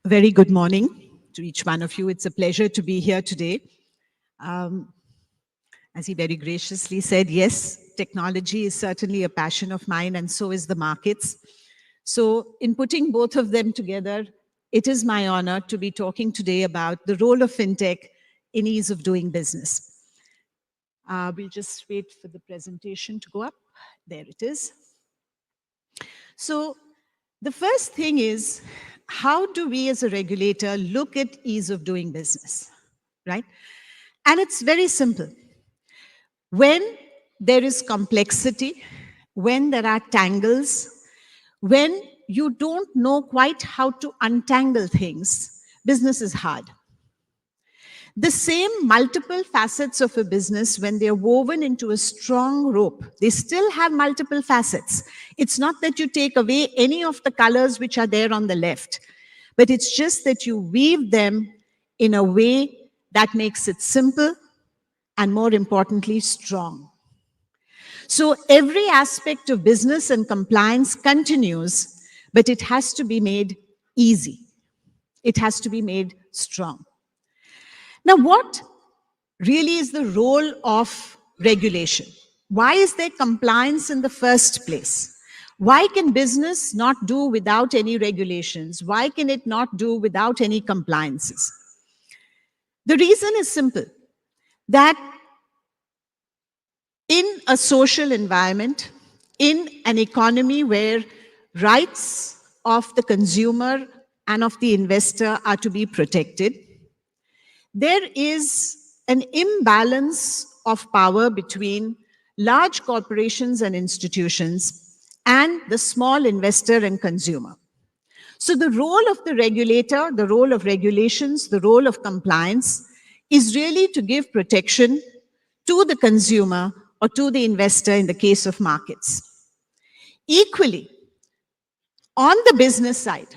A very good morning to each one of you. It's a pleasure to be here today. Um, as he very graciously said, yes, technology is certainly a passion of mine, and so is the markets. So, in putting both of them together, it is my honor to be talking today about the role of fintech in ease of doing business. We'll just wait for the presentation to go up. There it is. So, the first thing is, how do we as a regulator look at ease of doing business, right? And it's very simple. When there is complexity, when there are tangles, when you don't know quite how to untangle things, business is hard. The same multiple facets of a business, when they're woven into a strong rope, they still have multiple facets. It's not that you take away any of the colors which are there on the left, but it's just that you weave them in a way that makes it simple and, more importantly, strong. So every aspect of business and compliance continues, but it has to be made easy. It has to be made strong. Now, what really is the role of regulation? Why is there compliance in the first place? Why can business not do without any regulations? Why can it not do without any compliances? The reason is simple, that in a social environment, in an economy where rights of the consumer and of the investor are to be protected, there is an imbalance of power between large corporations and institutions and the small investor and consumer. So the role of the regulator, the role of regulations, the role of compliance is really to give protection to the consumer or to the investor in the case of markets. Equally, on the business side,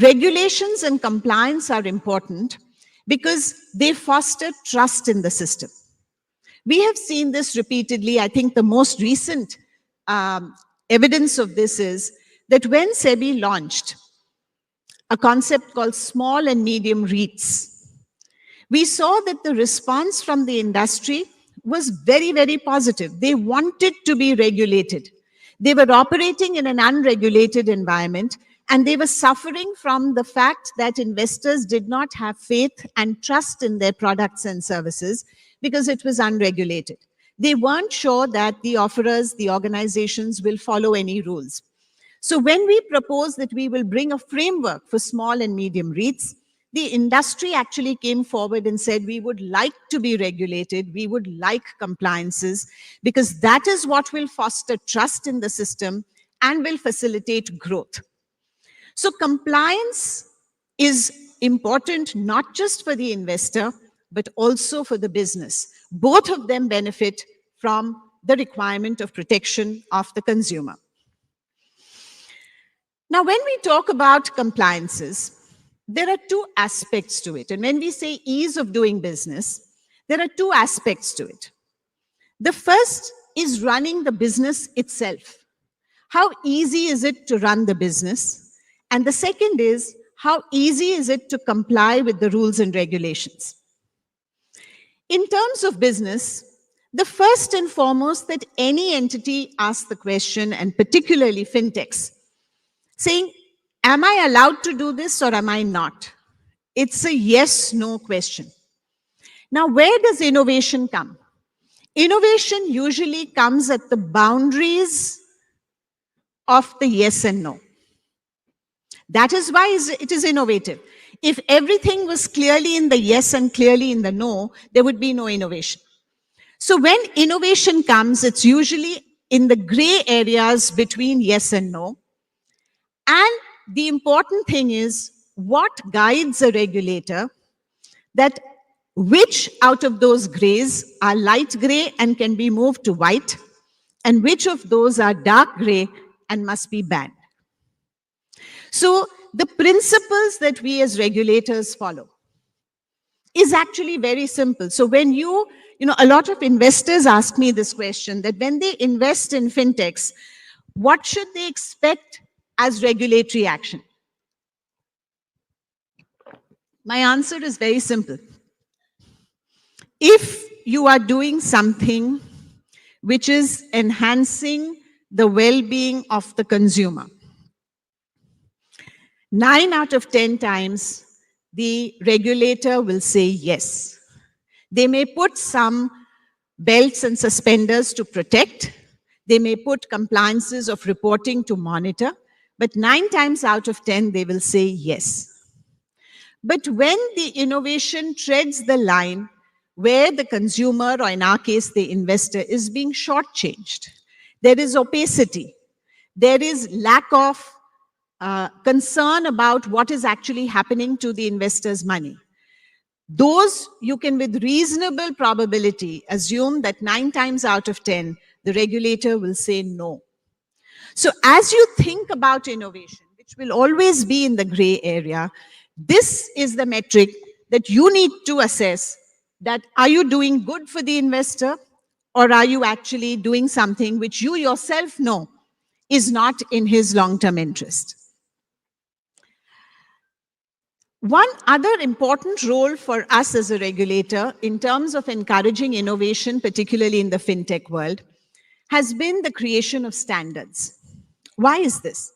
regulations and compliance are important because they foster trust in the system. We have seen this repeatedly. I think the most recent evidence of this is that when SEBI launched a concept called small and medium REITs, we saw that the response from the industry was very, very positive. They wanted to be regulated. They were operating in an unregulated environment, and they were suffering from the fact that investors did not have faith and trust in their products and services because it was unregulated. They weren't sure that the offerers, the organizations will follow any rules. So when we propose that we will bring a framework for small and medium REITs, the industry actually came forward and said, we would like to be regulated, we would like compliances, because that is what will foster trust in the system and will facilitate growth. So compliance is important not just for the investor, but also for the business. Both of them benefit from the requirement of protection of the consumer. Now, when we talk about compliances, there are two aspects to it. And when we say ease of doing business, there are two aspects to it. The first is running the business itself. How easy is it to run the business? And the second is, how easy is it to comply with the rules and regulations? In terms of business, the first and foremost that any entity asks the question, and particularly fintechs, saying, am I allowed to do this or am I not? It's a yes-no question. Now, where does innovation come? Innovation usually comes at the boundaries of the yes and no. That is why it is innovative. If everything was clearly in the yes and clearly in the no, there would be no innovation. So when innovation comes, it's usually in the gray areas between yes and no. And the important thing is what guides a regulator, that which out of those grays are light gray and can be moved to white, and which of those are dark gray and must be banned. So the principles that we as regulators follow is actually very simple. So when a lot of investors ask me this question, that when they invest in fintechs, what should they expect as regulatory action? My answer is very simple. If you are doing something which is enhancing the well-being of the consumer, 9 out of 10 times, the regulator will say yes. They may put some belts and suspenders to protect. They may put compliances of reporting to monitor. But 9 times out of 10, they will say yes. But when the innovation treads the line where the consumer, or in our case, the investor, is being shortchanged, there is opacity, there is lack of concern about what is actually happening to the investor's money. Those you can, with reasonable probability, assume that 9 times out of 10, the regulator will say no. So as you think about innovation, which will always be in the gray area, this is the metric that you need to assess, that are you doing good for the investor, or are you actually doing something which you yourself know is not in his long-term interest. One other important role for us as a regulator in terms of encouraging innovation, particularly in the fintech world, has been the creation of standards. Why is this?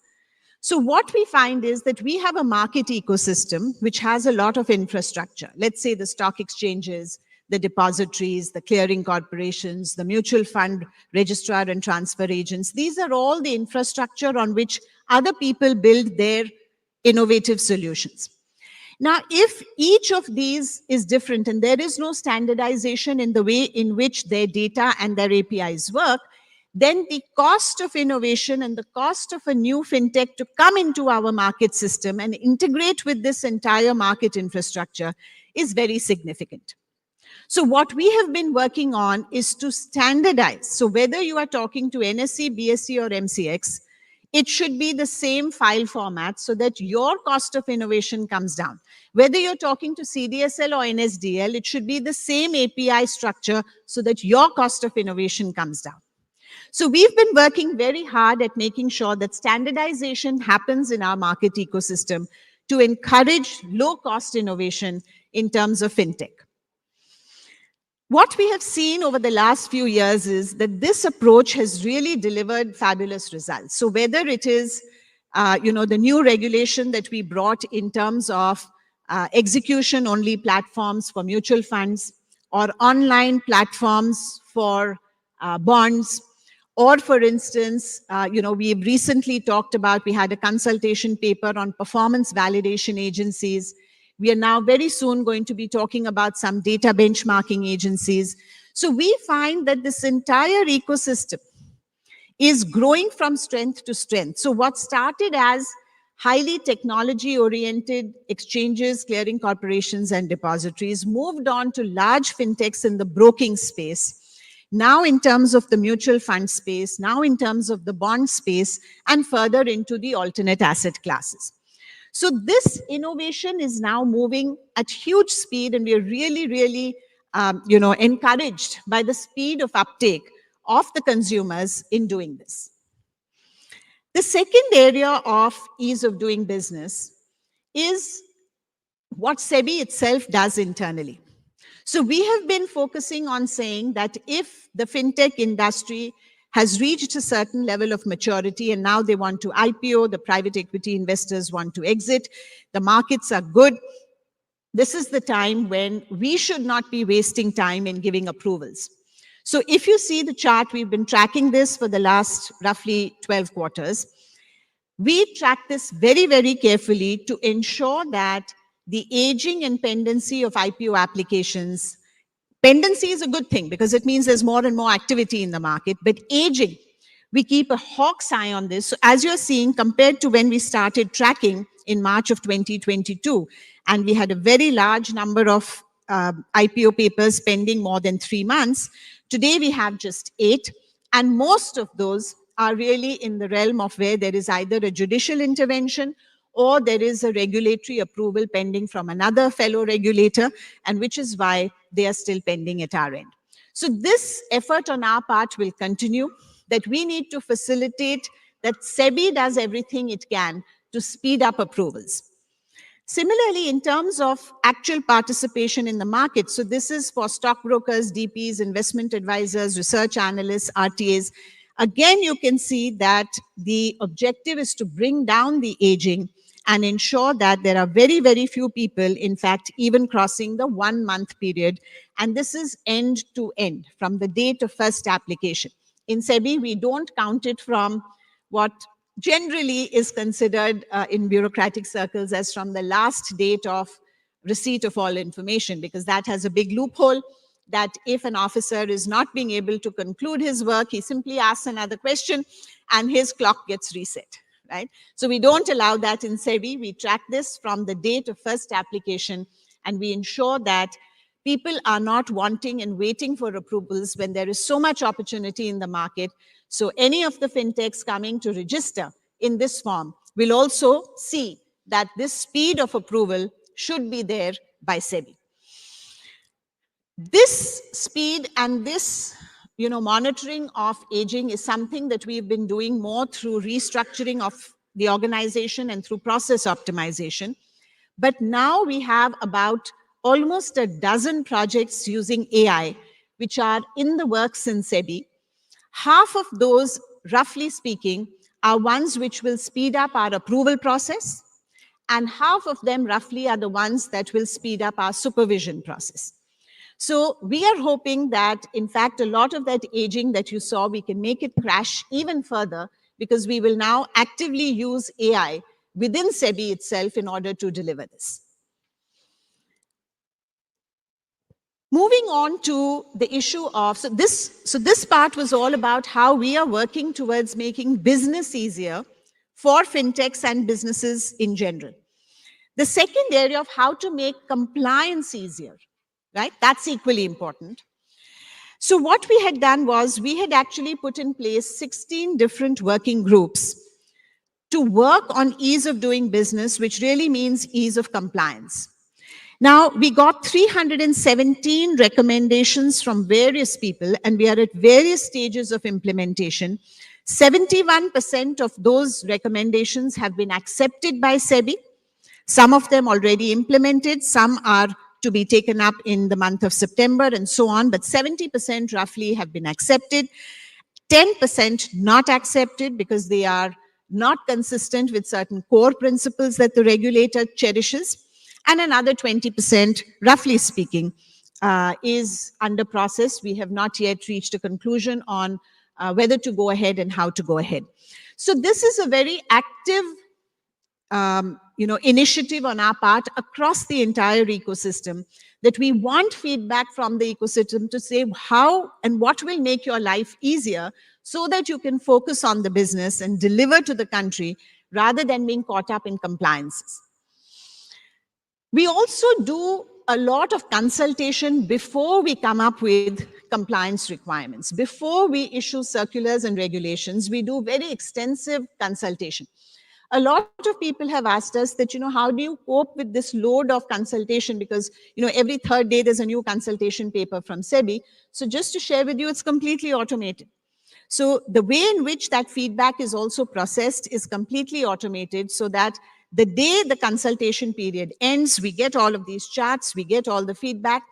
So what we find is that we have a market ecosystem which has a lot of infrastructure. Let's say the stock exchanges, the depositories, the clearing corporations, the mutual fund registrar and transfer agents. These are all the infrastructure on which other people build their innovative solutions. Now, if each of these is different and there is no standardization in the way in which their data and their APIs work, then the cost of innovation and the cost of a new fintech to come into our market system and integrate with this entire market infrastructure is very significant. So what we have been working on is to standardize. So whether you are talking to NSE, BSE or MCX, it should be the same file format so that your cost of innovation comes down. Whether you're talking to CDSL or NSDL, it should be the same API structure so that your cost of innovation comes down. So we've been working very hard at making sure that standardization happens in our market ecosystem to encourage low-cost innovation in terms of fintech. What we have seen over the last few years is that this approach has really delivered fabulous results. So whether it is, the new regulation that we brought in terms of execution-only platforms for mutual funds, or online platforms for bonds, or for instance, we've recently talked about, we had a consultation paper on performance validation agencies. We are now very soon going to be talking about some data benchmarking agencies. So we find that this entire ecosystem is growing from strength to strength. So what started as highly technology-oriented exchanges, clearing corporations, and depositories moved on to large fintechs in the broking space. Now in terms of the mutual fund space, now in terms of the bond space, and further into the alternate asset classes. So this innovation is now moving at huge speed, and we are really, really, encouraged by the speed of uptake of the consumers in doing this. The second area of ease of doing business is what SEBI itself does internally. So we have been focusing on saying that if the fintech industry has reached a certain level of maturity and now they want to IPO, the private equity investors want to exit, the markets are good, this is the time when we should not be wasting time in giving approvals. So if you see the chart, we've been tracking this for the last roughly 12 quarters. We track this very, very carefully to ensure that the aging and pendency of IPO applications. Pendency is a good thing because it means there's more and more activity in the market, but aging, we keep a hawk's eye on this. So as you're seeing, compared to when we started tracking in March of 2022, and we had a very large number of IPO papers pending more than 3 months, today we have just 8, and most of those are really in the realm of where there is either a judicial intervention or there is a regulatory approval pending from another fellow regulator, and which is why they are still pending at our end. So this effort on our part will continue, that we need to facilitate that SEBI does everything it can to speed up approvals. Similarly, in terms of actual participation in the market, so this is for stockbrokers, DPs, investment advisors, research analysts, RTAs. Again, you can see that the objective is to bring down the aging and ensure that there are very, very few people, in fact, even crossing the 1 month period. And this is end to end, from the date of first application. In SEBI, we don't count it from what generally is considered in bureaucratic circles as from the last date of receipt of all information, because that has a big loophole that if an officer is not being able to conclude his work, he simply asks another question and his clock gets reset, right? So we don't allow that in SEBI. We track this from the date of first application, and we ensure that people are not wanting and waiting for approvals when there is so much opportunity in the market. So any of the fintechs coming to register in this form will also see that this speed of approval should be there by SEBI. This speed and this monitoring of aging is something that we've been doing more through restructuring of the organization and through process optimization. But now we have about almost a dozen projects using AI, which are in the works in SEBI. Half of those, roughly speaking, are ones which will speed up our approval process, and half of them, roughly, are the ones that will speed up our supervision process. So we are hoping that, in fact, a lot of that aging that you saw, we can make it crash even further, because we will now actively use AI within SEBI itself in order to deliver this. Moving on to the issue of, so this part was all about how we are working towards making business easier for fintechs and businesses in general. The second area of how to make compliance easier, right? That's equally important. So what we had done was we had actually put in place 16 different working groups to work on ease of doing business, which really means ease of compliance. Now, we got 317 recommendations from various people, and we are at various stages of implementation. 71% of those recommendations have been accepted by SEBI. Some of them already implemented, some are to be taken up in the month of September and so on, but 70% roughly have been accepted. 10% not accepted because they are not consistent with certain core principles that the regulator cherishes. And another 20%, roughly speaking, is under process. We have not yet reached a conclusion on whether to go ahead and how to go ahead. So this is a very active initiative on our part across the entire ecosystem, that we want feedback from the ecosystem to say how and what will make your life easier so that you can focus on the business and deliver to the country rather than being caught up in compliances. We also do a lot of consultation before we come up with compliance requirements. Before we issue circulars and regulations, we do very extensive consultation. A lot of people have asked us that, how do you cope with this load of consultation? Because, every third day there's a new consultation paper from SEBI. So just to share with you, it's completely automated. So the way in which that feedback is also processed is completely automated, so that the day the consultation period ends, we get all of these charts, we get all the feedback,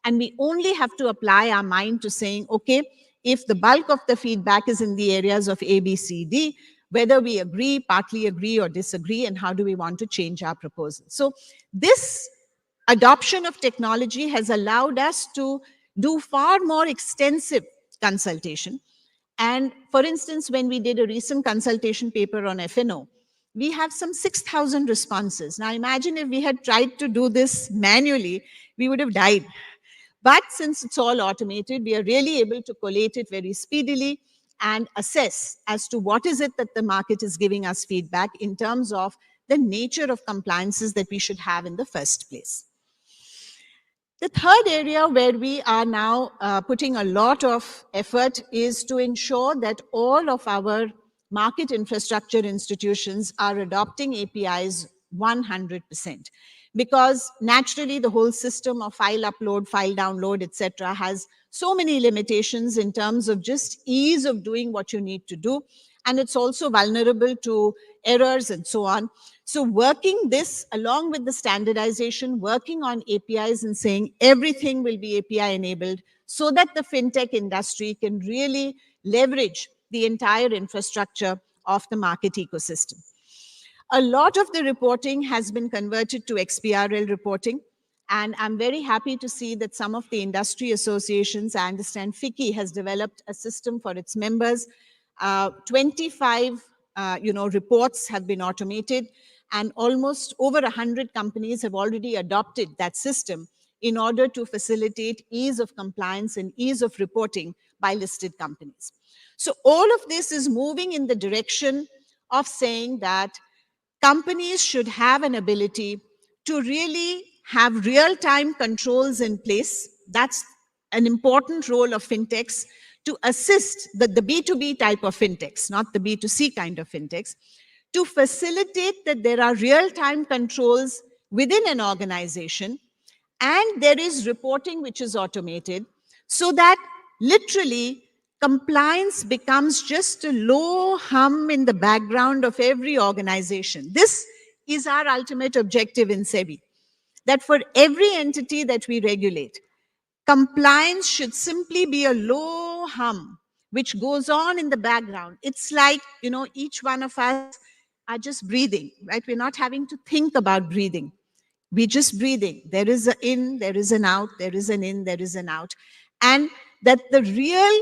and we only have to apply our mind to saying, okay, if the bulk of the feedback is in the areas of A, B, C, D, whether we agree, partly agree, or disagree, and how do we want to change our proposal. So this adoption of technology has allowed us to do far more extensive consultation. And for instance, when we did a recent consultation paper on FNO, we have some 6,000 responses. Now imagine if we had tried to do this manually, we would have died. But since it's all automated, we are really able to collate it very speedily and assess as to what is it that the market is giving us feedback in terms of the nature of compliances that we should have in the first place. The third area where we are now putting a lot of effort is to ensure that all of our market infrastructure institutions are adopting APIs 100%. Because naturally the whole system of file upload, file download, etc. has so many limitations in terms of just ease of doing what you need to do. And it's also vulnerable to errors and so on. So working this along with the standardization, working on APIs and saying everything will be API enabled so that the fintech industry can really leverage the entire infrastructure of the market ecosystem. A lot of the reporting has been converted to XBRL reporting. And I'm very happy to see that some of the industry associations, I understand FICCI has developed a system for its members. 25 reports have been automated, and almost over 100 companies have already adopted that system in order to facilitate ease of compliance and ease of reporting by listed companies. So all of this is moving in the direction of saying that companies should have an ability to really have real-time controls in place. That's an important role of fintechs to assist the B2B type of fintechs, not the B2C kind of fintechs, to facilitate that there are real-time controls within an organization and there is reporting which is automated so that literally compliance becomes just a low hum in the background of every organization. This is our ultimate objective in SEBI, that for every entity that we regulate, compliance should simply be a low hum which goes on in the background. It's like, each one of us are just breathing, right? We're not having to think about breathing. We're just breathing. There is an in, there is an out, there is an in, there is an out. And that the real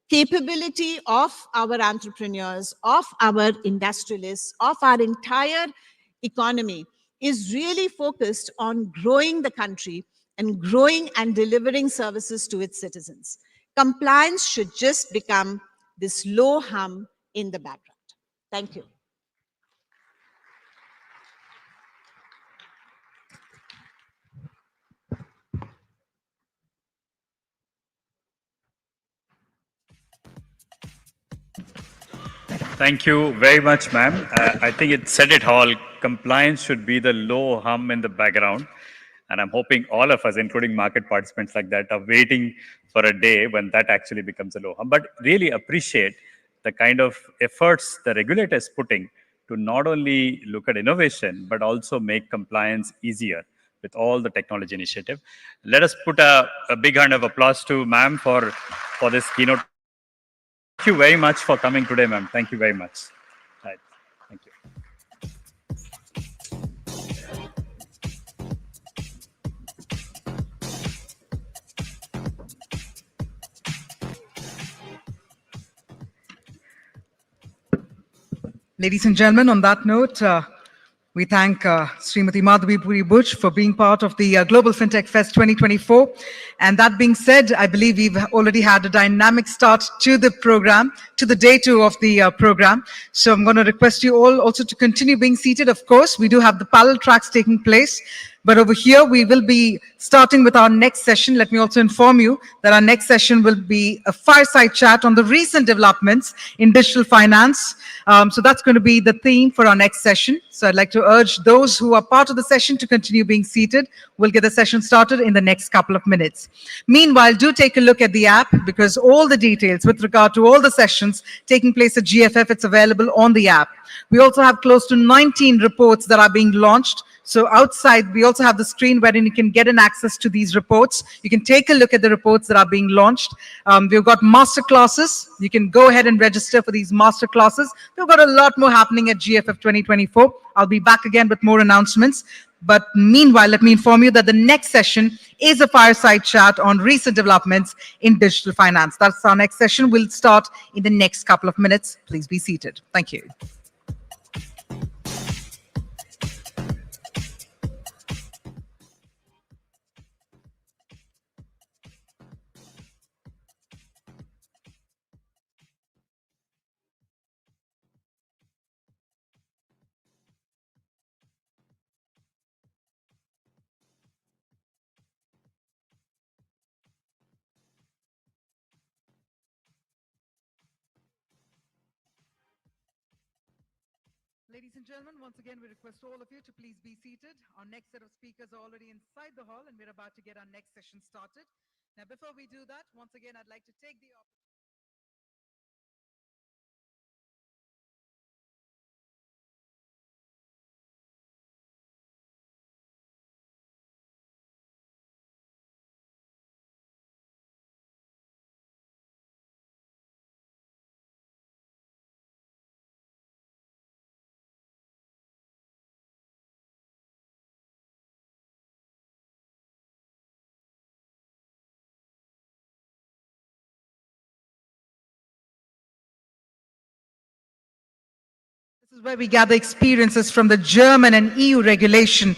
capability of our entrepreneurs, of our industrialists, of our entire economy is really focused on growing the country and growing and delivering services to its citizens. Compliance should just become this low hum in the background. Thank you. Thank you very much, ma'am. I think it said it all. Compliance should be the low hum in the background. And I'm hoping all of us, including market participants like that, are waiting for a day when that actually becomes a low hum. But really appreciate the kind of efforts the regulator is putting to not only look at innovation, but also make compliance easier with all the technology initiative. Let us put a big hand of applause to ma'am for this keynote. Thank you very much for coming today, ma'am. Thank you very much. Right. Thank you. Ladies and gentlemen, on that note, we thank Srimati Madhabi Puri Buch for being part of the Global Fintech Fest 2024. And that being said, I believe we've already had a dynamic start to the program, to the day two of the program. So I'm going to request you all also to continue being seated. Of course, we do have the parallel tracks taking place. But over here, we will be starting with our next session. Let me also inform you that our next session will be a fireside chat on the recent developments in digital finance. So that's going to be the theme for our next session. So I'd like to urge those who are part of the session to continue being seated. We'll get the session started in the next couple of minutes. Meanwhile, do take a look at the app because all the details with regard to all the sessions taking place at GFF, it's available on the app. We also have close to 19 reports that are being launched. So outside, we also have the screen wherein you can get an access to these reports. You can take a look at the reports that are being launched. We've got master classes. You can go ahead and register for these master classes. We've got a lot more happening at GFF 2024. I'll be back again with more announcements. But meanwhile, let me inform you that the next session is a fireside chat on recent developments in digital finance. That's our next session. We'll start in the next couple of minutes. Please be seated. Thank you. Ladies and gentlemen, once again, we request all of you to please be seated. Our next set of speakers are already inside the hall, and we're about to get our next session started. Now, before we do that, once again, I'd like to take the opportunity This is where we gather experiences from the German and EU regulation.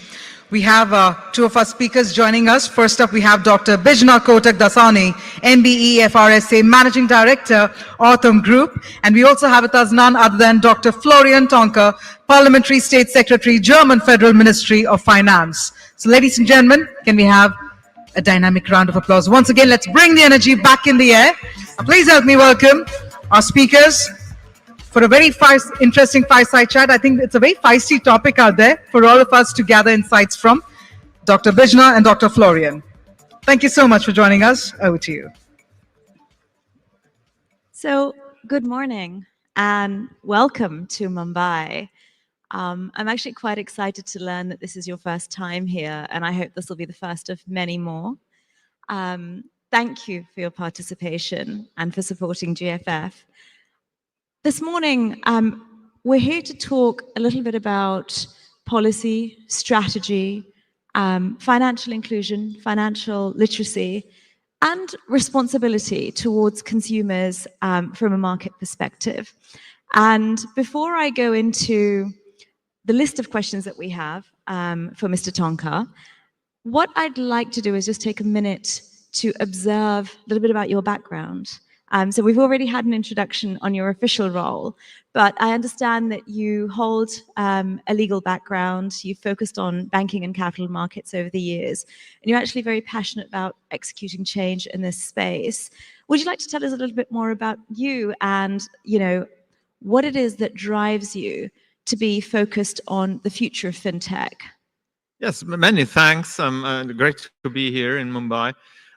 We have two of our speakers joining us. First up, we have Dr. Bijna Kotak Dasani, MBE FRSA Managing Director, Autumn Group. And we also have with us none other than Dr. Florian Tonka, Parliamentary State Secretary, German Federal Ministry of Finance. So ladies and gentlemen, can we have a dynamic round of applause? Once again, let's bring the energy back in the air. Please help me welcome our speakers for a very interesting fireside chat. I think it's a very feisty topic out there for all of us to gather insights from. Dr. Bijna and Dr. Florian, thank you so much for joining us. Over to you. So, good morning and welcome to Mumbai. I'm actually quite excited to learn that this is your first time here, and I hope this will be the first of many more. Thank you for your participation and for supporting GFF. This morning, we're here to talk a little bit about policy, strategy, financial inclusion, financial literacy, and responsibility towards consumers from a market perspective. And before I go into the list of questions that we have for Mr. Tonka, what I'd like to do is just take a minute to observe a little bit about your background. So we've already had an introduction on your official role, but I understand that you hold a legal background, you've focused on banking and capital markets over the years, and you're actually very passionate about executing change in this space. Would you like to tell us a little bit more about you and, you know, what it is that drives you to be focused on the future of fintech? Yes, many thanks. Great to be here in Mumbai.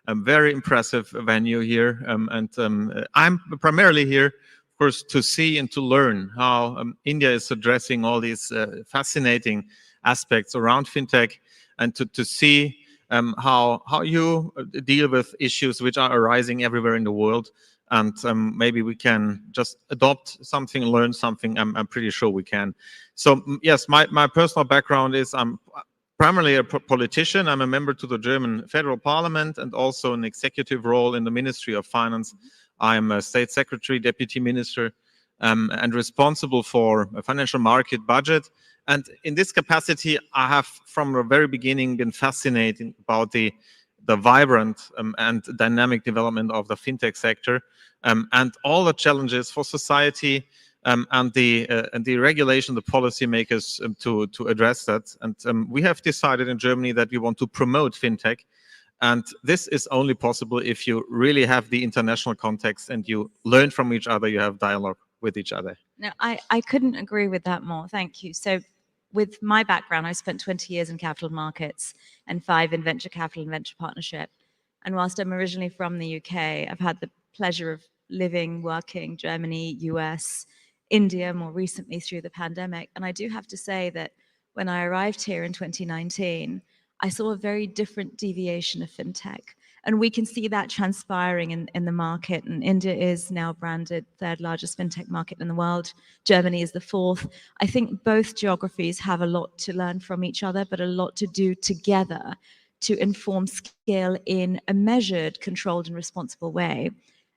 A very impressive venue here, I'm primarily here, of course, to see and to learn how India is addressing all these fascinating aspects around fintech, and to see how you deal with issues which are arising everywhere in the world, and maybe we can just adopt something, learn something. I'm pretty sure we can. So yes, my personal background is I'm primarily a politician. I'm a member to the German Federal Parliament and also an executive role in the Ministry of Finance. I'm a State Secretary, Deputy Minister, and responsible for a financial market budget. And in this capacity, I have from the very beginning been fascinated about the vibrant and dynamic development of the fintech sector, and all the challenges for society, and the regulation, the policymakers to address that. And we have decided in Germany that we want to promote fintech, and this is only possible if you really have the international context and you learn from each other, you have dialogue with each other. No, I couldn't agree with that more. Thank you. So with my background, I spent 20 years in capital markets and 5 in venture capital and venture partnership. And whilst I'm originally from the UK, I've had the pleasure of living, working, Germany, US, India, more recently through the pandemic. And I do have to say that when I arrived here in 2019, I saw a very different deviation of fintech. And we can see that transpiring in the market. And India is now branded 3rd largest fintech market in the world. Germany is the 4th. I think both geographies have a lot to learn from each other, but a lot to do together to inform scale in a measured, controlled, and responsible way.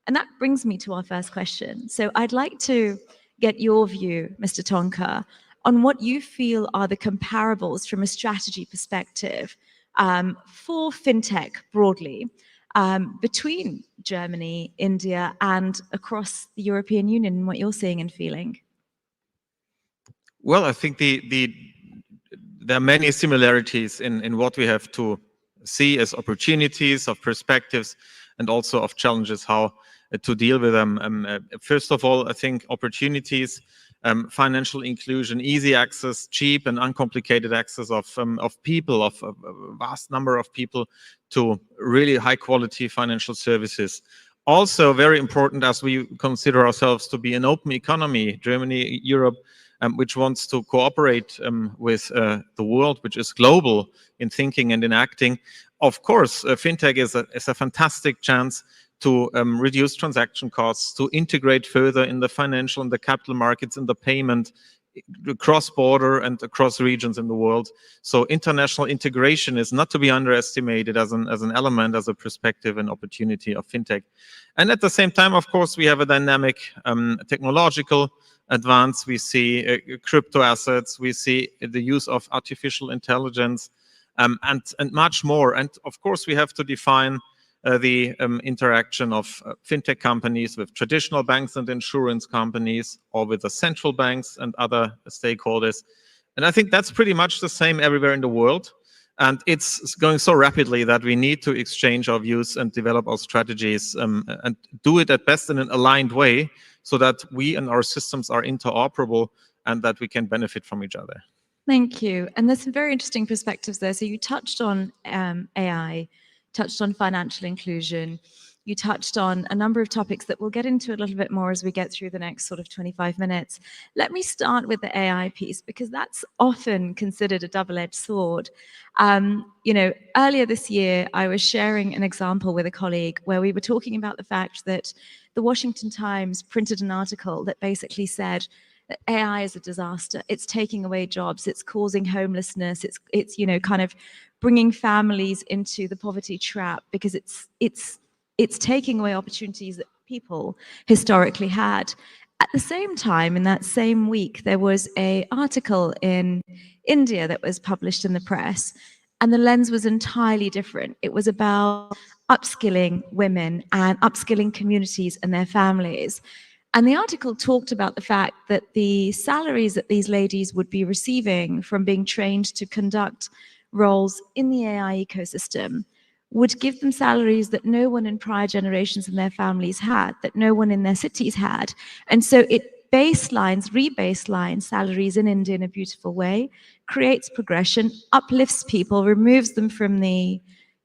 And that brings me to our first question. So I'd like to get your view, Mr. Tonka, on what you feel are the comparables from a strategy perspective for fintech broadly between Germany, India, and across the European Union, and what you're seeing and feeling. Well, I think there are many similarities in what we have to see as opportunities, of perspectives, and also of challenges, how to deal with them. First of all, I think opportunities, financial inclusion, easy access, cheap and uncomplicated access of people, of a vast number of people to really high quality financial services. Also very important, as we consider ourselves to be an open economy, Germany, Europe, which wants to cooperate with the world, which is global in thinking and in acting. Of course, fintech is a fantastic chance to reduce transaction costs, to integrate further in the financial and the capital markets, in the payment, cross-border and across regions in the world. So international integration is not to be underestimated as an element, as a perspective and opportunity of fintech. And at the same time, of course, we have a dynamic technological advance. We see crypto assets. We see the use of artificial intelligence, and much more. And of course, we have to define the interaction of fintech companies with traditional banks and insurance companies, or with the central banks and other stakeholders. And I think that's pretty much the same everywhere in the world. And it's going so rapidly that we need to exchange our views and develop our strategies, and do it at best in an aligned way, so that we and our systems are interoperable and that we can benefit from each other. Thank you. And there's some very interesting perspectives there. So you touched on AI, touched on financial inclusion. You touched on a number of topics that we'll get into a little bit more as we get through the next sort of 25 minutes. Let me start with the AI piece, because that's often considered a double-edged sword. Earlier this year, I was sharing an example with a colleague where we were talking about the fact that the Washington Times printed an article that basically said that AI is a disaster. It's taking away jobs. It's causing homelessness. It's kind of bringing families into the poverty trap, because it's taking away opportunities that people historically had. At the same time, in that same week, there was an article in India that was published in the press, and the lens was entirely different. It was about upskilling women and upskilling communities and their families. And the article talked about the fact that the salaries that these ladies would be receiving from being trained to conduct roles in the AI ecosystem would give them salaries that no one in prior generations in their families had, that no one in their cities had. And so it rebaselines salaries in India in a beautiful way, creates progression, uplifts people, removes them from the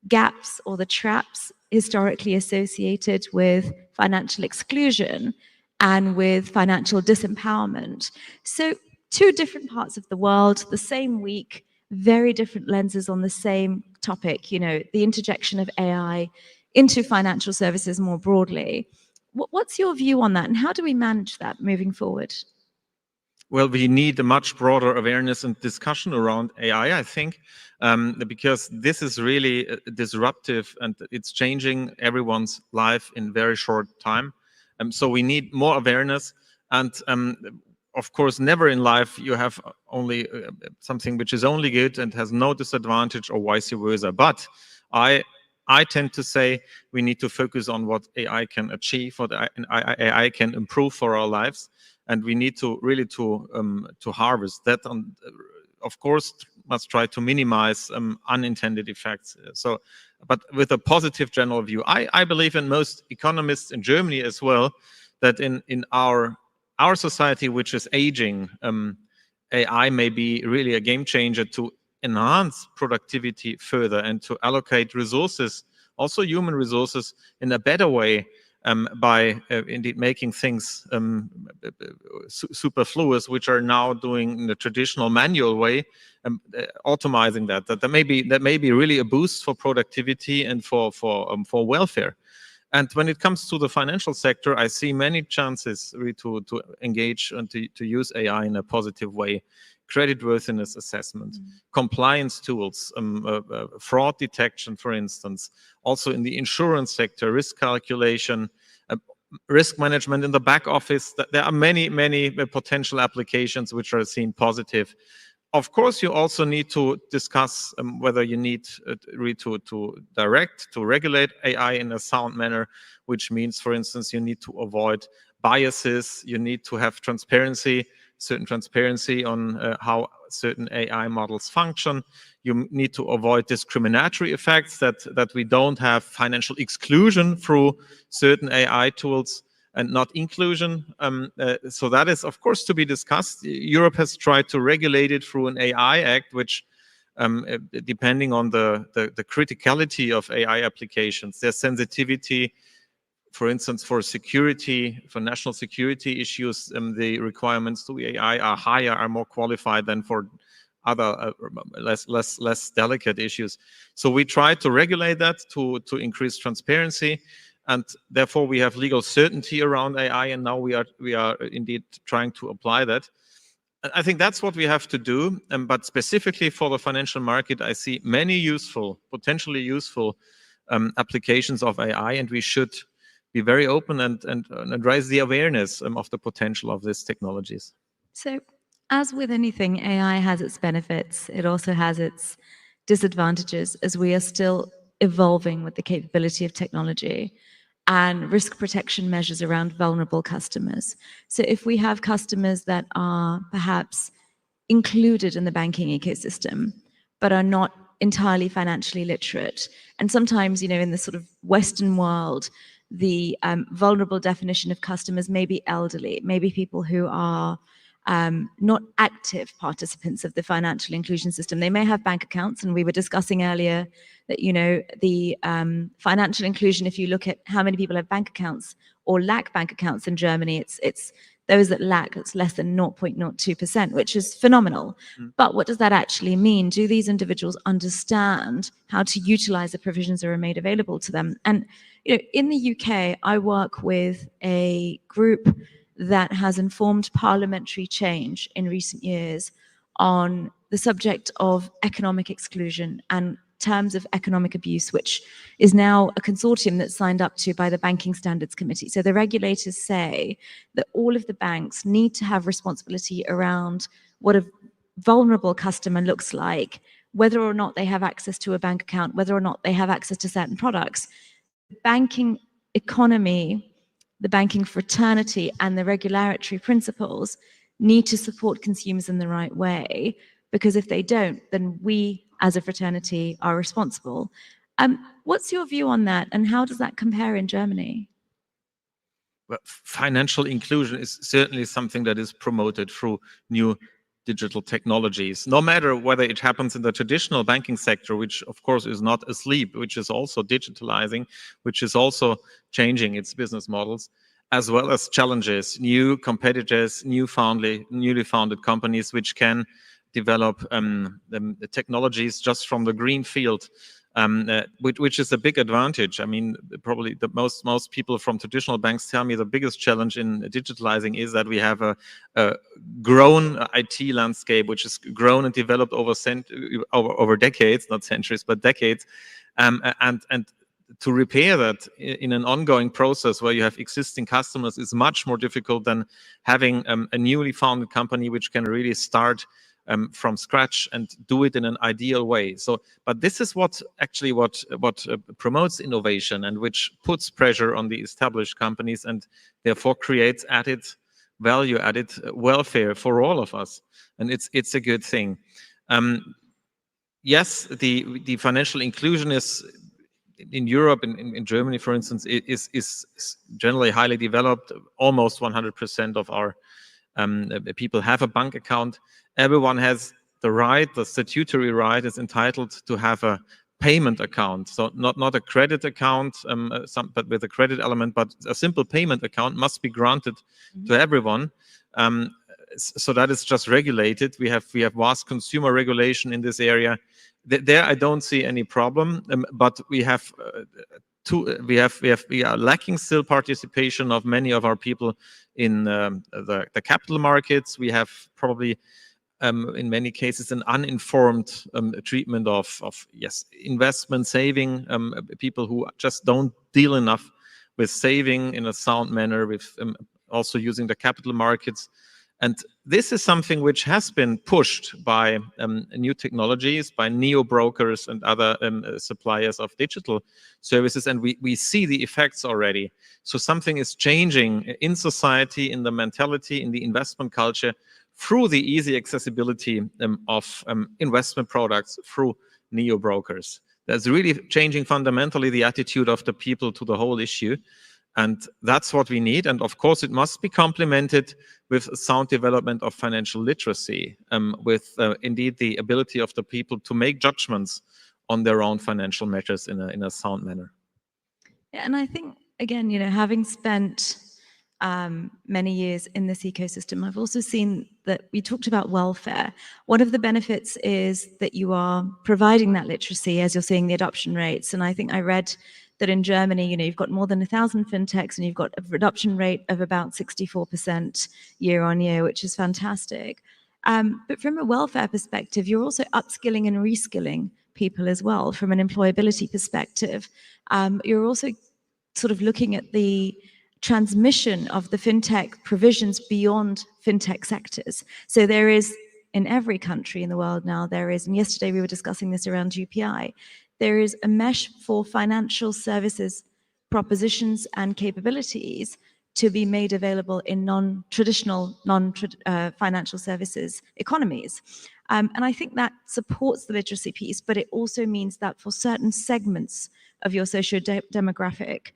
gaps or the traps historically associated with financial exclusion and with financial disempowerment. So two different parts of the world, the same week, very different lenses on the same topic, the interjection of AI into financial services more broadly. What's your view on that, and how do we manage that moving forward? Well, we need a much broader awareness and discussion around AI, I think, because this is really disruptive and it's changing everyone's life in very short time. So we need more awareness, and of course, never in life you have only something which is only good and has no disadvantage, or vice versa. But I tend to say we need to focus on what AI can achieve, what AI can improve for our lives, and we need to really to harvest that. And of course, must try to minimize unintended effects. So, but with a positive general view, I believe, in most economists in Germany as well, that in our society, which is aging, AI may be really a game changer to enhance productivity further and to allocate resources, also human resources, in a better way, by indeed making things superfluous, which are now doing in the traditional manual way, automizing that. That may be really a boost for productivity and for welfare. And when it comes to the financial sector, I see many chances really to engage and to use AI in a positive way. Creditworthiness assessment, compliance tools, fraud detection, for instance. Also in the insurance sector, risk calculation, risk management in the back office. There are many potential applications which are seen positive. Of course, you also need to discuss whether you need to regulate AI in a sound manner, which means, for instance, you need to avoid biases, you need to have certain transparency on how certain AI models function. You need to avoid discriminatory effects, that we don't have financial exclusion through certain AI tools and not inclusion. So that is, of course, to be discussed. Europe has tried to regulate it through an AI Act, which, depending on the criticality of AI applications, their sensitivity, for instance, for national security issues, the requirements to AI are higher, are more qualified than for other less delicate issues. So we try to regulate that to increase transparency, and therefore we have legal certainty around AI, and now we are indeed trying to apply that. I think that's what we have to do. But specifically for the financial market, I see many potentially useful applications of AI, and we should be very open and raise the awareness of the potential of these technologies. So, as with anything, AI has its benefits. It also has its disadvantages as we are still evolving with the capability of technology and risk protection measures around vulnerable customers. So if we have customers that are perhaps included in the banking ecosystem, but are not entirely financially literate, and sometimes, in the sort of Western world, the vulnerable definition of customers may be elderly, maybe people who are not active participants of the financial inclusion system. They may have bank accounts, and we were discussing earlier that, the financial inclusion, if you look at how many people have bank accounts or lack bank accounts in Germany, it's those that lack, it's less than 0.02%, which is phenomenal. But what does that actually mean? Do these individuals understand how to utilize the provisions that are made available to them? And in the UK, I work with a group that has informed parliamentary change in recent years on the subject of economic exclusion and terms of economic abuse, which is now a consortium that's signed up to by the Banking Standards Committee. So the regulators say that all of the banks need to have responsibility around what a vulnerable customer looks like, whether or not they have access to a bank account, whether or not they have access to certain products. The banking economy, the banking fraternity, and the regulatory principles need to support consumers in the right way, because if they don't, then we as a fraternity are responsible. What's your view on that, and how does that compare in Germany? Well, financial inclusion is certainly something that is promoted through new digital technologies, no matter whether it happens in the traditional banking sector, which of course is not asleep, which is also digitalizing, which is also changing its business models, as well as challenges, new competitors, newly founded companies which can develop the technologies just from the green field, which is a big advantage. I mean, probably the most people from traditional banks tell me the biggest challenge in digitalizing is that we have a grown IT landscape, which is grown and developed over decades, not centuries, but decades, and to repair that in an ongoing process where you have existing customers is much more difficult than having a newly founded company which can really start from scratch and do it in an ideal way. So, but this is what promotes innovation and which puts pressure on the established companies and therefore creates added value, added welfare for all of us. And it's a good thing. Yes, the financial inclusion is in Europe, in Germany, for instance, is generally highly developed. Almost 100% of our people have a bank account. Everyone has the right, the statutory right, is entitled to have a payment account. So not a credit account, but with a credit element, but a simple payment account must be granted to everyone. So that is just regulated. We have vast consumer regulation in this area. There I don't see any problem, but we are lacking still participation of many of our people in the capital markets. We have probably in many cases an uninformed treatment of investment saving, people who just don't deal enough with saving in a sound manner, with also using the capital markets. And this is something which has been pushed by new technologies, by neo-brokers and other suppliers of digital services, and we see the effects already. So something is changing in society, in the mentality, in the investment culture, through the easy accessibility of investment products through neo-brokers. That's really changing fundamentally the attitude of the people to the whole issue. And that's what we need. And of course, it must be complemented with sound development of financial literacy, with indeed the ability of the people to make judgments on their own financial matters in a sound manner. Yeah, and I think, again, having spent many years in this ecosystem, I've also seen that we talked about welfare. One of the benefits is that you are providing that literacy as you're seeing the adoption rates. And I think I read that in Germany, you've got more than 1,000 fintechs and you've got a adoption rate of about 64% year on year, which is fantastic. But from a welfare perspective, you're also upskilling and reskilling people as well. From an employability perspective, you're also sort of looking at the transmission of the fintech provisions beyond fintech sectors. So there is, in every country in the world now, there is, and yesterday we were discussing this around GPI, there is a mesh for financial services propositions and capabilities to be made available in non-traditional, non-financial services economies. And I think that supports the literacy piece, but it also means that for certain segments of your socio-demographic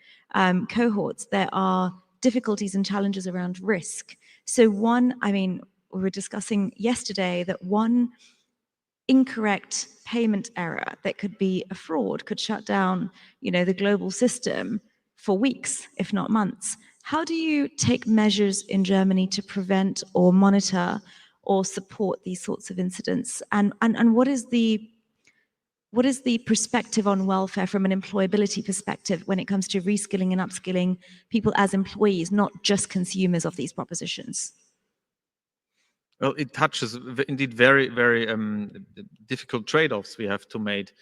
cohorts, there are difficulties and challenges around risk. So one, I mean, we were discussing yesterday that one incorrect payment error that could be a fraud could shut down, you know, the global system for weeks, if not months. How do you take measures in Germany to prevent or monitor or support these sorts of incidents? And what is the perspective on welfare from an employability perspective when it comes to reskilling and upskilling people as employees, not just consumers of these propositions? Well, it touches indeed very, very difficult trade-offs we have to make.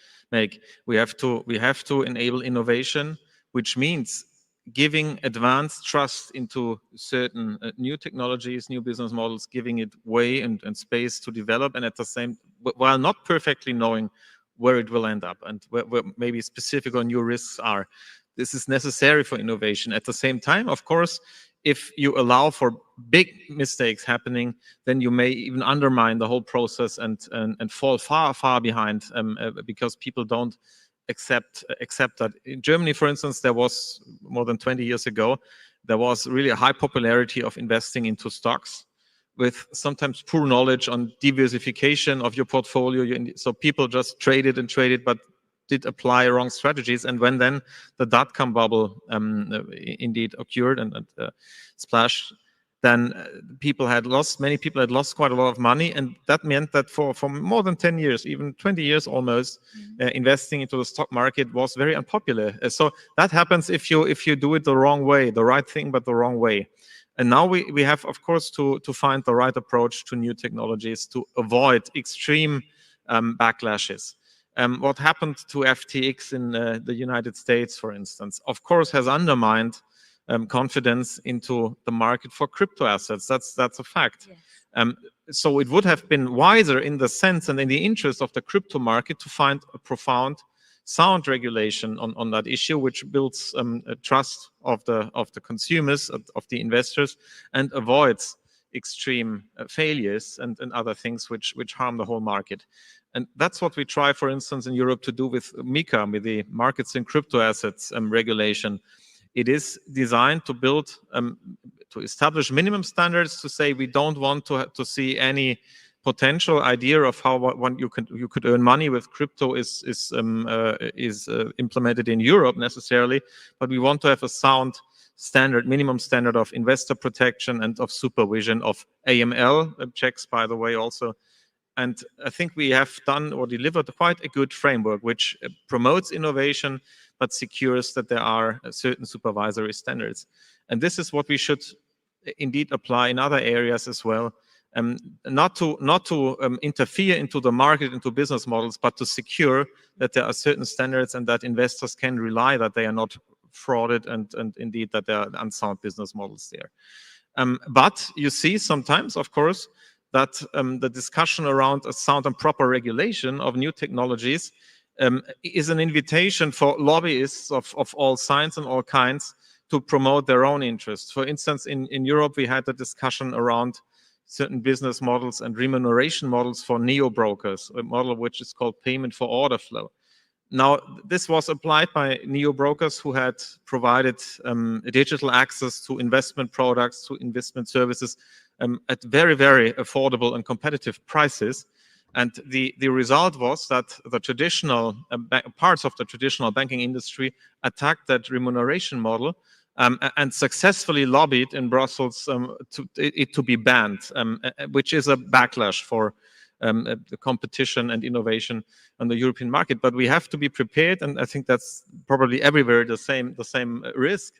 We have to enable innovation, which means giving advanced trust into certain new technologies, new business models, giving it way and space to develop, and at the same, while not perfectly knowing where it will end up and where maybe specific or new risks are. This is necessary for innovation. At the same time, of course, if you allow for big mistakes happening, then you may even undermine the whole process and fall far behind because people don't accept that. In Germany, for instance, there was more than 20 years ago, there was really a high popularity of investing into stocks with sometimes poor knowledge on diversification of your portfolio. So people just traded, but did apply wrong strategies. And when then the dot-com bubble indeed occurred and splashed, then many people had lost quite a lot of money. And that meant that for more than 10 years, even 20 years almost, investing into the stock market was very unpopular. So that happens if you do it the wrong way, the right thing, but the wrong way. And now we have, of course, to find the right approach to new technologies to avoid extreme backlashes. What happened to FTX in the United States, for instance, of course, has undermined confidence into the market for crypto assets. That's a fact. Yes. So it would have been wiser in the sense and in the interest of the crypto market to find a profound, sound regulation on that issue, which builds trust of the consumers, of the investors, and avoids extreme failures and other things which harm the whole market. And that's what we try, for instance, in Europe to do with MiCA, with the Markets in Crypto Assets regulation. It is designed to build, to establish minimum standards, to say we don't want to see any potential idea of how you could earn money with crypto is implemented in Europe necessarily, but we want to have a sound standard, minimum standard of investor protection and of supervision of AML checks, by the way, also. And I think we have done or delivered quite a good framework which promotes innovation but secures that there are certain supervisory standards. And this is what we should indeed apply in other areas as well. Not to interfere into the market, into business models, but to secure that there are certain standards and that investors can rely that they are not frauded and indeed that there are unsound business models there. But you see sometimes, of course, that the discussion around a sound and proper regulation of new technologies is an invitation for lobbyists of all kinds and all kinds to promote their own interests. For instance, in Europe, we had a discussion around certain business models and remuneration models for neo-brokers, a model which is called payment for order flow. Now, this was applied by neo-brokers who had provided digital access to investment products, to investment services at very, very affordable and competitive prices. And the result was that the traditional parts of the traditional banking industry attacked that remuneration model and successfully lobbied in Brussels to be banned, which is a backlash for the competition and innovation on the European market. But we have to be prepared, and I think that's probably everywhere the same risk,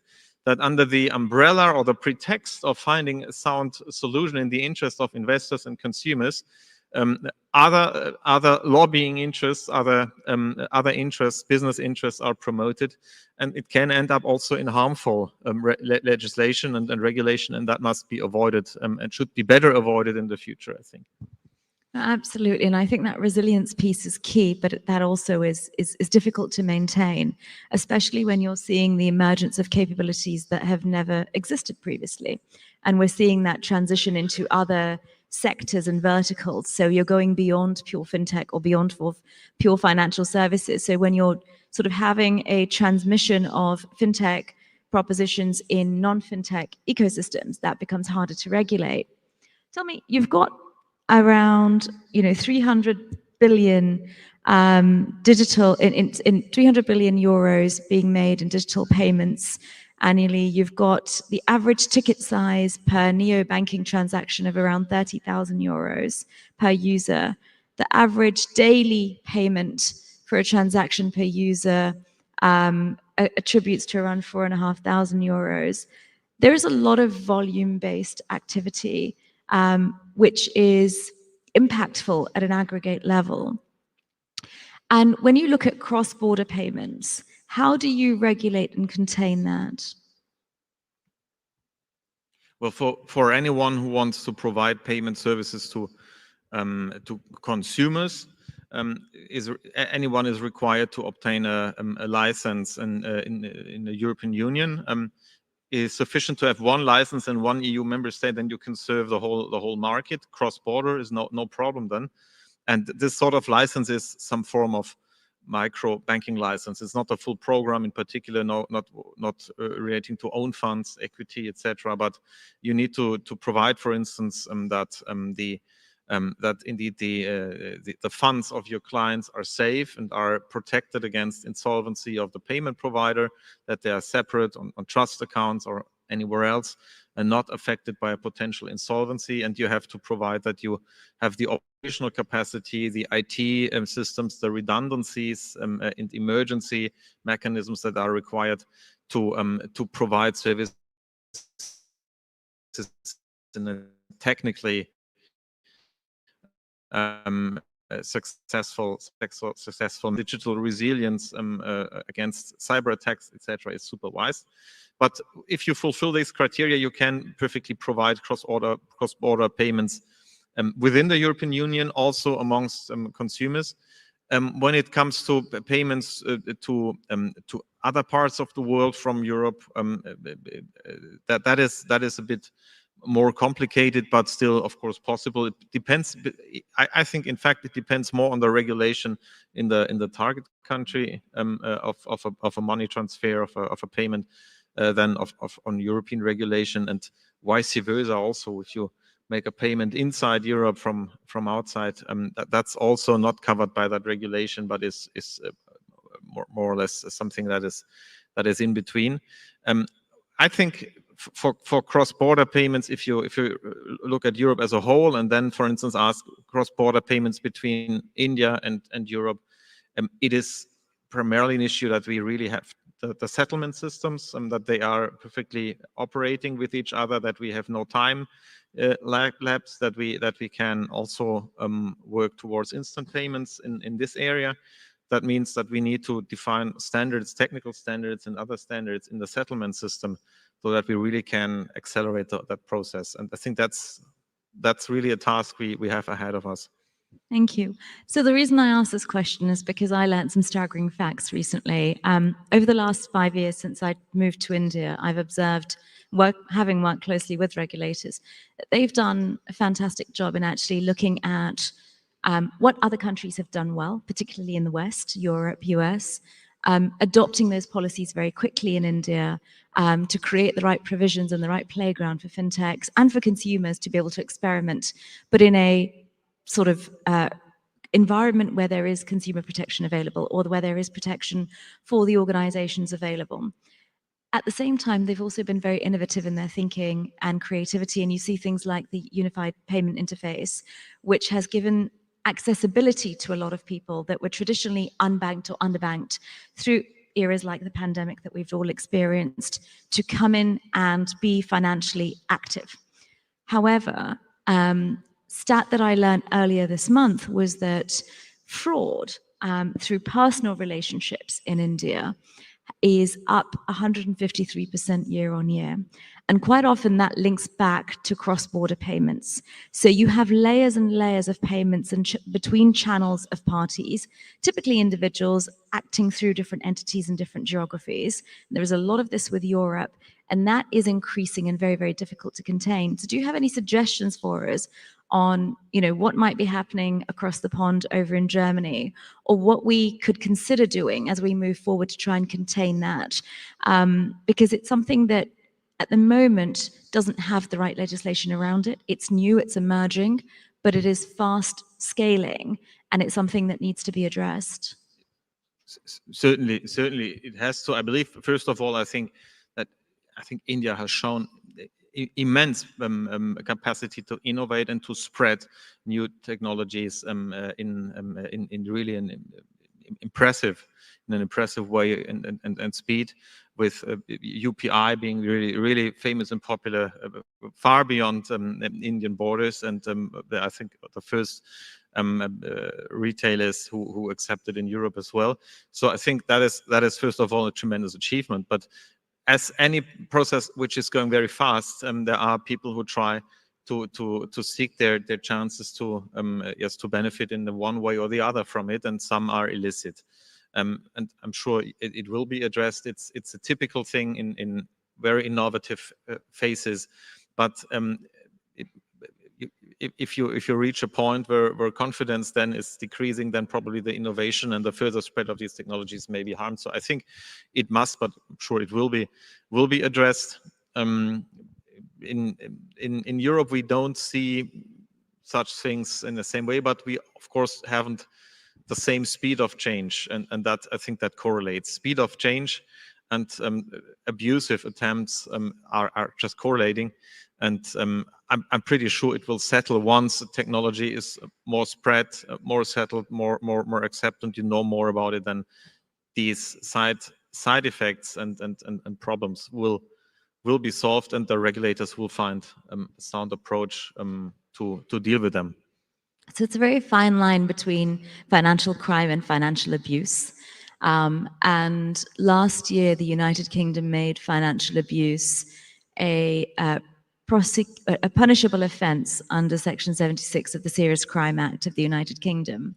that under the umbrella or the pretext of finding a sound solution in the interest of investors and consumers, Other lobbying interests, other interests, business interests are promoted, and it can end up also in harmful legislation and regulation, and that must be avoided and should be better avoided in the future, I think. Absolutely, and I think that resilience piece is key, but that also is difficult to maintain, especially when you're seeing the emergence of capabilities that have never existed previously. And we're seeing that transition into other sectors and verticals. So you're going beyond pure fintech or beyond pure financial services. So when you're sort of having a transmission of fintech propositions in non-fintech ecosystems, that becomes harder to regulate. Tell me, you've got around 300 billion digital in 300 billion euros being made in digital payments annually. You've got the average ticket size per neo-banking transaction of around 30,000 euros per user. The average daily payment for a transaction per user attributes to around 4,500 euros. There is a lot of volume-based activity which is impactful at an aggregate level. And when you look at cross-border payments, how do you regulate and contain that? Well, for anyone who wants to provide payment services to consumers, anyone is required to obtain a license in the European Union. It is sufficient to have one license in one EU member state, and you can serve the whole market. Cross-border is no problem then. And this sort of license is some form of micro banking license. It's not a full program in particular, not relating to own funds, equity, etc. But you need to provide, for instance, that indeed the funds of your clients are safe and are protected against insolvency of the payment provider, that they are separate on trust accounts or anywhere else and not affected by a potential insolvency. And you have to provide that you have the operational capacity, the IT systems, the redundancies and emergency mechanisms that are required to provide services in a technically successful digital resilience against cyber attacks, etc., is super wise. But if you fulfill these criteria, you can perfectly provide cross-border payments within the European Union, also amongst consumers. When it comes to payments to other parts of the world from Europe, that is a bit more complicated, but still, of course, possible. It depends. I think, in fact, it depends more on the regulation in the target country of a money transfer, of a payment, than on European regulation, and vice versa. Also, if you make a payment inside Europe from outside, that's also not covered by that regulation, but is more or less something that is in between. I think for cross-border payments, if you look at Europe as a whole, and then, for instance, ask cross-border payments between India and Europe, it is primarily an issue that we really have the settlement systems, that they are perfectly operating with each other, that we have no time lapse, that we can also work towards instant payments in this area. That means that we need to define standards, technical standards and other standards in the settlement system, so that we really can accelerate that process. And I think that's really a task we have ahead of us. Thank you. So the reason I asked this question is because I learned some staggering facts recently. Over the last 5 years since I moved to India, I've observed, having worked closely with regulators, that they've done a fantastic job in actually looking at what other countries have done well, particularly in the West, Europe, US, adopting those policies very quickly in India to create the right provisions and the right playground for fintechs and for consumers to be able to experiment, but in a sort of environment where there is consumer protection available, or where there is protection for the organizations available. At the same time, they've also been very innovative in their thinking and creativity, and you see things like the unified payment interface, which has given accessibility to a lot of people that were traditionally unbanked or underbanked through eras like the pandemic that we've all experienced, to come in and be financially active. However, stat that I learned earlier this month was that fraud through personal relationships in India is up 153% year on year. And quite often that links back to cross-border payments. So you have layers and layers of payments between channels of parties, typically individuals acting through different entities in different geographies. There is a lot of this with Europe, and that is increasing and very, very difficult to contain. So do you have any suggestions for us on, what might be happening across the pond over in Germany, or what we could consider doing as we move forward to try and contain that? Because it's something that at the moment doesn't have the right legislation around it. It's new, it's emerging, but it is fast scaling, and it's something that needs to be addressed. Certainly it has to. I believe, first of all, I think India has shown immense capacity to innovate and to spread new technologies in really an impressive way and speed, with UPI being really famous and popular far beyond Indian borders, and I think the first retailers who accepted in Europe as well. So I think that is first of all a tremendous achievement. But as any process which is going very fast, there are people who try to seek their chances to to benefit in the one way or the other from it, and some are illicit. And I'm sure it will be addressed. It's a typical thing in very innovative phases, but if you reach a point where confidence then is decreasing, then probably the innovation and the further spread of these technologies may be harmed. So I think it must, but I'm sure it will be addressed. In Europe, we don't see such things in the same way, but we of course haven't the same speed of change, and that, I think, that correlates. Speed of change and abusive attempts are just correlating, and I'm pretty sure it will settle once the technology is more spread, more settled, more accepted. You know more about it, then these side effects and problems will be solved, and the regulators will find a sound approach to deal with them. So it's a very fine line between financial crime and financial abuse. And last year, the United Kingdom made financial abuse a punishable offence under Section 76 of the Serious Crime Act of the United Kingdom.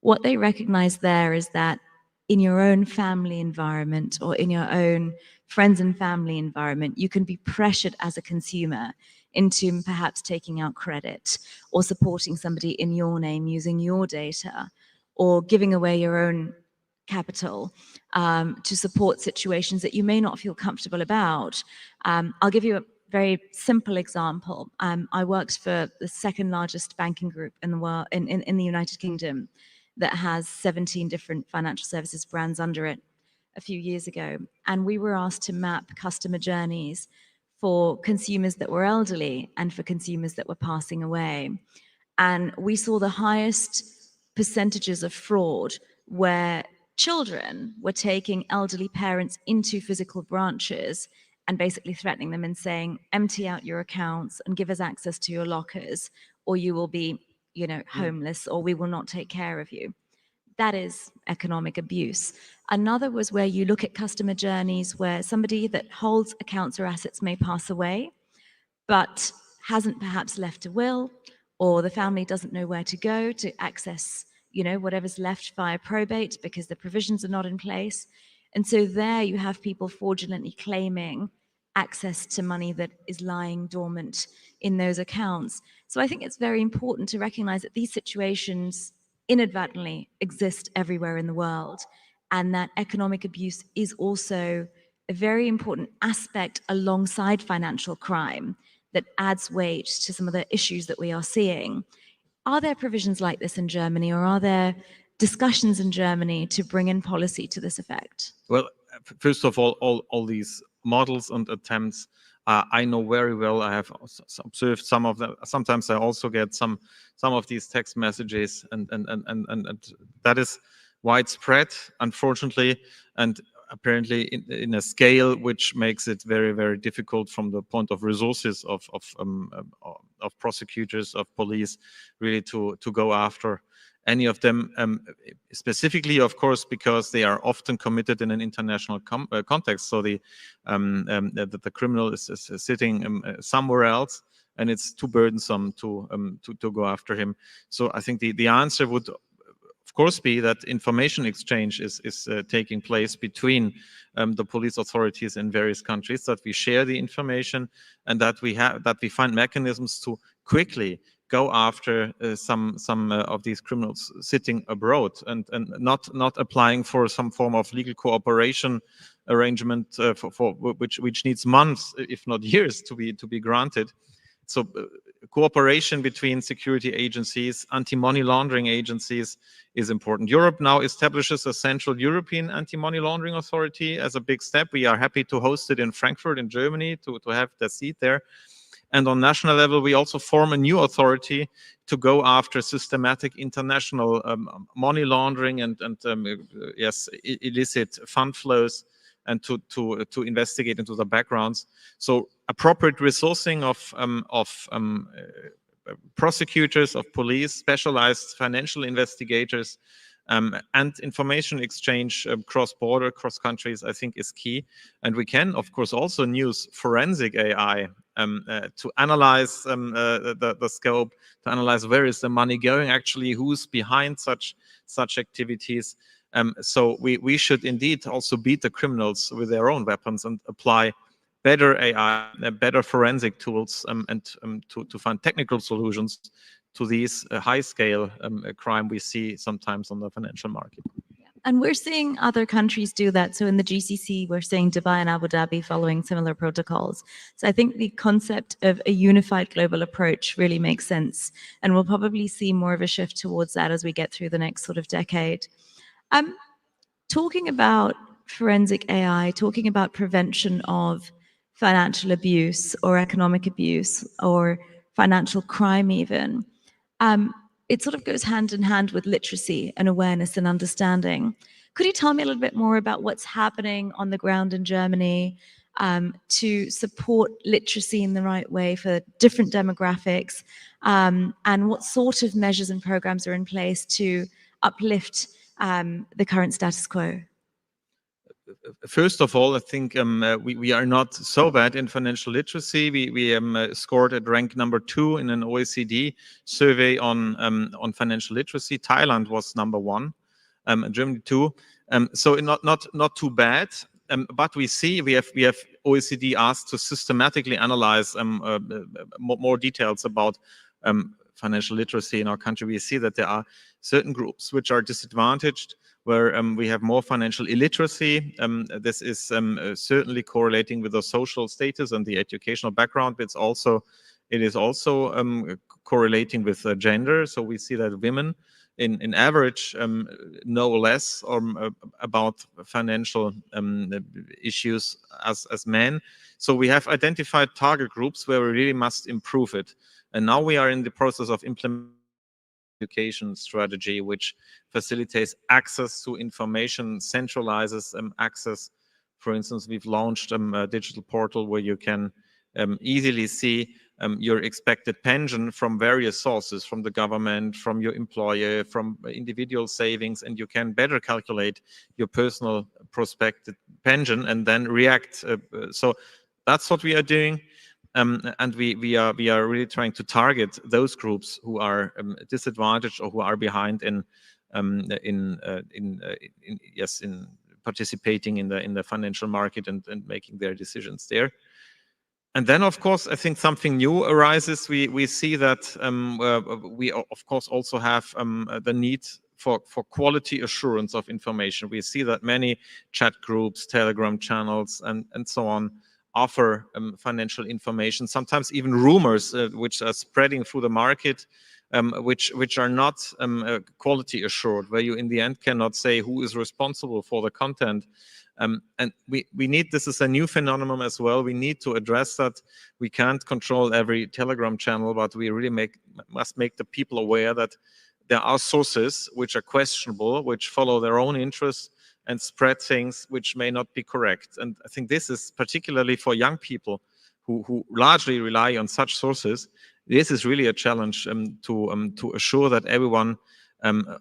What they recognise there is that in your own family environment or in your own friends and family environment, you can be pressured as a consumer into perhaps taking out credit or supporting somebody in your name using your data, or giving away your own capital to support situations that you may not feel comfortable about. I'll give you a very simple example. I worked for the second largest banking group in the world, in the United Kingdom, that has 17 different financial services brands under it a few years ago. And we were asked to map customer journeys for consumers that were elderly and for consumers that were passing away. And we saw the highest percentages of fraud where children were taking elderly parents into physical branches and basically threatening them and saying, empty out your accounts and give us access to your lockers, or you will be, homeless, or we will not take care of you. That is economic abuse. Another was where you look at customer journeys where somebody that holds accounts or assets may pass away, but hasn't perhaps left a will, or the family doesn't know where to go to access, whatever's left via probate because the provisions are not in place. And so there you have people fraudulently claiming access to money that is lying dormant in those accounts. So I think it's very important to recognize that these situations inadvertently exist everywhere in the world, and that economic abuse is also a very important aspect alongside financial crime that adds weight to some of the issues that we are seeing. Are there provisions like this in Germany, or are there discussions in Germany to bring in policy to this effect? Well, first of all these models and attempts, I know very well. I have observed some of them. Sometimes I also get some of these text messages, and that is widespread, unfortunately. And apparently in a scale which makes it very, very difficult from the point of resources of prosecutors, of police, really to go after any of them, specifically, of course, because they are often committed in an international context. So the criminal is sitting somewhere else, and it's too burdensome to go after him. So I think the answer would, of course, be that information exchange is taking place between the police authorities in various countries, that we share the information, and that we find mechanisms to quickly go after some of these criminals sitting abroad, and not applying for some form of legal cooperation arrangement for which needs months, if not years, to be granted. So cooperation between security agencies, anti-money laundering agencies is important. Europe now establishes a central European anti-money laundering authority as a big step. We are happy to host it in Frankfurt in Germany, to have the seat there. And on national level, we also form a new authority to go after systematic international money laundering and yes, illicit fund flows, and to investigate into the backgrounds. So appropriate resourcing of prosecutors, of police, specialized financial investigators, and information exchange cross-border, cross countries, I think is key. And we can, of course, also use forensic AI to analyze the scope, to analyze where is the money going, actually, who's behind such activities. So we should indeed also beat the criminals with their own weapons and apply better AI, better forensic tools, and to find technical solutions to these high-scale crime we see sometimes on the financial market. And we're seeing other countries do that. So in the GCC, we're seeing Dubai and Abu Dhabi following similar protocols. So I think the concept of a unified global approach really makes sense. And we'll probably see more of a shift towards that as we get through the next sort of decade. Talking about forensic AI, talking about prevention of financial abuse or economic abuse or financial crime even, it sort of goes hand in hand with literacy and awareness and understanding. Could you tell me a little bit more about what's happening on the ground in Germany to support literacy in the right way for different demographics, and what sort of measures and programs are in place to uplift the current status quo? First of all, I think we are not so bad in financial literacy. We scored at rank number 2 in an OECD survey on financial literacy. Thailand was number 1, Germany 2. So not too bad. But we have OECD asked to systematically analyze more details about financial literacy in our country. We see that there are certain groups which are disadvantaged, where we have more financial illiteracy. This is certainly correlating with the social status and the educational background, but it is also correlating with gender. So we see that women, in average, know less about financial issues as men. So we have identified target groups where we really must improve it. And now we are in the process of implementing education strategy, which facilitates access to information, centralizes access. For instance, we've launched a digital portal where you can easily see your expected pension from various sources, from the government, from your employer, from individual savings, and you can better calculate your personal prospective pension and then react. So that's what we are doing. And we are really trying to target those groups who are disadvantaged or who are behind in participating in the financial market and making their decisions there. And then, of course, I think something new arises. We see that we, of course, also have the need for quality assurance of information. We see that many chat groups, Telegram channels, and so on offer financial information, sometimes even rumors which are spreading through the market, which are not quality assured, where you in the end cannot say who is responsible for the content. And we need, this is a new phenomenon as well, we need to address that. We can't control every Telegram channel, but we really must make the people aware that there are sources which are questionable, which follow their own interests, and spread things which may not be correct. And I think this is particularly for young people who largely rely on such sources. This is really a challenge to assure that everyone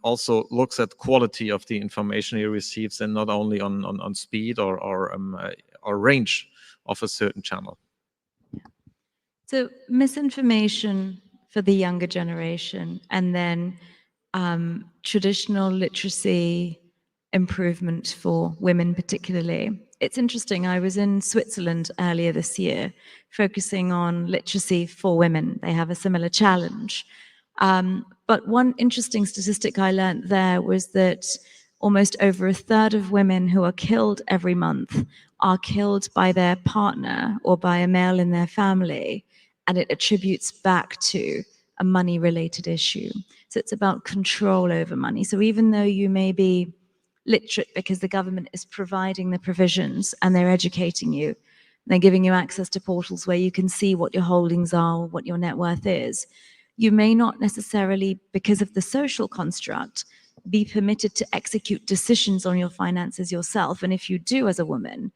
also looks at quality of the information he receives and not only on speed or range of a certain channel. So misinformation for the younger generation, and then traditional literacy improvement for women particularly. It's interesting, I was in Switzerland earlier this year, focusing on literacy for women. They have a similar challenge. But one interesting statistic I learned there was that almost over a third of women who are killed every month are killed by their partner or by a male in their family, and it attributes back to a money-related issue. So it's about control over money. So even though you may be literate because the government is providing the provisions and they're educating you, they're giving you access to portals where you can see what your holdings are, what your net worth is, you may not necessarily, because of the social construct, be permitted to execute decisions on your finances yourself. And if you do as a woman,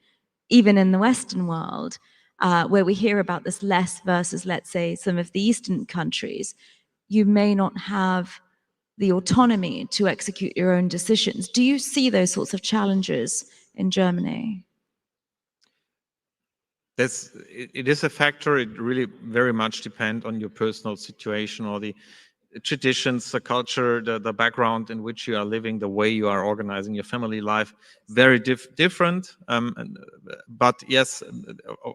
even in the Western world, where we hear about this less versus, let's say, some of the Eastern countries, you may not have the autonomy to execute your own decisions. Do you see those sorts of challenges in Germany? It is a factor. It really very much depends on your personal situation or the traditions, the culture, the background in which you are living, the way you are organizing your family life, very different. But yes,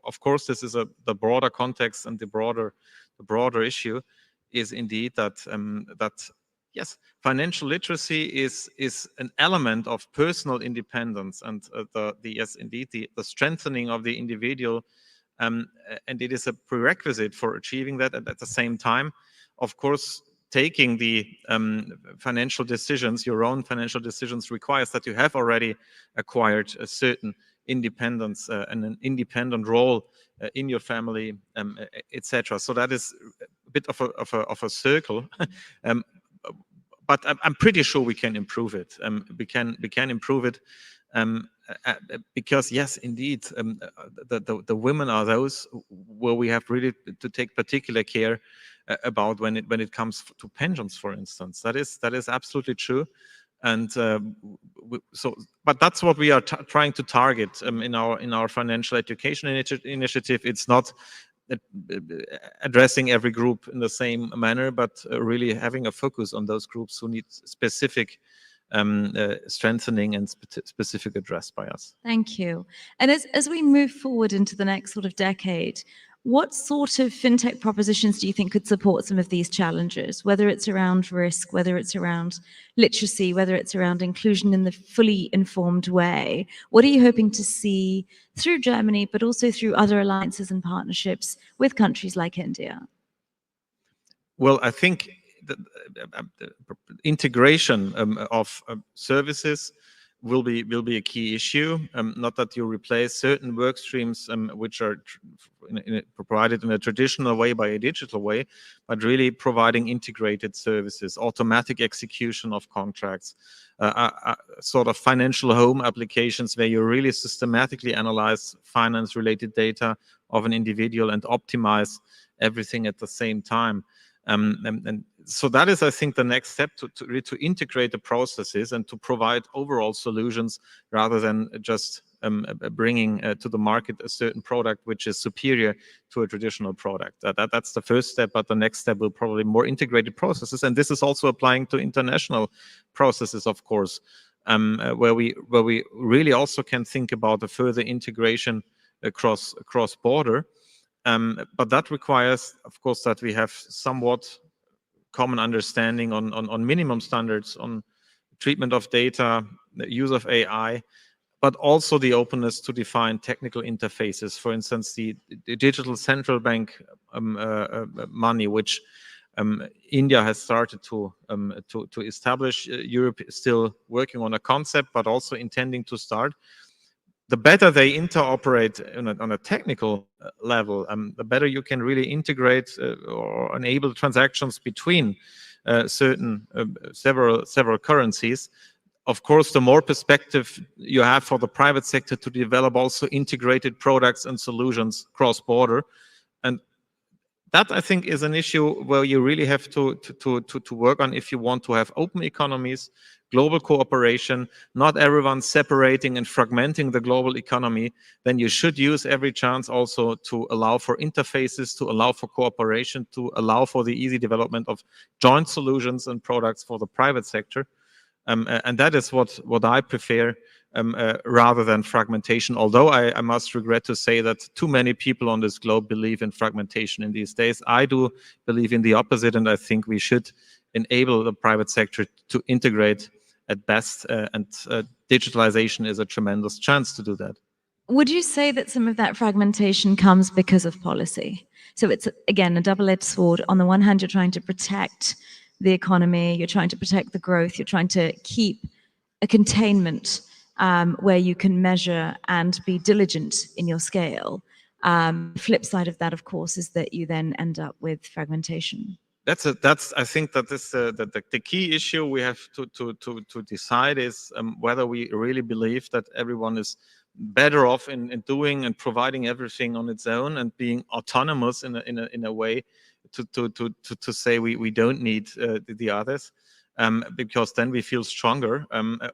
of course, this is the broader context, and the broader issue is indeed that yes, financial literacy is an element of personal independence, and yes, indeed, the strengthening of the individual, and it is a prerequisite for achieving that. And at the same time, of course, taking the financial decisions, your own financial decisions, requires that you have already acquired a certain independence and an independent role in your family, etc. So that is a bit of a circle. But I'm pretty sure we can improve it. We can improve it because yes, indeed, the women are those where we have really to take particular care about when it comes to pensions, for instance. That is absolutely true. And but that's what we are trying to target in our financial education initiative. It's not addressing every group in the same manner, but really having a focus on those groups who need specific strengthening and specific address by us. Thank you. And as we move forward into the next sort of decade, what sort of fintech propositions do you think could support some of these challenges, whether it's around risk, whether it's around literacy, whether it's around inclusion in the fully informed way? What are you hoping to see through Germany, but also through other alliances and partnerships with countries like India? Well, I think the integration of services will be a key issue. Not that you replace certain work streams which are provided in a traditional way by a digital way, but really providing integrated services, automatic execution of contracts, sort of financial home applications where you really systematically analyze finance-related data of an individual and optimize everything at the same time. And so that is, I think, the next step to integrate the processes and to provide overall solutions rather than just bringing to the market a certain product which is superior to a traditional product. That's the first step, but the next step will probably more integrated processes. And this is also applying to international processes, of course, where we really also can think about a further integration across border. But that requires, of course, that we have somewhat common understanding on minimum standards, on treatment of data, the use of AI, but also the openness to define technical interfaces. For instance, the digital central bank money, which India has started to establish. Europe is still working on a concept, but also intending to start. The better they interoperate on a technical level, the better you can really integrate or enable transactions between several currencies. of course, the more perspective you have for the private sector to develop also integrated products and solutions cross-border. And that, I think, is an issue where you really have to work on if you want to have open economies, global cooperation, not everyone separating and fragmenting the global economy. Then you should use every chance also to allow for interfaces, to allow for cooperation, to allow for the easy development of joint solutions and products for the private sector. And that is what I prefer rather than fragmentation. Although I must regret to say that too many people on this globe believe in fragmentation in these days. I do believe in the opposite, and I think we should enable the private sector to integrate at best, and digitalization is a tremendous chance to do that. Would you say that some of that fragmentation comes because of policy? So it's, again, a double-edged sword. On the one hand, you're trying to protect the economy, you're trying to protect the growth, you're trying to keep a containment where you can measure and be diligent in your scale. Flip side of that, of course, is that you then end up with fragmentation. I think that this the key issue we have to decide is whether we really believe that everyone is better off in doing and providing everything on its own and being autonomous in a way to say we don't need the others, because then we feel stronger,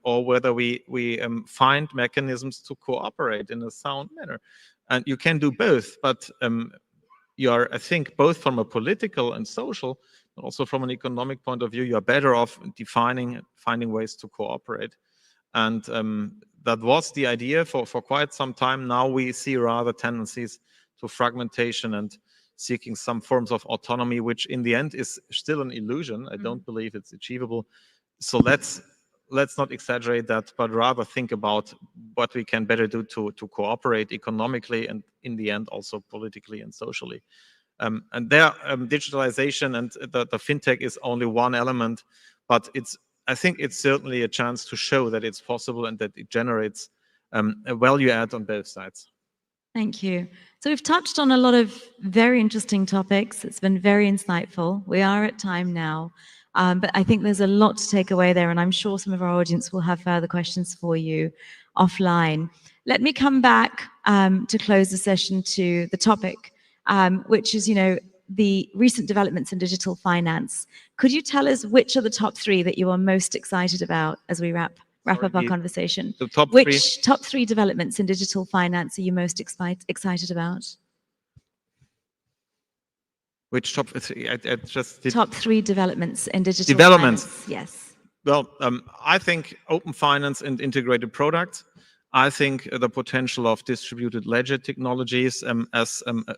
or whether we find mechanisms to cooperate in a sound manner. And you can do both, but you are, I think, both from a political and social, but also from an economic point of view, you are better off finding ways to cooperate. And that was the idea for quite some time. Now we see rather tendencies to fragmentation and seeking some forms of autonomy, which in the end is still an illusion. I don't believe it's achievable. So let's not exaggerate that, but rather think about what we can better do to cooperate economically and in the end also politically and socially. And there, digitalization and the fintech is only one element, but I think it's certainly a chance to show that it's possible and that it generates a value add on both sides. Thank you. So we've touched on a lot of very interesting topics. It's been very insightful. We are at time now, but I think there's a lot to take away there, and I'm sure some of our audience will have further questions for you offline. Let me come back to close the session to the topic, which is, the recent developments in digital finance. Could you tell us which are the top three that you are most excited about as we wrap up our conversation? Which top three developments in digital finance are you most excited about? Which top three? I just did. Top three developments in digital finance. Yes. Well, I think open finance and integrated products. I think the potential of distributed ledger technologies as a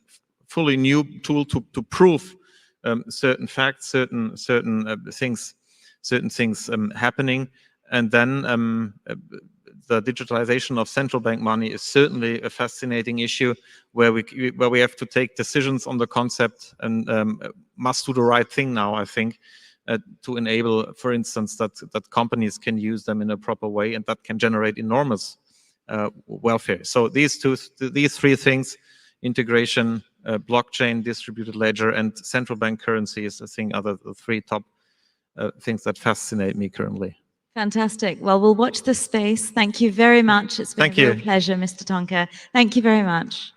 fully new tool to prove certain facts, certain things happening. And then the digitalization of central bank money is certainly a fascinating issue where we have to take decisions on the concept and must do the right thing now, I think, to enable, for instance, that companies can use them in a proper way, and that can generate enormous welfare. So these three things, integration, blockchain, distributed ledger, and central bank currencies, I think, are the three top things that fascinate me currently. Fantastic. Well, we'll watch this space. Thank you very much. It's been a real pleasure, Mr. Tonka. Thank you very much.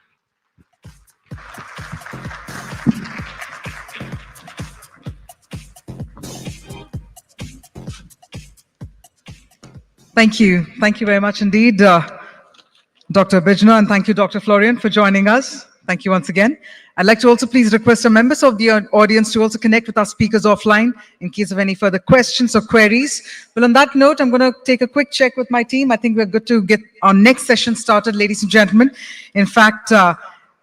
Thank you. Thank you very much indeed, Dr. Bijna, and thank you, Dr. Florian, for joining us. Thank you once again. I'd like to also please request our members of the audience to also connect with our speakers offline in case of any further questions or queries. Well, on that note, I'm going to take a quick check with my team. I think we're good to get our next session started, ladies and gentlemen. In fact,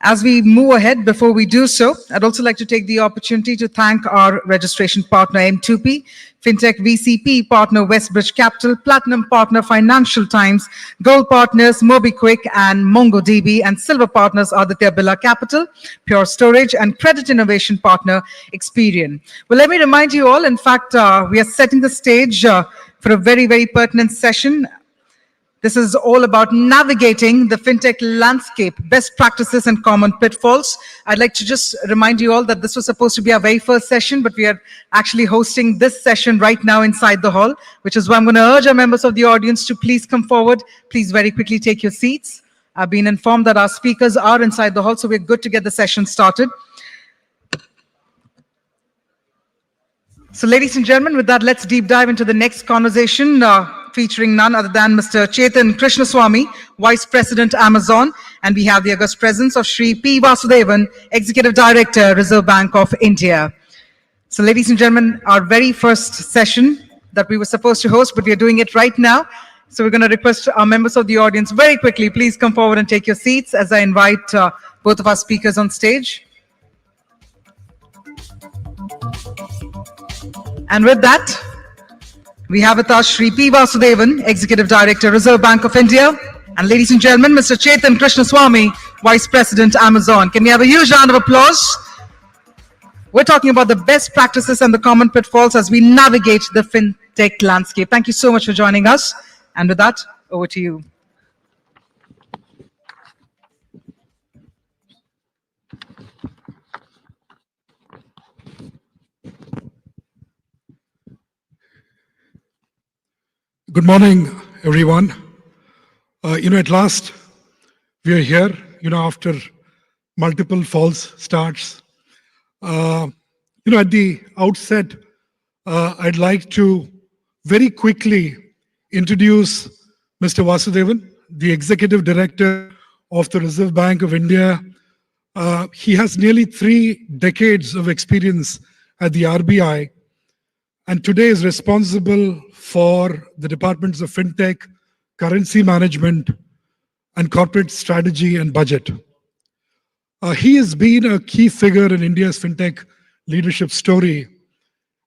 as we move ahead, before we do so, I'd also like to take the opportunity to thank our registration partner, M2P, Fintech VCP partner, Westbridge Capital, Platinum partner, Financial Times, Gold partners, MobiQuick and MongoDB, and Silver partners, Aditya Birla Capital, Pure Storage, and Credit Innovation partner, Experian. Well, let me remind you all, in fact, we are setting the stage for a very, very pertinent session. This is all about navigating the fintech landscape, best practices and common pitfalls. I'd like to just remind you all that this was supposed to be our very first session, but we are actually hosting this session right now inside the hall, which is why I'm going to urge our members of the audience to please come forward. Please very quickly take your seats. I've been informed that our speakers are inside the hall, so we're good to get the session started. So ladies and gentlemen, with that, let's deep dive into the next conversation, featuring none other than Mr. Chetan Krishnaswamy, Vice President, Amazon. And we have the august presence of Shri P. Vasudevan, Executive Director, Reserve Bank of India. So ladies and gentlemen, our very first session that we were supposed to host, but we are doing it right now. So we're going to request our members of the audience very quickly, please come forward and take your seats as I invite both of our speakers on stage. And with that, we have with us Shri P. Vasudevan, Executive Director, Reserve Bank of India. And ladies and gentlemen, Mr. Chetan Krishnaswamy, Vice President, Amazon. Can we have a huge round of applause? We're talking about the best practices and the common pitfalls as we navigate the fintech landscape. Thank you so much for joining us. And with that, over to you. Good morning, everyone. At last, we are here, after multiple false starts. At the outset, I'd like to very quickly introduce Mr. Vasudevan, the Executive Director of the Reserve Bank of India. He has nearly 3 decades of experience at the RBI, and today is responsible for the departments of fintech, currency management, and corporate strategy and budget. He has been a key figure in India's fintech leadership story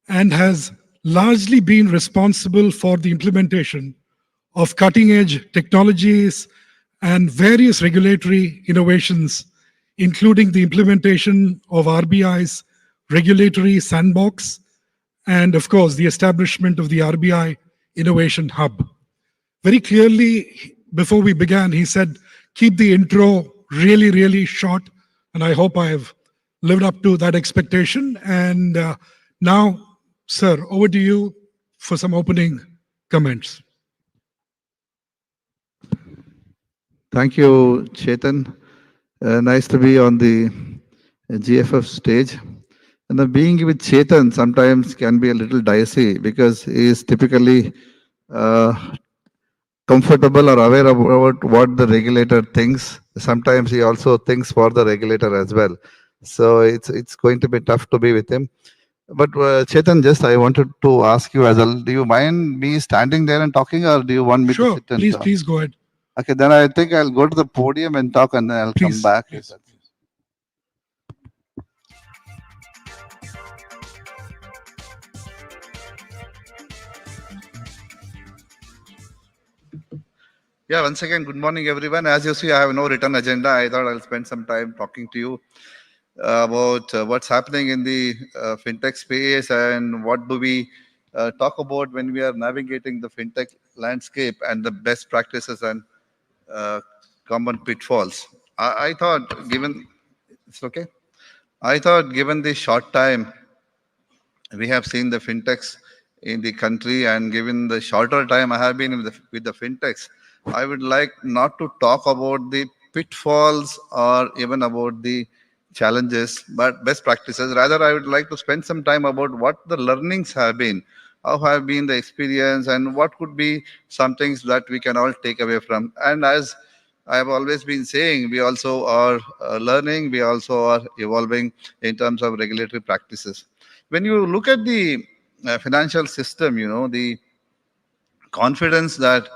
and has largely been responsible for the implementation of cutting-edge technologies and various regulatory innovations, including the implementation of RBI's regulatory sandbox, and of course, the establishment of the RBI Innovation Hub. Very clearly, before we began, he said, keep the intro really, really short, and I hope I have lived up to that expectation. And now, sir, over to you for some opening comments. Thank you, Chetan. Nice to be on the GFF stage. And being with Chetan sometimes can be a little dicey because he is typically comfortable or aware about what the regulator thinks. Sometimes he also thinks for the regulator as well. So it's going to be tough to be with him. But Chetan, just I wanted to ask you as well, do you mind me standing there and talking, or do you want me to sit and talk? Please go ahead. Okay, then I think I'll go to the podium and talk, and then I'll come back. Yes. Yeah, once again, good morning, everyone. As you see, I have no written agenda. I thought I'll spend some time talking to you about what's happening in the fintech space and what do we talk about when we are navigating the fintech landscape and the best practices and common pitfalls. I thought, given it's okay. I thought, given the short time we have seen the fintechs in the country, and given the shorter time I have been with the fintechs, I would like not to talk about the pitfalls or even about the challenges, but best practices. Rather, I would like to spend some time about what the learnings have been, how have been the experience, and what could be some things that we can all take away from. And as I have always been saying, we also are learning, we also are evolving in terms of regulatory practices. When you look at the financial system, the confidence that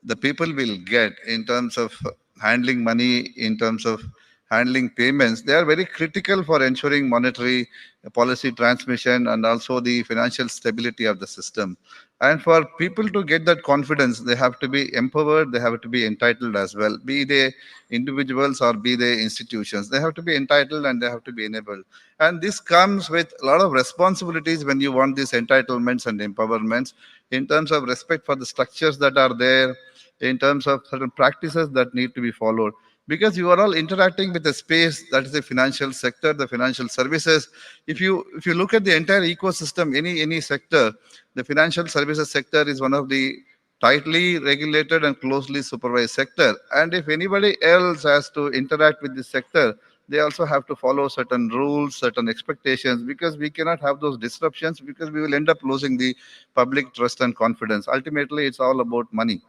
the people will get in terms of handling money, in terms of handling payments, they are very critical for ensuring monetary policy transmission and also the financial stability of the system. And for people to get that confidence, they have to be empowered, they have to be entitled as well, be they individuals or be they institutions. They have to be entitled and they have to be enabled. And this comes with a lot of responsibilities when you want these entitlements and empowerments in terms of respect for the structures that are there, in terms of certain practices that need to be followed. Because you are all interacting with a space that is the financial sector, the financial services. If you look at the entire ecosystem, any sector, the financial services sector is one of the tightly regulated and closely supervised sector. And if anybody else has to interact with this sector, they also have to follow certain rules, certain expectations, because we cannot have those disruptions, because we will end up losing the public trust and confidence. Ultimately, it's all about money.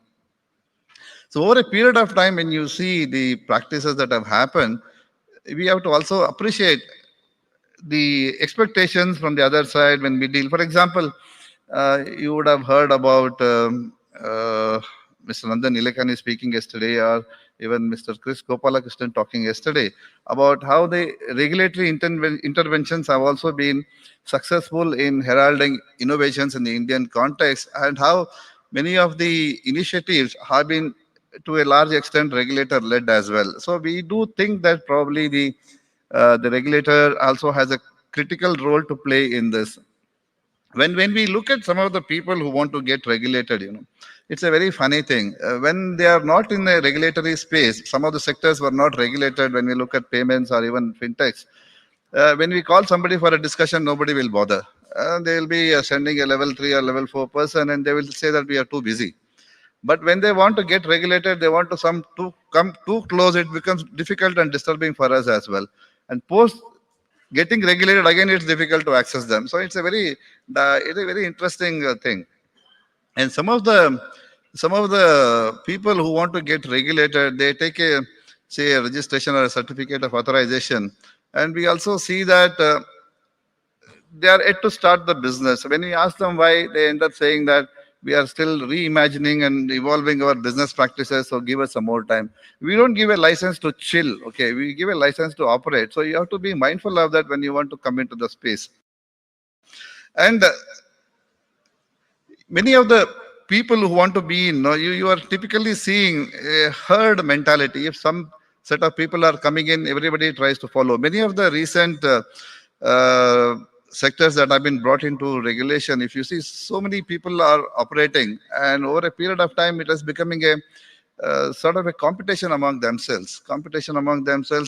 So over a period of time, when you see the practices that have happened, we have to also appreciate the expectations from the other side when we deal. For example, you would have heard about Mr. Nandan Nilekani speaking yesterday, or even Mr. Chris Gopalakrishnan talking yesterday about how the regulatory interventions have also been successful in heralding innovations in the Indian context, and how many of the initiatives have been to a large extent regulator led as well. So we do think that probably the regulator also has a critical role to play in this. When we look at some of the people who want to get regulated, it's a very funny thing. When they are not in a regulatory space, some of the sectors were not regulated. When we look at payments or even fintechs, when we call somebody for a discussion, nobody will bother. They will be sending a level 3 or level 4 person, and they will say that we are too busy. But when they want to get regulated, they want to come too close, it becomes difficult and disturbing for us as well. And post getting regulated, again, it's difficult to access them. So it's a very interesting thing. And some of the people who want to get regulated, they take a registration or a certificate of authorization, and we also see that they are yet to start the business. When we ask them why, they end up saying that we are still reimagining and evolving our business practices, so give us some more time. We don't give a license to chill, okay? We give a license to operate. So you have to be mindful of that when you want to come into the space. And many of the people who want to be in, you are typically seeing a herd mentality. If some set of people are coming in, everybody tries to follow. Many of the recent sectors that have been brought into regulation, if you see, so many people are operating, and over a period of time, it is becoming a sort of a competition among themselves.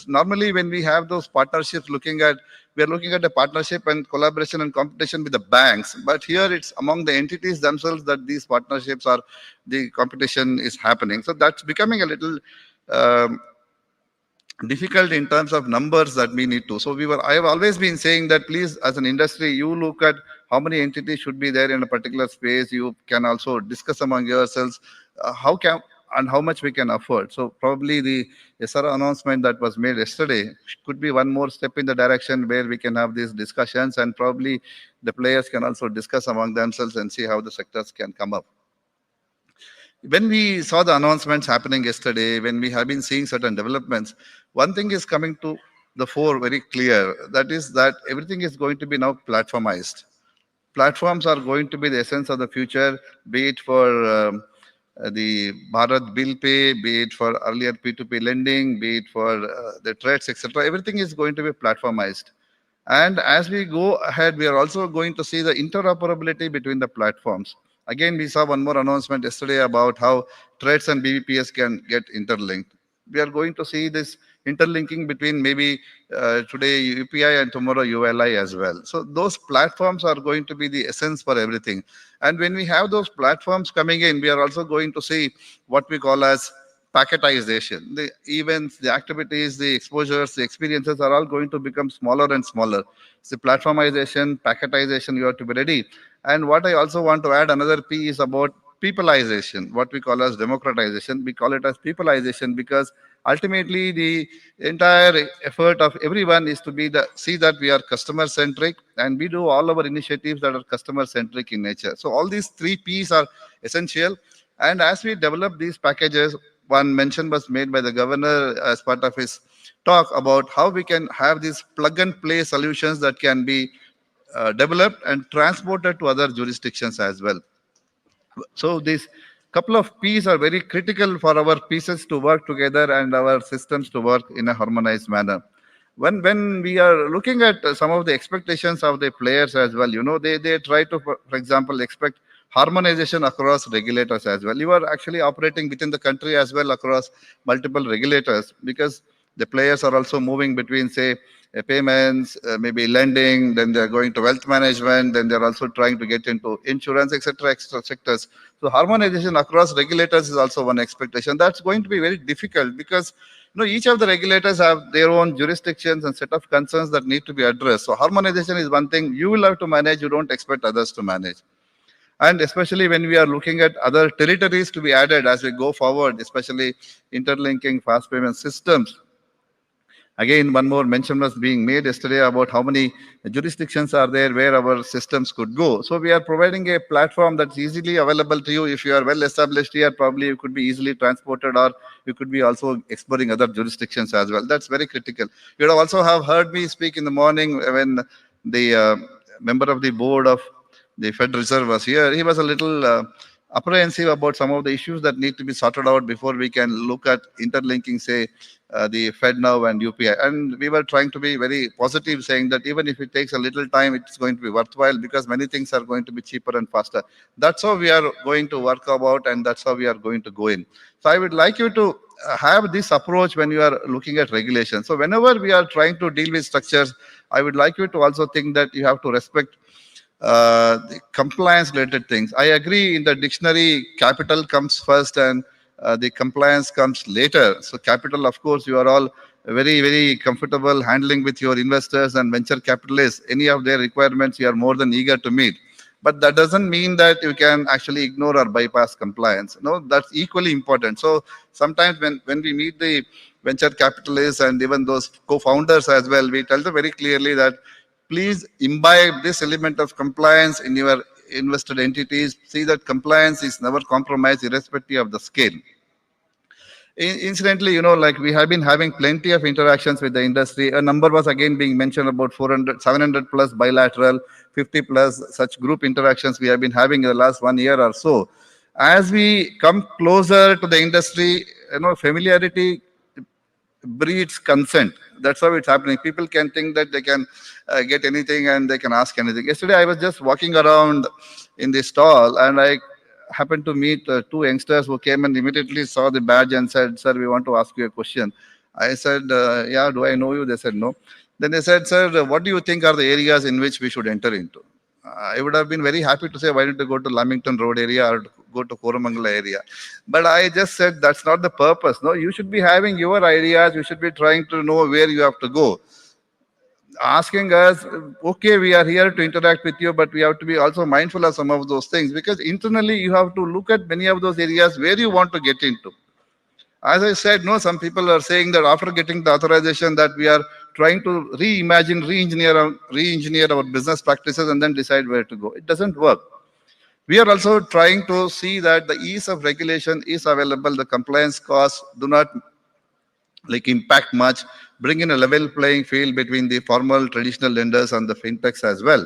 Normally, when we have those partnerships, we are looking at a partnership and collaboration and competition with the banks. But here, it's among the entities themselves that these partnerships are, the competition is happening. So that's becoming a little difficult in terms of numbers that we need to. So I have always been saying that please, as an industry, you look at how many entities should be there in a particular space. You can also discuss among yourselves and how much we can afford. So probably the SRO announcement that was made yesterday could be one more step in the direction where we can have these discussions, and probably the players can also discuss among themselves and see how the sectors can come up. When we saw the announcements happening yesterday, when we have been seeing certain developments, one thing is coming to the fore very clear. That is that everything is going to be now platformized. Platforms are going to be the essence of the future, be it for the Bharat Bill Pay, be it for earlier P2P lending, be it for the trades, etc. Everything is going to be platformized. And as we go ahead, we are also going to see the interoperability between the platforms. Again, we saw one more announcement yesterday about how trades and BBPS can get interlinked. We are going to see this interlinking between maybe today UPI and tomorrow ULI as well. So those platforms are going to be the essence for everything. And when we have those platforms coming in, we are also going to see what we call as packetization. The events, the activities, the exposures, the experiences are all going to become smaller and smaller. So platformization, packetization, you have to be ready. And what I also want to add, another P is about peopleization, what we call as democratization. We call it as peopleization because ultimately the entire effort of everyone is to see that we are customer centric, and we do all our initiatives that are customer centric in nature. So all these three P's are essential. And as we develop these packages, one mention was made by the governor as part of his talk about how we can have these plug and play solutions that can be developed and transported to other jurisdictions as well. So these couple of P's are very critical for our pieces to work together and our systems to work in a harmonized manner. When we are looking at some of the expectations of the players as well, they try to, for example, expect harmonization across regulators as well. You are actually operating within the country as well across multiple regulators, because the players are also moving between, say, payments, maybe lending, then they're going to wealth management, then they're also trying to get into insurance, etc., extra sectors. So harmonization across regulators is also one expectation. That's going to be very difficult because each of the regulators have their own jurisdictions and set of concerns that need to be addressed. So harmonization is one thing you will have to manage. You don't expect others to manage. And especially when we are looking at other territories to be added as we go forward, especially interlinking fast payment systems. Again, one more mention was being made yesterday about how many jurisdictions are there where our systems could go. So we are providing a platform that's easily available to you. If you are well established here, probably you could be easily transported, or you could be also exploring other jurisdictions as well. That's very critical. You would also have heard me speak in the morning when the member of the board of the Fed Reserve was here. He was a little apprehensive about some of the issues that need to be sorted out before we can look at interlinking, say, the Fed now and UPI. And we were trying to be very positive, saying that even if it takes a little time, it's going to be worthwhile because many things are going to be cheaper and faster. That's how we are going to work about, and that's how we are going to go in. So I would like you to have this approach when you are looking at regulation. So whenever we are trying to deal with structures, I would like you to also think that you have to respect the compliance related things. I agree, in the dictionary, capital comes first and the compliance comes later. So capital, of course, you are all very, very comfortable handling with your investors and venture capitalists. Any of their requirements, you are more than eager to meet. But that doesn't mean that you can actually ignore or bypass compliance. No, that's equally important. So sometimes when we meet the venture capitalists and even those co-founders as well, we tell them very clearly that please imbibe this element of compliance in your invested entities. See that compliance is never compromised irrespective of the scale. Incidentally, like we have been having plenty of interactions with the industry. A number was again being mentioned about 400, 700 plus bilateral, 50 plus such group interactions we have been having in the last 1 year or so. As we come closer to the industry, familiarity breeds consent. That's how it's happening. People can think that they can get anything and they can ask anything. Yesterday, I was just walking around in the stall and I happened to meet two youngsters who came and immediately saw the badge and said, "Sir, we want to ask you a question." I said, "Yeah, do I know you?" They said, "No." Then they said, "Sir, what do you think are the areas in which we should enter into?" I would have been very happy to say, why don't you go to Lamington Road area or go to Koramangala area? But I just said, that's not the purpose. No, you should be having your ideas. You should be trying to know where you have to go. Asking us, okay, we are here to interact with you, but we have to be also mindful of some of those things, because internally you have to look at many of those areas where you want to get into. As I said, some people are saying that after getting the authorization that we are trying to reimagine, re-engineer our business practices and then decide where to go. It doesn't work. We are also trying to see that the ease of regulation is available. The compliance costs do not impact much. Bring in a level playing field between the formal traditional lenders and the fintechs as well.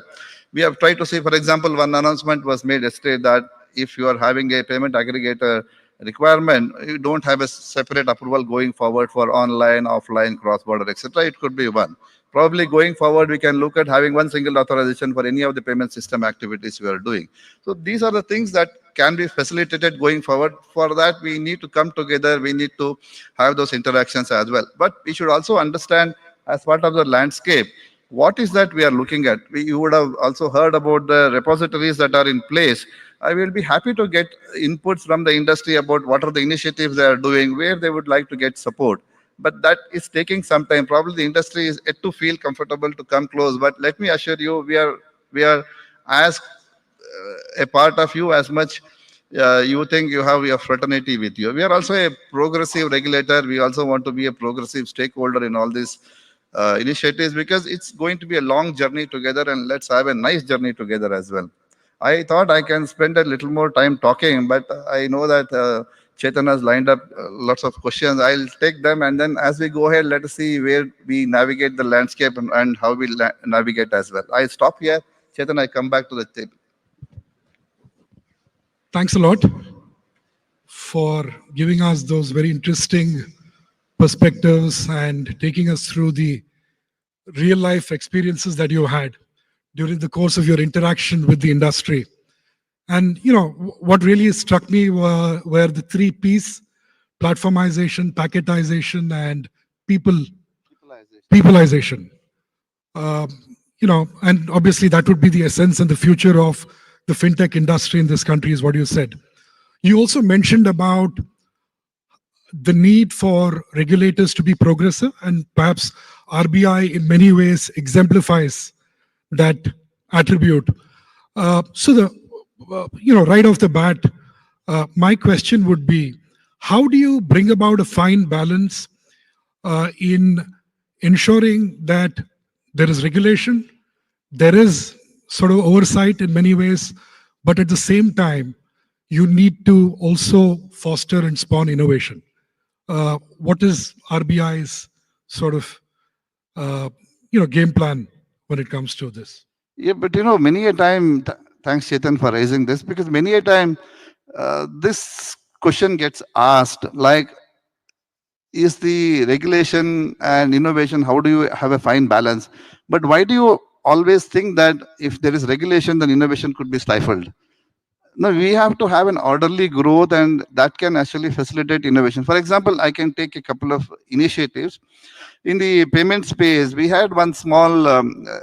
We have tried to see, for example, one announcement was made yesterday that if you are having a payment aggregator requirement, you don't have a separate approval going forward for online, offline, cross-border, etc. It could be one. Probably going forward, we can look at having one single authorization for any of the payment system activities we are doing. So these are the things that can be facilitated going forward. For that, we need to come together. We need to have those interactions as well. But we should also understand, as part of the landscape, what is that we are looking at. You would have also heard about the repositories that are in place. I will be happy to get inputs from the industry about what are the initiatives they are doing, where they would like to get support. But that is taking some time. Probably the industry is yet to feel comfortable to come close. But let me assure you, we are as a part of you as much you think you have your fraternity with you. We are also a progressive regulator. We also want to be a progressive stakeholder in all these initiatives, because it's going to be a long journey together, and let's have a nice journey together as well. I thought I can spend a little more time talking, but I know that Chetan has lined up lots of questions. I'll take them, and then as we go ahead, let us see where we navigate the landscape and how we navigate as well. I stop here. Chetan, I come back to the table. Thanks a lot for giving us those very interesting perspectives and taking us through the real life experiences that you had during the course of your interaction with the industry. And what really struck me were the three P's: platformization, packetization, and peopleization. Um, and obviously that would be the essence and the future of the fintech industry in this country, is what you said. You also mentioned about the need for regulators to be progressive, and perhaps RBI in many ways exemplifies that attribute. Right off the bat, my question would be, how do you bring about a fine balance in ensuring that there is regulation, there is sort of oversight in many ways, but at the same time, you need to also foster and spawn innovation? What is RBI's sort of game plan when it comes to this? Yeah, but many a time, thanks Chetan for raising this, because many a time this question gets asked, like, is the regulation and innovation, how do you have a fine balance? But why do you always think that if there is regulation, then innovation could be stifled? No, we have to have an orderly growth, and that can actually facilitate innovation. For example, I can take a couple of initiatives. In the payment space, we had one small,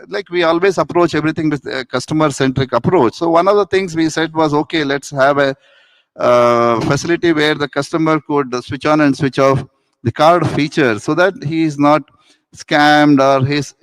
like we always approach everything with a customer-centric approach. So one of the things we said was, okay, let's have a facility where the customer could switch on and switch off the card feature so that he is not scammed or his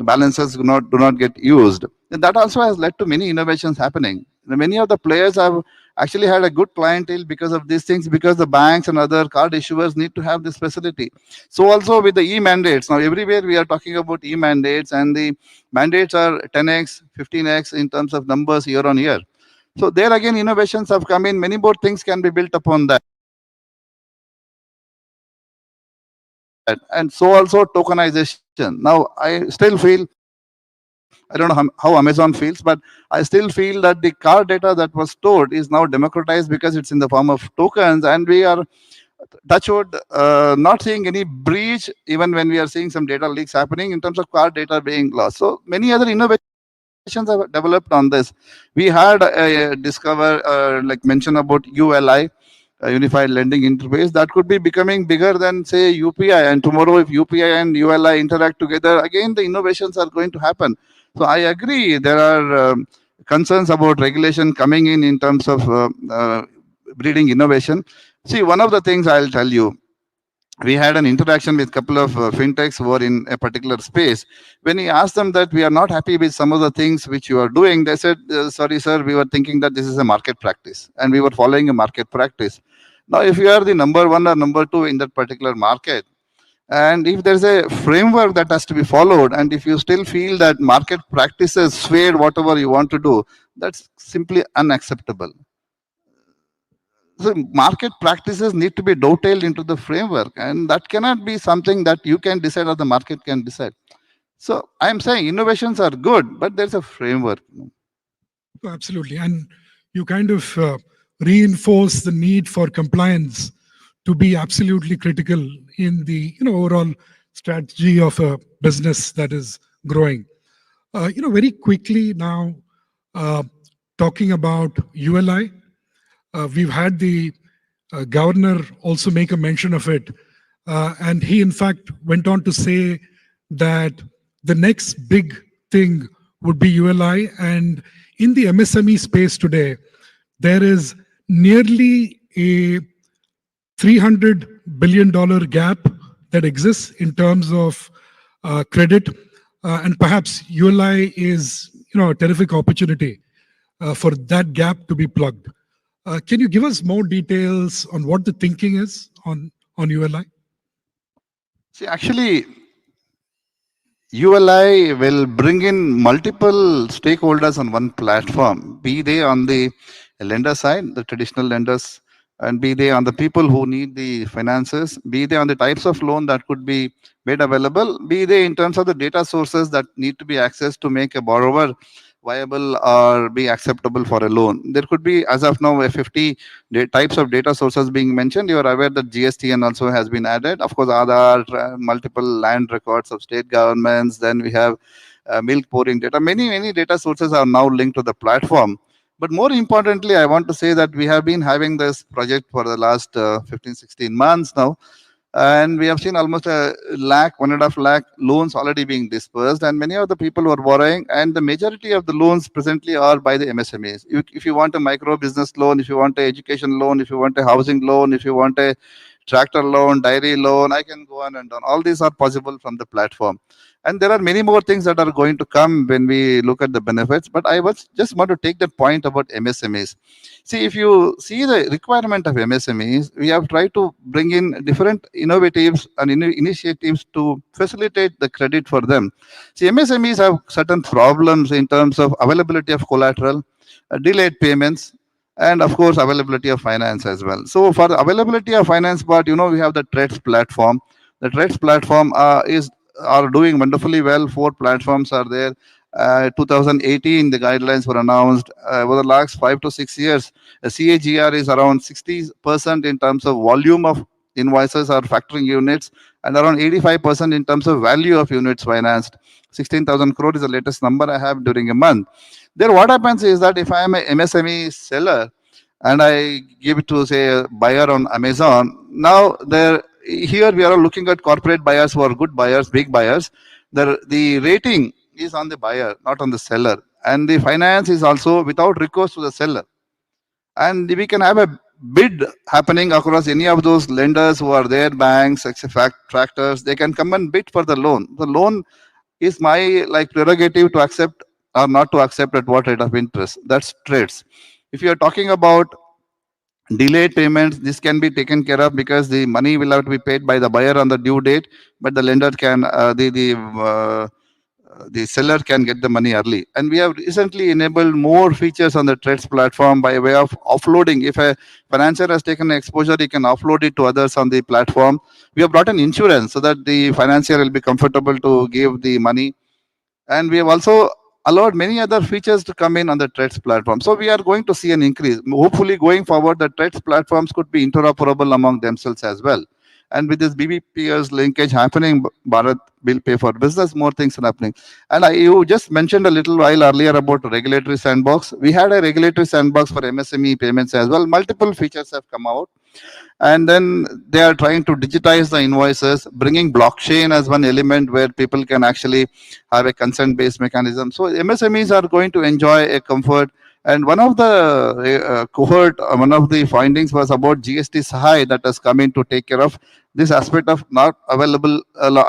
balances do not get used. And that also has led to many innovations happening. Many of the players have actually had a good clientele because of these things, because the banks and other card issuers need to have this facility. So also with the e-mandates, now everywhere we are talking about e-mandates, and the mandates are 10x, 15x in terms of numbers year on year. So there again, innovations have come in. Many more things can be built upon that. And so also tokenization. Now, I still feel, I don't know how Amazon feels, but I still feel that the card data that was stored is now democratized because it's in the form of tokens, and we are, touch wood, not seeing any breach, even when we are seeing some data leaks happening in terms of card data being lost. So many other innovations have developed on this. We had like mention about ULI, Unified Lending Interface, that could be becoming bigger than, say, UPI. And tomorrow, if UPI and ULI interact together, again, the innovations are going to happen. So I agree, there are concerns about regulation coming in terms of breeding innovation. See, one of the things I'll tell you, we had an interaction with a couple of fintechs who are in a particular space. When we asked them that we are not happy with some of the things which you are doing, they said, sorry, sir, we were thinking that this is a market practice, and we were following a market practice. Now, if you are the number one or number two in that particular market, and if there's a framework that has to be followed, and if you still feel that market practices sway whatever you want to do, that's simply unacceptable. So market practices need to be dovetailed into the framework, and that cannot be something that you can decide or the market can decide. So I'm saying innovations are good, but there's a framework. Absolutely. And you kind of reinforce the need for compliance to be absolutely critical in the overall strategy of a business that is growing. Very quickly now, talking about ULI, we've had the governor also make a mention of it. And he, in fact, went on to say that the next big thing would be ULI. And in the MSME space today, there is nearly a $300 billion gap that exists in terms of credit. And perhaps ULI is a terrific opportunity for that gap to be plugged. Can you give us more details on what the thinking is on ULI? See, actually, ULI will bring in multiple stakeholders on one platform, be they on the lender side, the traditional lenders, and be they on the people who need the finances, be they on the types of loan that could be made available, be they in terms of the data sources that need to be accessed to make a borrower viable or be acceptable for a loan. There could be, as of now, 50 types of data sources being mentioned. You are aware that GSTN also has been added. Of course, Aadhaar, multiple land records of state governments. Then we have milk pouring data. Many data sources are now linked to the platform. But more importantly, I want to say that we have been having this project for the last 15, 16 months now. And we have seen almost a lakh, 1.5 lakh loans already being dispersed. And many of the people who are borrowing, and the majority of the loans presently are by the MSMEs. If you want a micro business loan, if you want an education loan, if you want a housing loan, if you want a tractor loan, dairy loan, I can go on and on. All these are possible from the platform. And there are many more things that are going to come when we look at the benefits. But I was just want to take that point about MSMEs. See, if you see the requirement of MSMEs, we have tried to bring in different innovatives and initiatives to facilitate the credit for them. See, MSMEs have certain problems in terms of availability of collateral, delayed payments, and of course, availability of finance as well. So for the availability of finance part, we have the TREDS platform. The TREDS platform are doing wonderfully well. 4 platforms are there. 2018, the guidelines were announced. Over the last 5 to 6 years, CAGR is around 60% in terms of volume of invoices or factoring units, and around 85% in terms of value of units financed. 16,000 crore is the latest number I have during a month. There, what happens is that if I am a MSME seller and I give it to, say, a buyer on Amazon, now here we are looking at corporate buyers who are good buyers, big buyers. The rating is on the buyer, not on the seller. And the finance is also without recourse to the seller. And we can have a bid happening across any of those lenders who are there, banks, tractors. They can come and bid for the loan. The loan is my prerogative to accept or not to accept at what rate of interest. That's trades. If you are talking about delayed payments, this can be taken care of because the money will have to be paid by the buyer on the due date, but the lender can, the seller can get the money early. And we have recently enabled more features on the TREDS platform by way of offloading. If a financier has taken exposure, he can offload it to others on the platform. We have brought an insurance so that the financier will be comfortable to give the money. And we have also allowed many other features to come in on the TREDS platform. So we are going to see an increase. Hopefully going forward, the TREDS platforms could be interoperable among themselves as well. And with this BBPS linkage happening, Bharat will pay for business, more things are happening. And you just mentioned a little while earlier about regulatory sandbox. We had a regulatory sandbox for MSME payments as well. Multiple features have come out. And then they are trying to digitize the invoices, bringing blockchain as one element where people can actually have a consent-based mechanism. So MSMEs are going to enjoy a comfort. And one of the cohort, one of the findings was about GST Sahai that has come in to take care of this aspect of not available,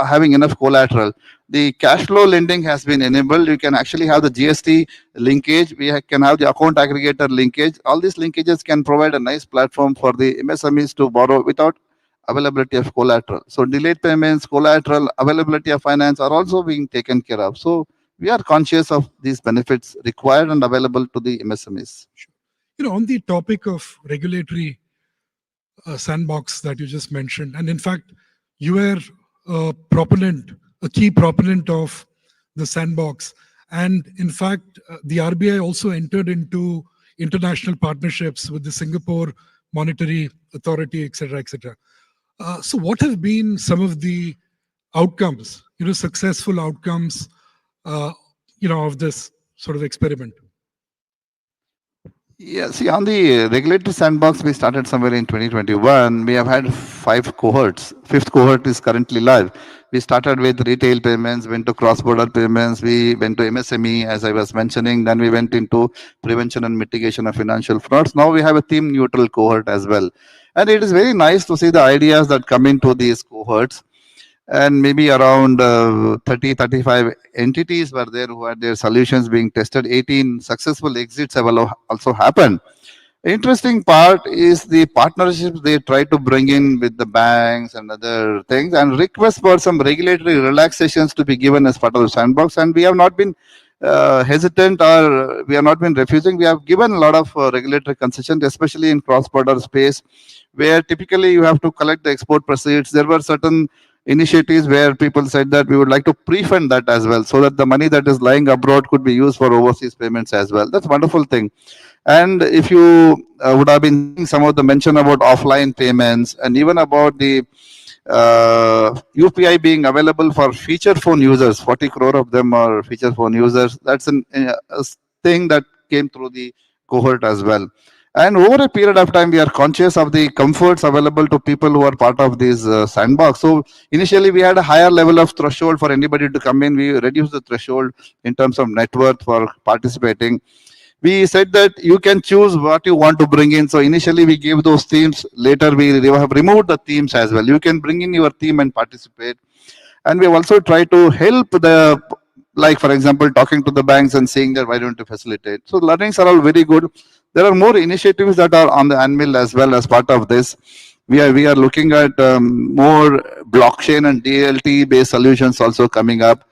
having enough collateral. The cash flow lending has been enabled. You can actually have the GST linkage. We can have the account aggregator linkage. All these linkages can provide a nice platform for the MSMEs to borrow without availability of collateral. So delayed payments, collateral, availability of finance are also being taken care of. So we are conscious of these benefits required and available to the MSMEs. On the topic of regulatory sandbox that you just mentioned, and in fact, you were a key proponent of the sandbox. And in fact, the RBI also entered into international partnerships with the Singapore Monetary Authority, etc., etc. So what have been some of the outcomes, successful outcomes, of this sort of experiment? Yeah, see, on the regulatory sandbox, we started somewhere in 2021. We have had 5 cohorts. 5th cohort is currently live. We started with retail payments, went to cross-border payments, we went to MSME, as I was mentioning, then we went into prevention and mitigation of financial frauds. Now we have a theme-neutral cohort as well. And it is very nice to see the ideas that come into these cohorts. And maybe around 30, 35 entities were there who had their solutions being tested. 18 successful exits have also happened. Interesting part is the partnerships they try to bring in with the banks and other things, and request for some regulatory relaxations to be given as part of the sandbox. And we have not been hesitant, or we have not been refusing. We have given a lot of regulatory concessions, especially in cross-border space, where typically you have to collect the export proceeds. There were certain initiatives where people said that we would like to pre-fund that as well, so that the money that is lying abroad could be used for overseas payments as well. That's a wonderful thing. And if you would have been seeing some of the mention about offline payments, and even about the UPI being available for feature phone users, 40 crore of them are feature phone users. That's a thing that came through the cohort as well. And over a period of time, we are conscious of the comforts available to people who are part of this sandbox. So initially, we had a higher level of threshold for anybody to come in. We reduced the threshold in terms of net worth for participating. We said that you can choose what you want to bring in. So initially, we gave those themes. Later, we have removed the themes as well. You can bring in your theme and participate. And we have also tried to help the, like for example, talking to the banks and saying that why don't you facilitate. So learnings are all very good. There are more initiatives that are on the anvil as well as part of this. We are looking at more blockchain and DLT based solutions also coming up.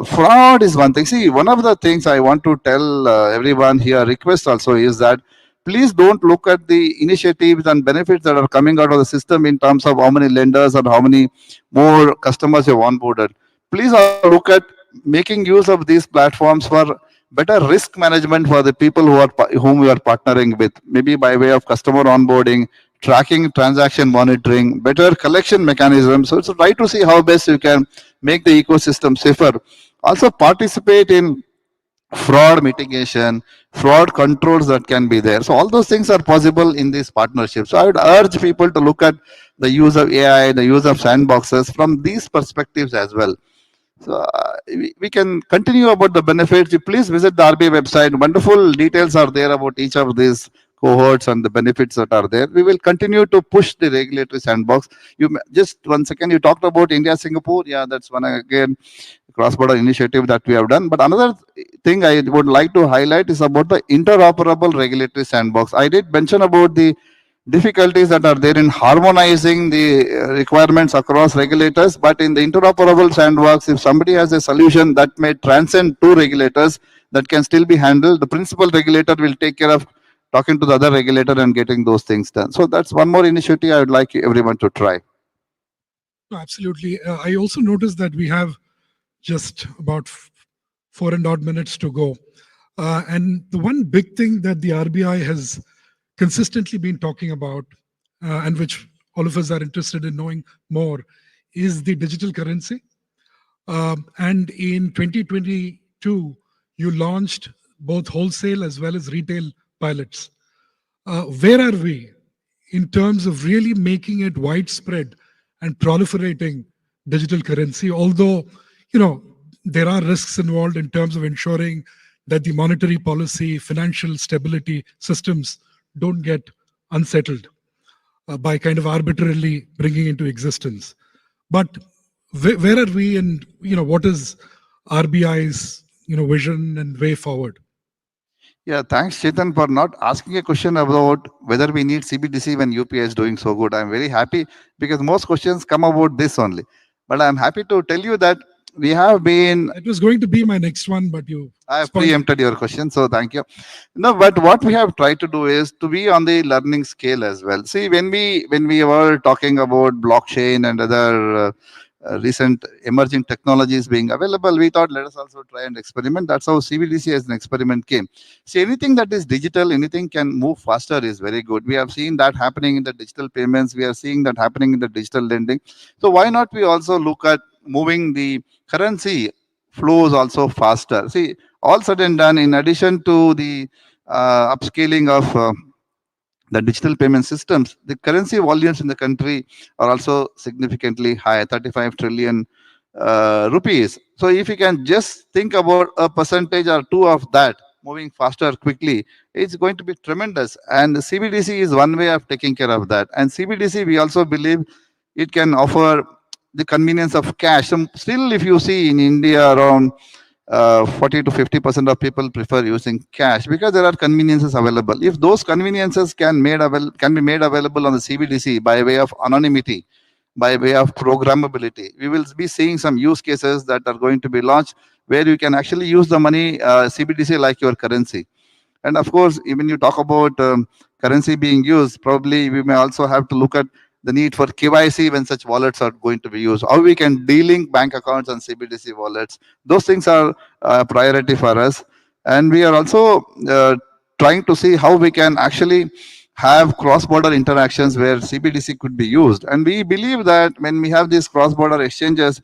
Fraud is one thing. See, one of the things I want to tell everyone here, request also is that please don't look at the initiatives and benefits that are coming out of the system in terms of how many lenders or how many more customers you've onboarded. Please also look at making use of these platforms for better risk management for the people whom we are partnering with, maybe by way of customer onboarding, tracking, transaction monitoring, better collection mechanisms. So try to see how best you can make the ecosystem safer. Also participate in fraud mitigation, fraud controls that can be there. So all those things are possible in this partnership. So I would urge people to look at the use of AI, the use of sandboxes from these perspectives as well. So we can continue about the benefits. You please visit the RBI website. Wonderful details are there about each of these cohorts and the benefits that are there. We will continue to push the regulatory sandbox. Just 1 second, you talked about India, Singapore. Yeah, that's one again cross-border initiative that we have done. But another thing I would like to highlight is about the interoperable regulatory sandbox. I did mention about the difficulties that are there in harmonizing the requirements across regulators, but in the interoperable sandbox, if somebody has a solution that may transcend two regulators, that can still be handled, the principal regulator will take care of talking to the other regulator and getting those things done. So that's one more initiative I would like everyone to try. No, absolutely. I also noticed that we have just about 4 and odd minutes to go. And the one big thing that the RBI has consistently been talking about, and which all of us are interested in knowing more, is the digital currency. And in 2022, you launched both wholesale as well as retail pilots. Where are we in terms of really making it widespread and proliferating digital currency? Although, there are risks involved in terms of ensuring that the monetary policy, financial stability systems don't get unsettled by kind of arbitrarily bringing into existence. But where are we, and what is RBI's vision and way forward? Yeah, thanks, Chetan, for not asking a question about whether we need CBDC when UPI is doing so good. I'm very happy because most questions come about this only. But I'm happy to tell you that we have been. It was going to be my next one, but I have preempted your question, so thank you. No, but what we have tried to do is to be on the learning scale as well. See, when we were talking about blockchain and other recent emerging technologies being available, we thought let us also try and experiment. That's how CBDC as an experiment came. See, anything that is digital, anything can move faster is very good. We have seen that happening in the digital payments. We are seeing that happening in the digital lending. So why not we also look at moving the currency flows also faster? See, all said and done, in addition to the upscaling of the digital payment systems, the currency volumes in the country are also significantly high, 35 trillion rupees. So if you can just think about a percentage or two of that moving faster quickly, it's going to be tremendous. And the CBDC is one way of taking care of that. And CBDC, we also believe it can offer the convenience of cash. So still, if you see in India, around 40 to 50% of people prefer using cash because there are conveniences available. If those conveniences can be made available on the CBDC by way of anonymity, by way of programmability, we will be seeing some use cases that are going to be launched where you can actually use the money, CBDC, like your currency. And of course, even you talk about currency being used, probably we may also have to look at the need for KYC when such wallets are going to be used. How we can de-link bank accounts and CBDC wallets. Those things are a priority for us. And we are also trying to see how we can actually have cross-border interactions where CBDC could be used. And we believe that when we have these cross-border exchanges,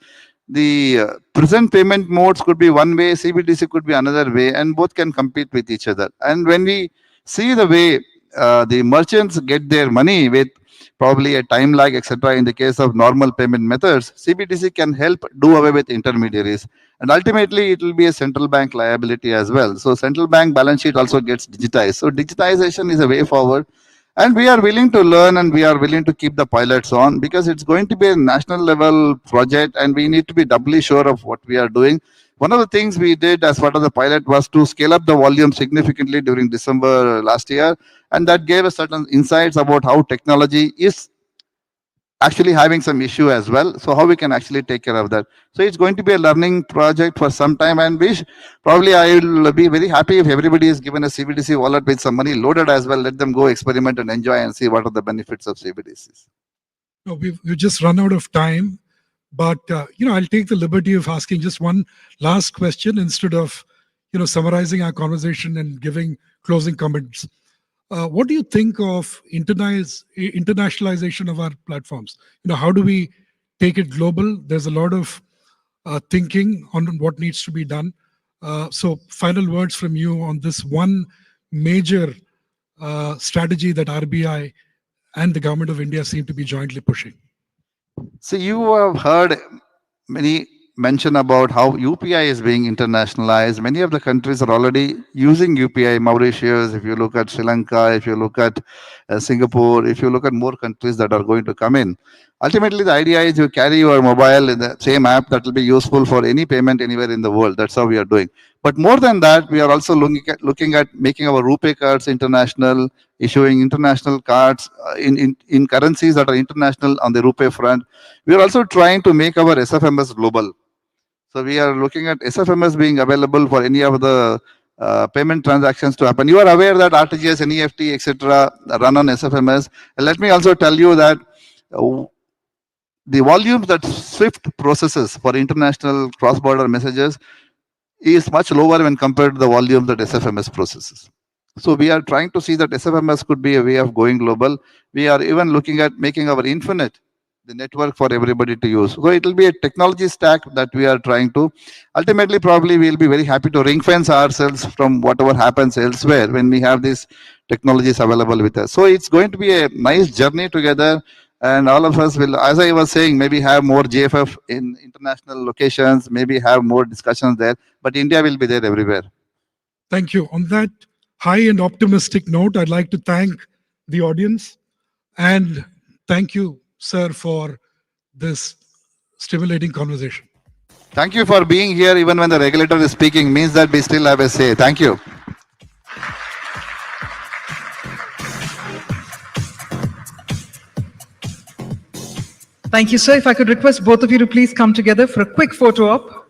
the present payment modes could be one way, CBDC could be another way, and both can compete with each other. And when we see the way the merchants get their money with probably a time lag, etc. In the case of normal payment methods, CBDC can help do away with intermediaries. And ultimately, it will be a central bank liability as well. So central bank balance sheet also gets digitized. So digitization is a way forward. And we are willing to learn and we are willing to keep the pilots on because it's going to be a national level project and we need to be doubly sure of what we are doing. One of the things we did as part of the pilot was to scale up the volume significantly during December last year. And that gave us certain insights about how technology is actually having some issue as well. So how we can actually take care of that. So it's going to be a learning project for some time and probably I will be very happy if everybody is given a CBDC wallet with some money loaded as well. Let them go experiment and enjoy and see what are the benefits of CBDCs. No, we've just run out of time, but I'll take the liberty of asking just one last question instead of summarizing our conversation and giving closing comments. What do you think of internationalization of our platforms? How do we take it global? There's a lot of thinking on what needs to be done. So final words from you on this one major strategy that RBI and the government of India seem to be jointly pushing. So you have heard many mention about how UPI is being internationalized. Many of the countries are already using UPI. Mauritius, if you look at Sri Lanka, if you look at Singapore, if you look at more countries that are going to come in. Ultimately, the idea is you carry your mobile in the same app that will be useful for any payment anywhere in the world. That's how we are doing. But more than that, we are also looking at making our RuPay cards international, issuing international cards in currencies that are international on the RuPay front. We are also trying to make our SFMS global. So we are looking at SFMS being available for any of the payment transactions to happen. You are aware that RTGS, NEFT, etc. run on SFMS. And let me also tell you that the volumes that SWIFT processes for international cross-border messages is much lower when compared to the volume that SFMS processes. So we are trying to see that SFMS could be a way of going global. We are even looking at making our Infinite the network for everybody to use. So it will be a technology stack that we are trying to. Ultimately, probably we'll be very happy to ring fence ourselves from whatever happens elsewhere when we have these technologies available with us. So it's going to be a nice journey together. And all of us will, as I was saying, maybe have more JFF in international locations, maybe have more discussions there, but India will be there everywhere. Thank you. On that high and optimistic note, I'd like to thank the audience and thank you, sir, for this stimulating conversation. Thank you for being here even when the regulator is speaking, means that we still have a say. Thank you. Thank you, sir. If I could request both of you to please come together for a quick photo op.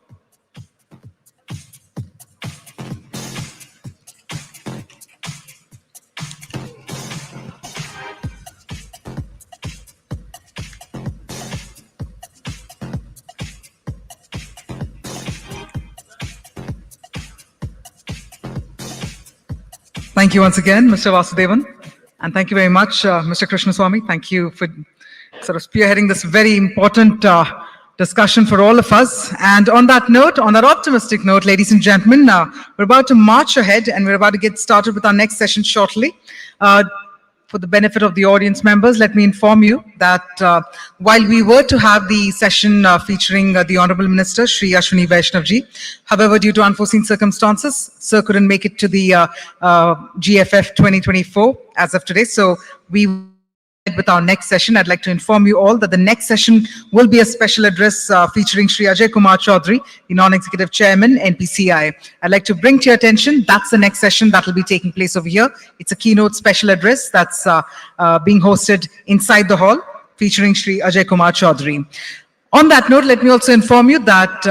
Thank you once again, Mr. Vasudevan. And thank you very much, Mr. Krishnaswamy. Thank you for sort of spearheading this very important discussion for all of us. And on that note, on that optimistic note, ladies and gentlemen, we're about to march ahead and we're about to get started with our next session shortly. For the benefit of the audience members, let me inform you that while we were to have the session featuring the Honorable Minister, Shri Ashwini Vaishnavji, however, due to unforeseen circumstances, Sir couldn't make it to the GFF 2024 as of today. So we with our next session, I'd like to inform you all that the next session will be a special address featuring Shri Ajay Kumar Chaudhary, the Non-Executive Chairman, NPCI. I'd like to bring to your attention, that's the next session that will be taking place over here. It's a keynote special address that's being hosted inside the hall, featuring Shri Ajay Kumar Chaudhary. On that note, let me also inform you that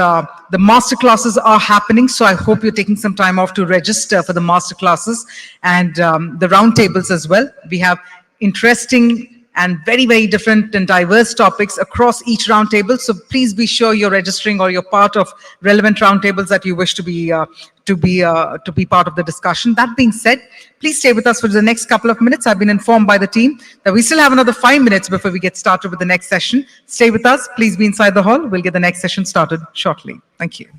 the master classes are happening, so I hope you're taking some time off to register for the master classes and the roundtables as well. We have interesting and very, very different and diverse topics across each roundtable. So please be sure you're registering or you're part of relevant roundtables that you wish to be part of the discussion. That being said, please stay with us for the next couple of minutes. I've been informed by the team that we still have another 5 minutes before we get started with the next session. Stay with us. Please be inside the hall. We'll get the next session started shortly. Thank you.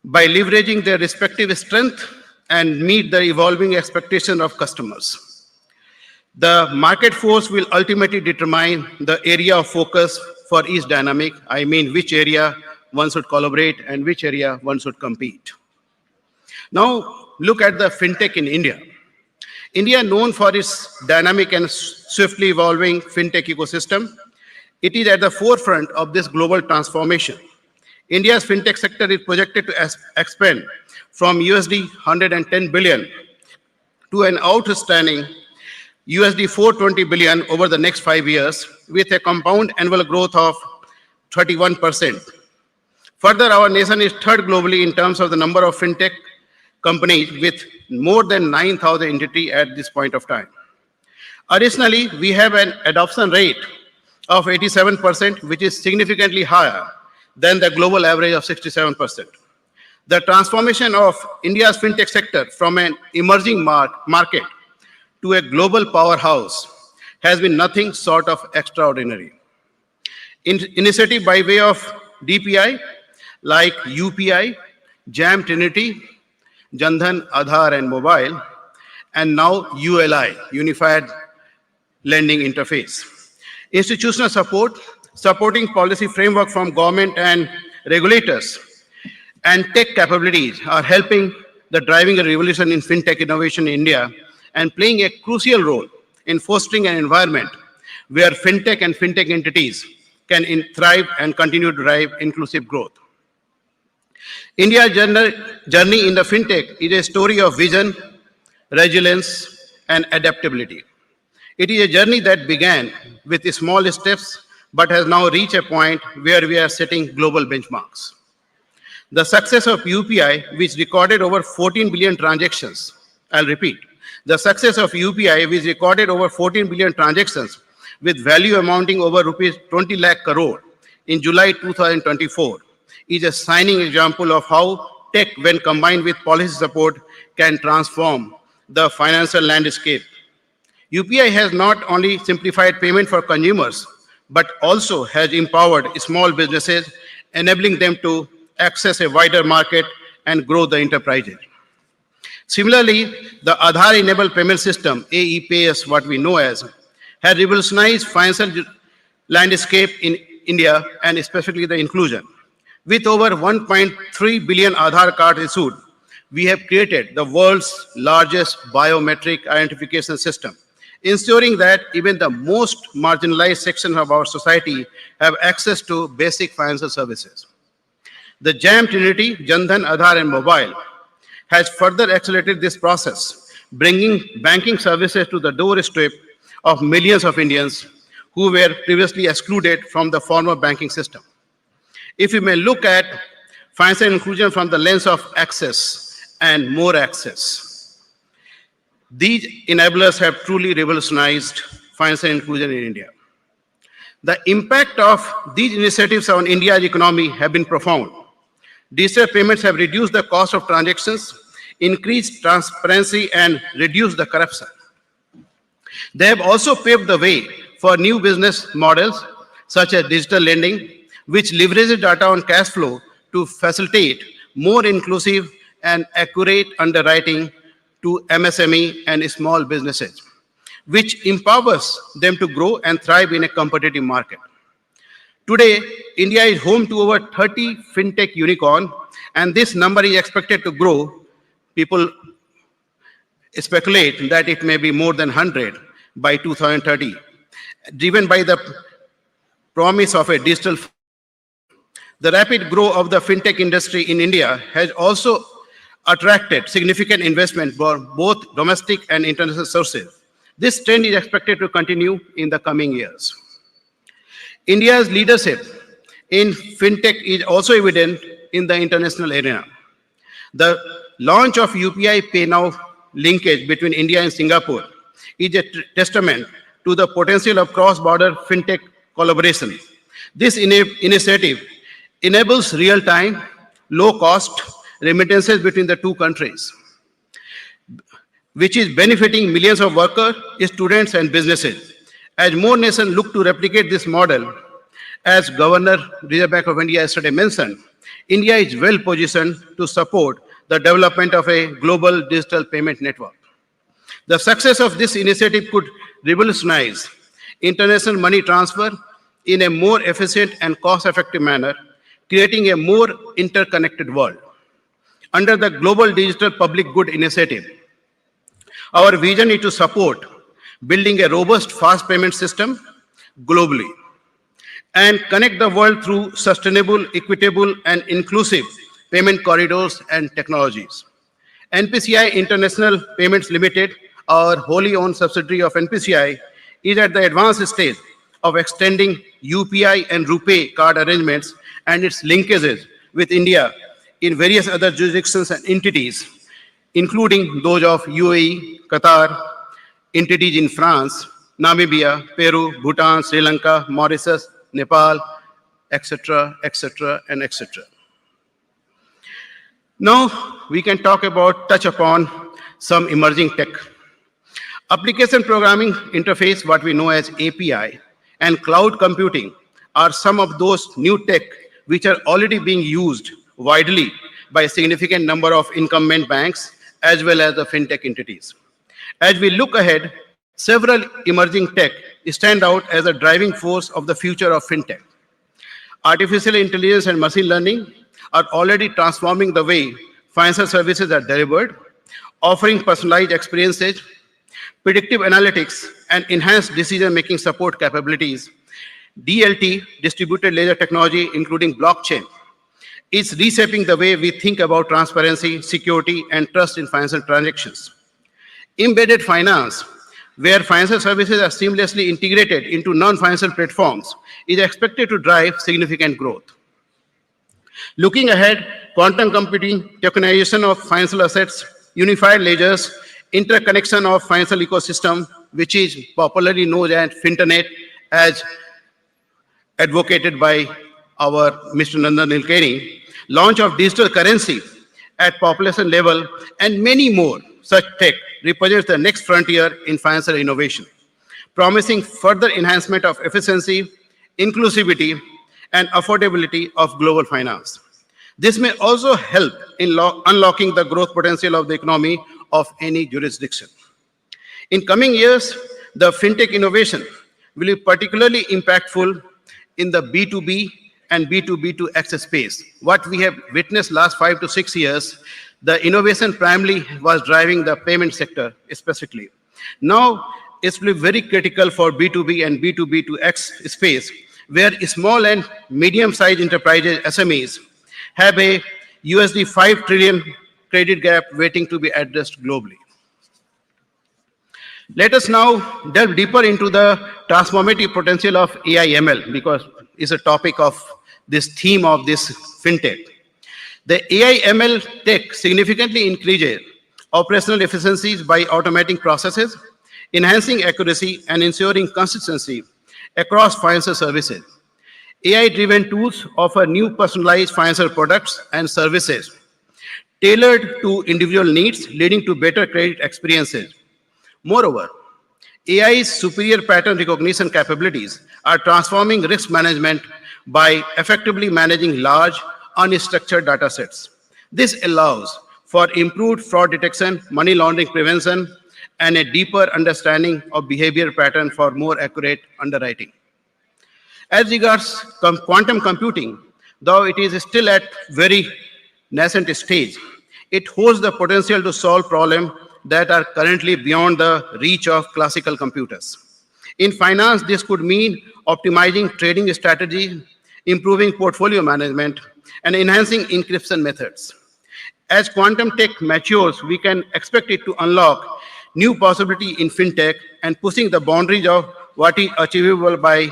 by leveraging their respective strength and meet the evolving expectation of customers. The market force will ultimately determine the area of focus for each dynamic. I mean, which area one should collaborate and which area one should compete. Now, look at the fintech in India. India, known for its dynamic and swiftly evolving fintech ecosystem, it is at the forefront of this global transformation. India's fintech sector is projected to expand from USD 110 billion to an outstanding USD 420 billion over the next 5 years, with a compound annual growth of 31%. Further, our nation is third globally in terms of the number of fintech companies, with more than 9,000 entities at this point of time. Additionally, we have an adoption rate of 87%, which is significantly higher than the global average of 67%. The transformation of India's fintech sector from an emerging market to a global powerhouse has been nothing short of extraordinary. Initiative by way of DPI like UPI, Jam Trinity, Jandhan, Aadhaar and Mobile, and now ULI, Unified Lending Interface. Institutional support, supporting policy framework from government and regulators, and tech capabilities are helping the driving a revolution in fintech innovation in India and playing a crucial role in fostering an environment where fintech and fintech entities can thrive and continue to drive inclusive growth. India's journey in the fintech is a story of vision, resilience, and adaptability. It is a journey that began with small steps, but has now reached a point where we are setting global benchmarks. The success of UPI, which recorded over 14 billion transactions, I'll repeat, the success of UPI, which recorded over 14 billion transactions with value amounting over rupees 20 lakh crore in July 2024, is a shining example of how tech, when combined with policy support, can transform the financial landscape. UPI has not only simplified payment for consumers, but also has empowered small businesses, enabling them to access a wider market and grow the enterprises. Similarly, the Aadhaar-enabled payment system, AEPS, what we know as, has revolutionized financial landscape in India and especially the inclusion. With over 1.3 billion Aadhaar cards issued, we have created the world's largest biometric identification system, ensuring that even the most marginalized sections of our society have access to basic financial services. The JAM Trinity, Jandhan, Aadhaar and Mobile has further accelerated this process, bringing banking services to the doorstep of millions of Indians who were previously excluded from the former banking system. If we may look at financial inclusion from the lens of access and more access, these enablers have truly revolutionized financial inclusion in India. The impact of these initiatives on India's economy have been profound. Digital payments have reduced the cost of transactions, increased transparency, and reduced the corruption. They have also paved the way for new business models such as digital lending, which leverages data on cash flow to facilitate more inclusive and accurate underwriting to MSME and small businesses, which empowers them to grow and thrive in a competitive market. Today, India is home to over 30 fintech unicorns, and this number is expected to grow. People speculate that it may be more than 100 by 2030, driven by the promise of a digital. The rapid growth of the fintech industry in India has also attracted significant investment for both domestic and international sources. This trend is expected to continue in the coming years. India's leadership in fintech is also evident in the international arena. The launch of UPI Pay Now linkage between India and Singapore is a testament to the potential of cross-border fintech collaboration. This initiative enables real-time, low-cost remittances between the two countries, which is benefiting millions of workers, students, and businesses. As more nations look to replicate this model, As Governor Reserve Bank of India yesterday mentioned, India is well positioned to support the development of a global digital payment network. The success of this initiative could revolutionize international money transfer in a more efficient and cost-effective manner, creating a more interconnected world. Under the Global Digital Public Good Initiative, our vision is to support building a robust fast payment system globally and connect the world through sustainable, equitable, and inclusive payment corridors and technologies. NPCI International Payments Limited, our wholly owned subsidiary of NPCI, is at the advanced stage of extending UPI and RuPay card arrangements and its linkages with India in various other jurisdictions and entities, including those of UAE, Qatar, entities in France, Namibia, Peru, Bhutan, Sri Lanka, Mauritius, Nepal, etc., etc., and etc. Now we can touch upon some emerging tech. Application programming interface, what we know as API, and cloud computing are some of those new tech which are already being used widely by a significant number of incumbent banks as well as the fintech entities. As we look ahead, several emerging tech stand out as a driving force of the future of fintech. Artificial intelligence and machine learning are already transforming the way financial services are delivered, offering personalized experiences, predictive analytics, and enhanced decision-making support capabilities. DLT, distributed ledger technology, including blockchain, is reshaping the way we think about transparency, security, and trust in financial transactions. Embedded finance, where financial services are seamlessly integrated into non-financial platforms, is expected to drive significant growth. Looking ahead, quantum computing, tokenization of financial assets, unified ledgers, interconnection of financial ecosystem, which is popularly known as Finternet, as advocated by our Mr. Nandan Nilekani, launch of digital currency at population level, and many more such tech represents the next frontier in financial innovation, promising further enhancement of efficiency, inclusivity, and affordability of global finance. This may also help in unlocking the growth potential of the economy of any jurisdiction. In coming years, the fintech innovation will be particularly impactful in the B2B and B2B2X space. What we have witnessed last 5 to 6 years, the innovation primarily was driving the payment sector specifically. Now, it will be very critical for B2B and B2B2X space, where small and medium-sized enterprises, SMEs, have a USD 5 trillion credit gap waiting to be addressed globally. Let us now delve deeper into the transformative potential of AI/ML, because it's a topic of this theme of this fintech. The AI/ML tech significantly increases operational efficiencies by automating processes, enhancing accuracy, and ensuring consistency across financial services. AI-driven tools offer new personalized financial products and services tailored to individual needs, leading to better credit experiences. Moreover, AI's superior pattern recognition capabilities are transforming risk management by effectively managing large, unstructured data sets. This allows for improved fraud detection, money laundering prevention, and a deeper understanding of behavior pattern for more accurate underwriting. As regards quantum computing, though it is still at very nascent stage, it holds the potential to solve problems that are currently beyond the reach of classical computers. In finance, this could mean optimizing trading strategy, improving portfolio management, and enhancing encryption methods. As quantum tech matures, we can expect it to unlock new possibility in fintech and pushing the boundaries of what is achievable by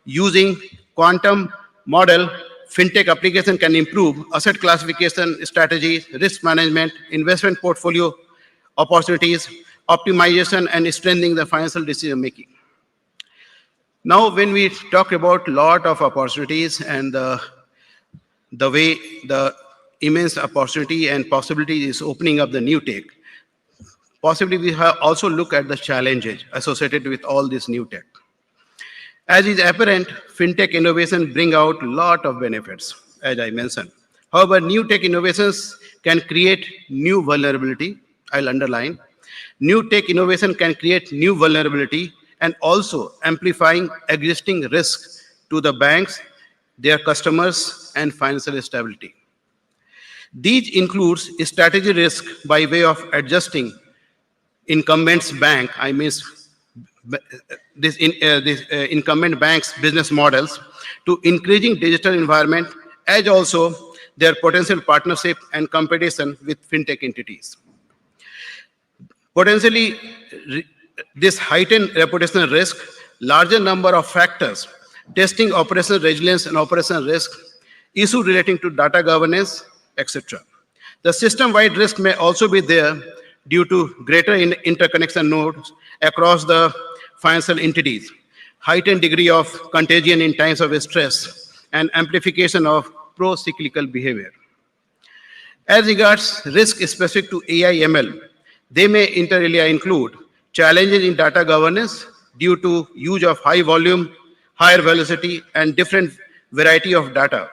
using quantum model. Fintech application can improve asset classification strategies, risk management, investment portfolio opportunities, optimization, and strengthening the financial decision making. Now, when we talk about a lot of opportunities and the way the immense opportunity and possibility is opening up the new tech, possibly we have also look at the challenges associated with all this new tech. As is apparent, fintech innovation bring out a lot of benefits, as I mentioned. However, new tech innovations can create new vulnerability. I'll underline. New tech innovation can create new vulnerability and also amplifying existing risks to the banks, their customers, and financial stability. These includes strategy risk by way of adjusting incumbents bank, I mean incumbent banks' business models to increasing digital environment, as also their potential partnership and competition with fintech entities. Potentially, this heightened reputational risk, larger number of factors, testing operational resilience and operational risk, issue relating to data governance, etc. The system-wide risk may also be there due to greater interconnection nodes across the financial entities, heightened degree of contagion in times of stress, and amplification of pro-cyclical behavior. As regards risk specific to AI/ML, they may inter alia include challenges in data governance due to use of high volume, higher velocity, and different variety of data,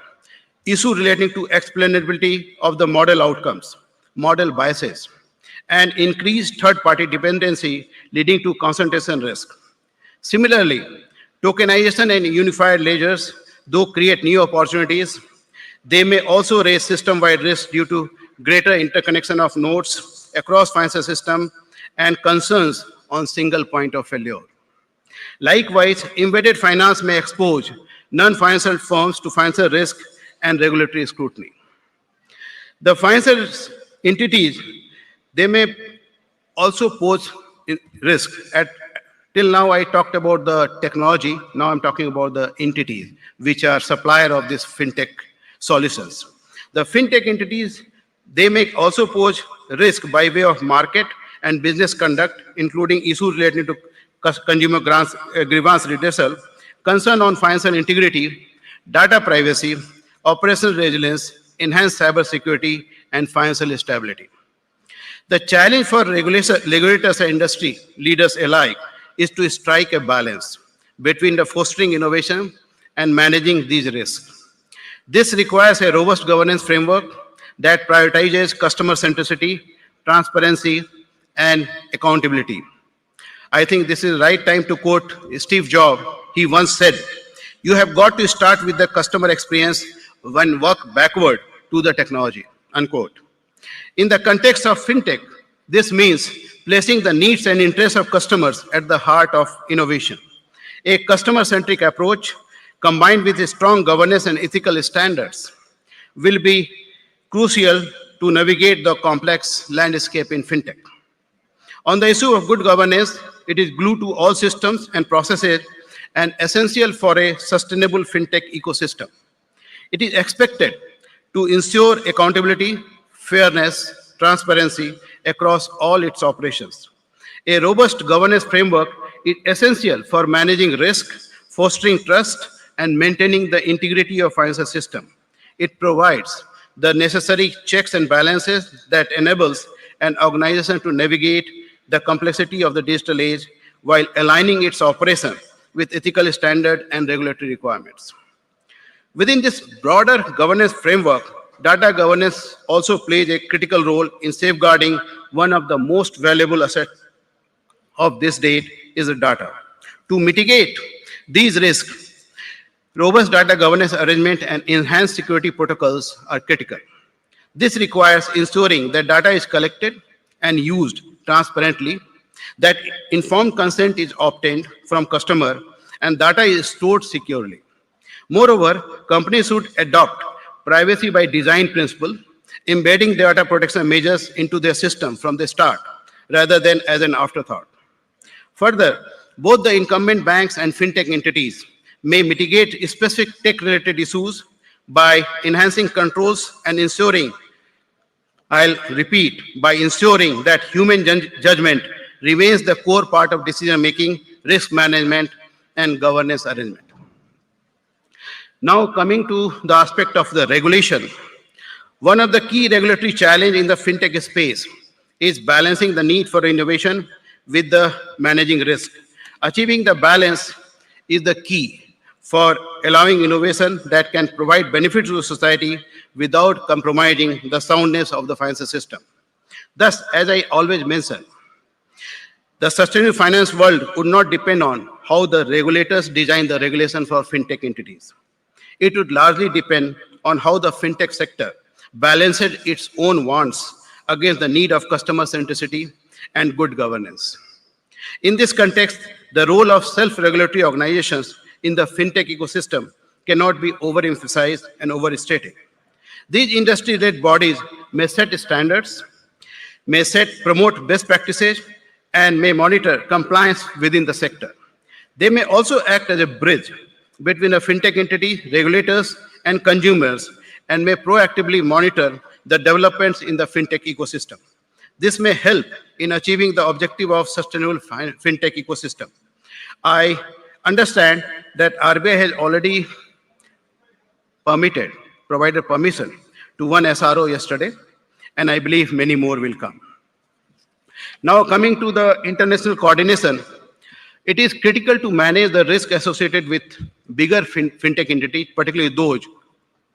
issue relating to explainability of the model outcomes, model biases, and increased third-party dependency leading to concentration risk. Similarly, tokenization and unified ledgers, though create new opportunities, they may also raise system-wide risk due to greater interconnection of nodes across financial system and concerns on single point of failure. Likewise, embedded finance may expose non-financial firms to financial risk and regulatory scrutiny. The financial entities, they may also pose risk. Till now, I talked about the technology. Now I'm talking about the entities, which are supplier of these fintech solutions. The fintech entities, they may also pose risk by way of market and business conduct, including issues related to consumer grievance redressal, concern on financial integrity, data privacy, operational resilience, enhanced cyber security, and financial stability. The challenge for regulators and industry leaders alike is to strike a balance between the fostering innovation and managing these risks. This requires a robust governance framework that prioritizes customer centricity, transparency, and accountability. I think this is the right time to quote Steve Jobs. He once said, "You have got to start with the customer experience and work backward to the technology," unquote. In the context of fintech, this means placing the needs and interests of customers at the heart of innovation. A customer-centric approach combined with a strong governance and ethical standards will be crucial to navigate the complex landscape in fintech. On the issue of good governance, it is glue to all systems and processes and essential for a sustainable fintech ecosystem. It is expected to ensure accountability, fairness, transparency across all its operations. A robust governance framework is essential for managing risk, fostering trust, and maintaining the integrity of financial system. It provides the necessary checks and balances that enables an organization to navigate the complexity of the digital age while aligning its operation with ethical standard and regulatory requirements. Within this broader governance framework, data governance also plays a critical role in safeguarding one of the most valuable assets of this date is the data. To mitigate these risks, robust data governance arrangement and enhanced security protocols are critical. This requires ensuring that data is collected and used transparently, that informed consent is obtained from customer, and data is stored securely. Moreover, companies should adopt privacy by design principle, embedding data protection measures into their system from the start, rather than as an afterthought. Further, both the incumbent banks and fintech entities may mitigate specific tech-related issues by enhancing controls and ensuring, I'll repeat, by ensuring that human judgment remains the core part of decision-making, risk management, and governance arrangement. Now coming to the aspect of the regulation, one of the key regulatory challenges in the fintech space is balancing the need for innovation with the managing risk. Achieving the balance is the key for allowing innovation that can provide benefit to society without compromising the soundness of the financial system. Thus, as I always mention, the sustainable finance world would not depend on how the regulators design the regulation for fintech entities. It would largely depend on how the fintech sector balances its own wants against the need of customer centricity and good governance. In this context, the role of self-regulatory organizations in the fintech ecosystem cannot be overemphasized and overstated. These industry-led bodies may set standards, may promote best practices, and may monitor compliance within the sector. They may also act as a bridge between a fintech entity, regulators, and consumers, and may proactively monitor the developments in the fintech ecosystem. This may help in achieving the objective of sustainable fintech ecosystem. I understand that RBI has already provided permission to one SRO yesterday, and I believe many more will come. Now, coming to the international coordination, it is critical to manage the risk associated with bigger fintech entities, particularly those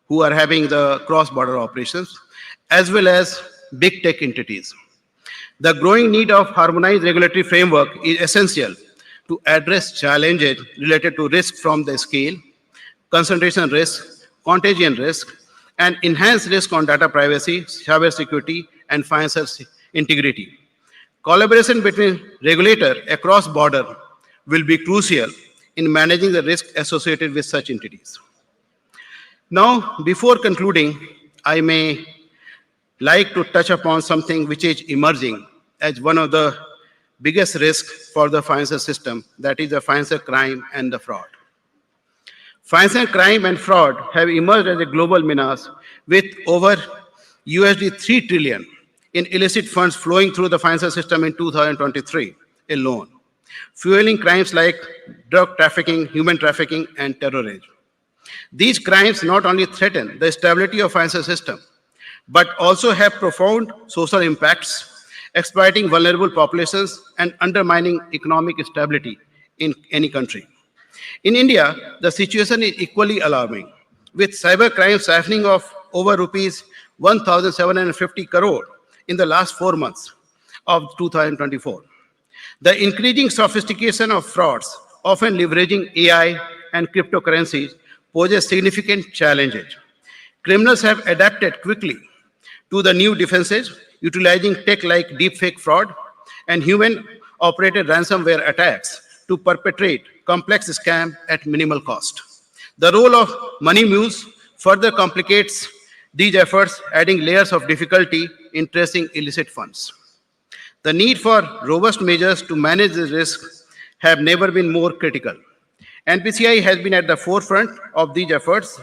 who are having the cross-border operations, as well as big tech entities. The growing need of harmonized regulatory framework is essential to address challenges related to risk from the scale, concentration risk, contagion risk, and enhanced risk on data privacy, cyber security, and financial integrity. Collaboration between regulators across border will be crucial in managing the risk associated with such entities. Now, before concluding, I may like to touch upon something which is emerging as one of the biggest risks for the financial system, that is the financial crime and the fraud. Financial crime and fraud have emerged as a global menace with over $3 trillion in illicit funds flowing through the financial system in 2023 alone, fueling crimes like drug trafficking, human trafficking, and terrorism. These crimes not only threaten the stability of financial system, but also have profound social impacts, exploiting vulnerable populations and undermining economic stability in any country. In India, the situation is equally alarming, with cyber crimes happening of over rupees 1,750 crore in the last 4 months of 2024. The increasing sophistication of frauds, often leveraging AI and cryptocurrencies, poses significant challenges. Criminals have adapted quickly to the new defenses, utilizing tech like deepfake fraud and human-operated ransomware attacks to perpetrate complex scams at minimal cost. The role of money mules further complicates these efforts, adding layers of difficulty in tracing illicit funds. The need for robust measures to manage the risks have never been more critical. NPCI has been at the forefront of these efforts,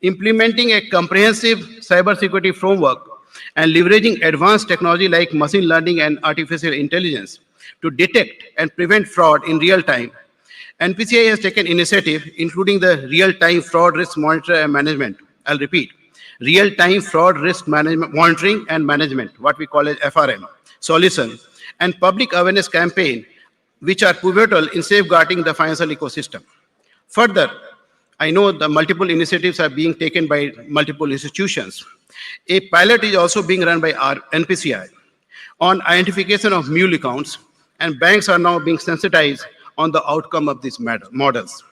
implementing a comprehensive cybersecurity framework and leveraging advanced technology like machine learning and artificial intelligence to detect and prevent fraud in real time. NPCI has taken initiative, including the real-time fraud risk monitoring and management. I'll repeat, real-time fraud risk management, monitoring and management, what we call as FRM, solution, and public awareness campaign, which are pivotal in safeguarding the financial ecosystem. Further, I know the multiple initiatives are being taken by multiple institutions. A pilot is also being run by our NPCI on identification of mule accounts, and banks are now being sensitized on the outcome of these models.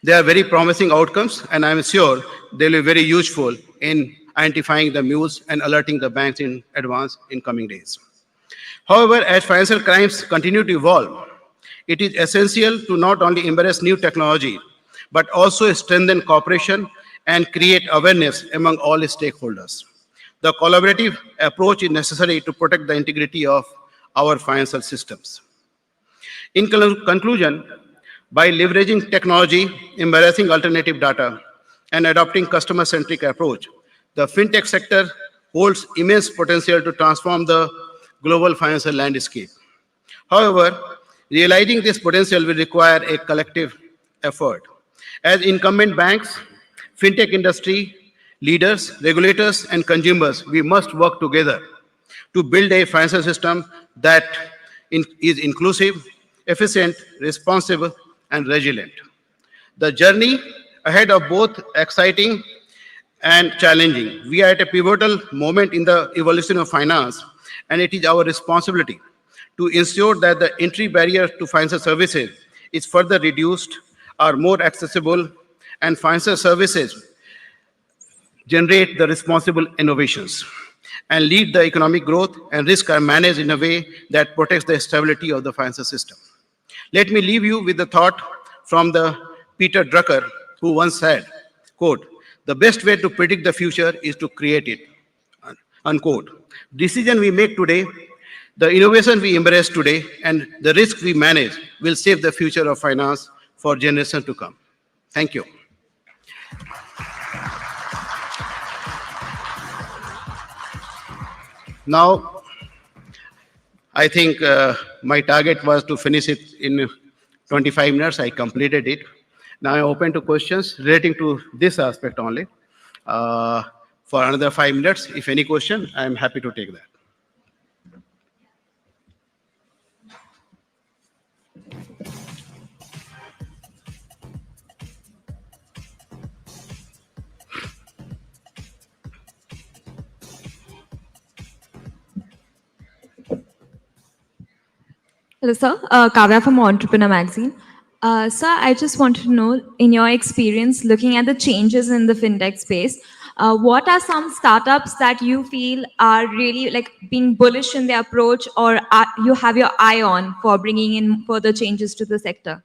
They are very promising outcomes, and I'm sure they'll be very useful in identifying the mules and alerting the banks in advance in coming days. However, as financial crimes continue to evolve, it is essential to not only embrace new technology, but also strengthen cooperation and create awareness among all stakeholders. The collaborative approach is necessary to protect the integrity of our financial systems. In conclusion, by leveraging technology, embracing alternative data, and adopting customer-centric approach, the fintech sector holds immense potential to transform the global financial landscape. However, realizing this potential will require a collective effort. As incumbent banks, fintech industry leaders, regulators, and consumers, we must work together to build a financial system that is inclusive, efficient, responsive, and resilient. The journey ahead of both exciting and challenging. We are at a pivotal moment in the evolution of finance, and it is our responsibility to ensure that the entry barrier to financial services is further reduced, are more accessible, and financial services generate the responsible innovations and lead the economic growth, and risk are managed in a way that protects the stability of the financial system. Let me leave you with the thought from the Peter Drucker, who once said, quote, "The best way to predict the future is to create it," unquote. Decision we make today, the innovation we embrace today, and the risk we manage will save the future of finance for generations to come. Thank you. Now, I think my target was to finish it in 25 minutes. I completed it. Now I'm open to questions relating to this aspect only. For another 5 minutes, if any question, I'm happy to take that. Hello, sir. Kavya from Entrepreneur Magazine. Sir, I just want to know, in your experience, looking at the changes in the fintech space, what are some startups that you feel are really like being bullish in their approach, or you have your eye on for bringing in further changes to the sector?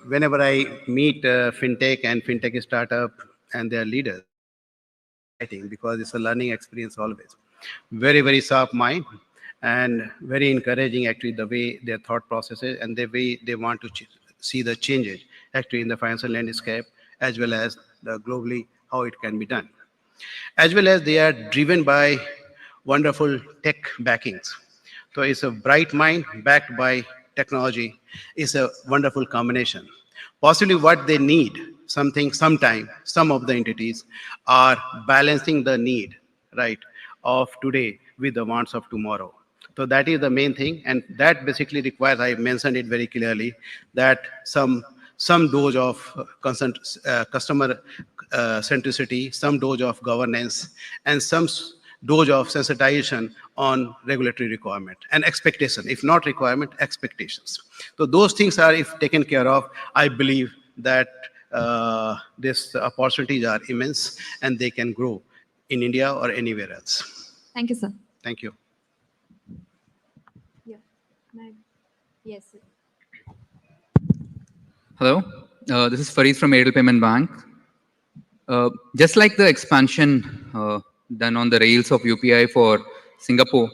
Whenever I meet fintech and fintech startup and their leaders, exciting because it's a learning experience always. Very, very sharp mind and very encouraging actually the way their thought processes and the way they want to see the changes actually in the financial landscape, as well as the globally how it can be done. As well as they are driven by wonderful tech backings. So it's a bright mind backed by technology. It's a wonderful combination. Possibly what they need, sometime, some of the entities are balancing the need, right, of today with the wants of tomorrow. So that is the main thing, and that basically requires, I mentioned it very clearly, that some dose of customer centricity, some dose of governance, and some dose of sensitization on regulatory requirement and expectation, if not requirement, expectations. So those things are, if taken care of, I believe that these opportunities are immense and they can grow in India or anywhere else. Thank you, sir. Thank you. Yeah. Yes, sir. Hello, this is Farid from Airtel Payment Bank. Just like the expansion done on the rails of UPI for Singapore,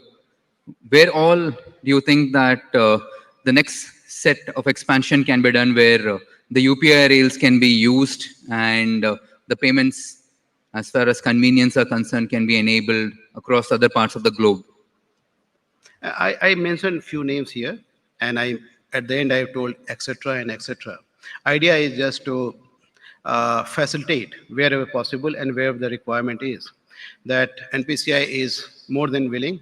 where all do you think that the next set of expansion can be done where the UPI rails can be used and the payments, as far as convenience are concerned, can be enabled across other parts of the globe? I mentioned few names here, and at the end I told etc. and etc. Idea is just to facilitate wherever possible and wherever the requirement is. That NPCI is more than willing,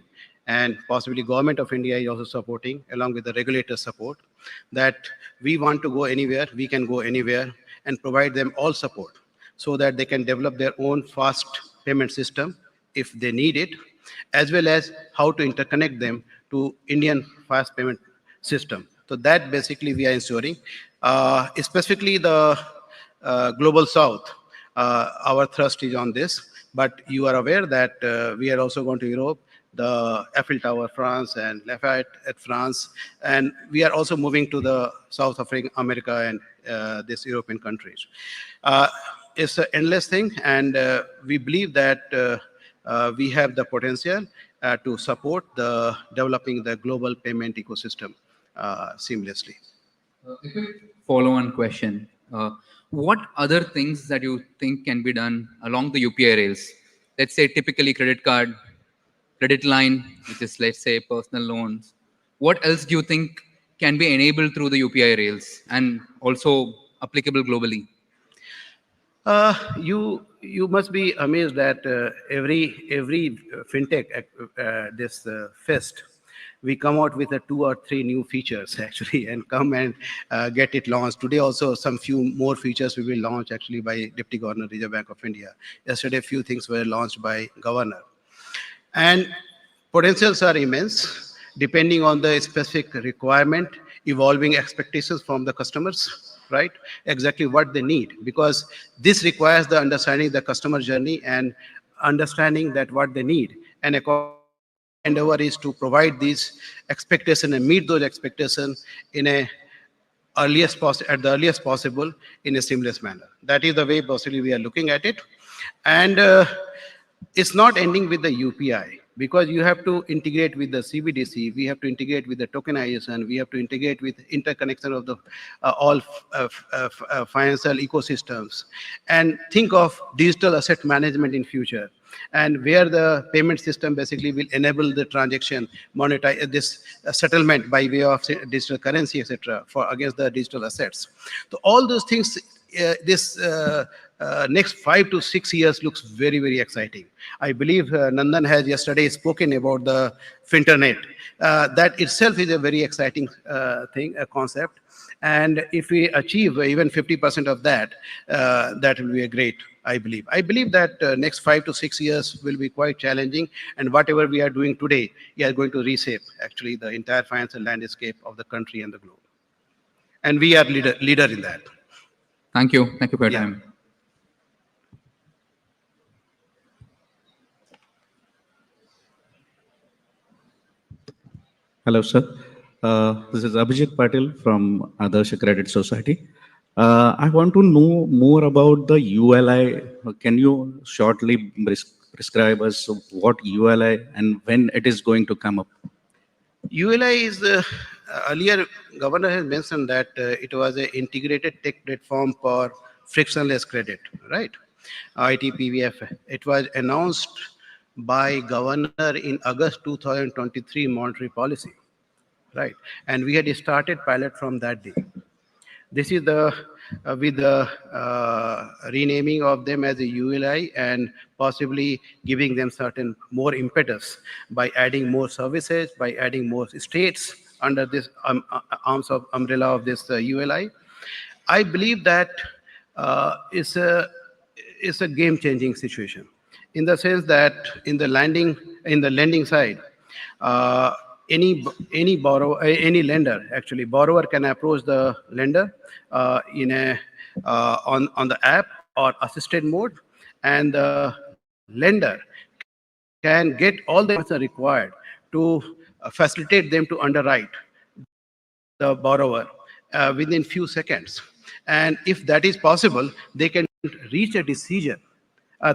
and possibly Government of India is also supporting, along with the regulator support, that we want to go anywhere, we can go anywhere, and provide them all support so that they can develop their own fast payment system if they need it, as well as how to interconnect them to Indian fast payment system. So that basically we are ensuring. Specifically the Global South, our thrust is on this, but you are aware that we are also going to Europe, the Eiffel Tower, France, and Lafayette at France, and we are also moving to the South of America and these European countries. It's an endless thing, and we believe that we have the potential to support the developing the global payment ecosystem seamlessly. A quick follow-on question. What other things that you think can be done along the UPI rails? Let's say typically credit card, credit line, which is, let's say, personal loans. What else do you think can be enabled through the UPI rails and also applicable globally? You must be amazed that every fintech this fest we come out with 2 or 3 new features actually, and come and get it launched. Today also some few more features we will launch actually by Deputy Governor, Reserve Bank of India. Yesterday, few things were launched by Governor. And potentials are immense, depending on the specific requirement, evolving expectations from the customers, right? Exactly what they need, because this requires the understanding the customer journey and understanding that what they need. And endeavor is to provide these expectations and meet those expectations in a at the earliest possible in a seamless manner. That is the way possibly we are looking at it. And it's not ending with the UPI, because you have to integrate with the CBDC, we have to integrate with the tokenization, we have to integrate with interconnection of the all financial ecosystems, and think of digital asset management in future, and where the payment system basically will enable the transaction, monetize this settlement by way of digital currency, etc., for against the digital assets. So all those things, next 5 to 6 years looks very, very exciting. I believe Nandan has yesterday spoken about the Finternet. That itself is a very exciting thing, a concept. And if we achieve even 50% of that, that will be a great, I believe. I believe that next 5 to 6 years will be quite challenging, and whatever we are doing today, we are going to reshape actually the entire financial landscape of the country and the globe. And we are leader in that. Thank you. Thank you for your time. Hello, sir. This is Abhijit Patil from Adarsh Credit Society. I want to know more about the ULI. Can you shortly prescribe us what ULI and when it is going to come up? ULI is earlier Governor has mentioned that it was an integrated tech platform for frictionless credit, right? ITPVF. It was announced by Governor in August 2023 monetary policy, right? And we had started pilot from that day. This is the with the renaming of them as a ULI and possibly giving them certain more impetus by adding more services, by adding more states under this arms of umbrella of this ULI. I believe that it's a game-changing situation, in the sense that in the lending side, any borrower, any lender, actually borrower can approach the lender in a on the app or assisted mode, and the lender can get all the information required to facilitate them to underwrite the borrower within few seconds. And if that is possible, they can reach a decision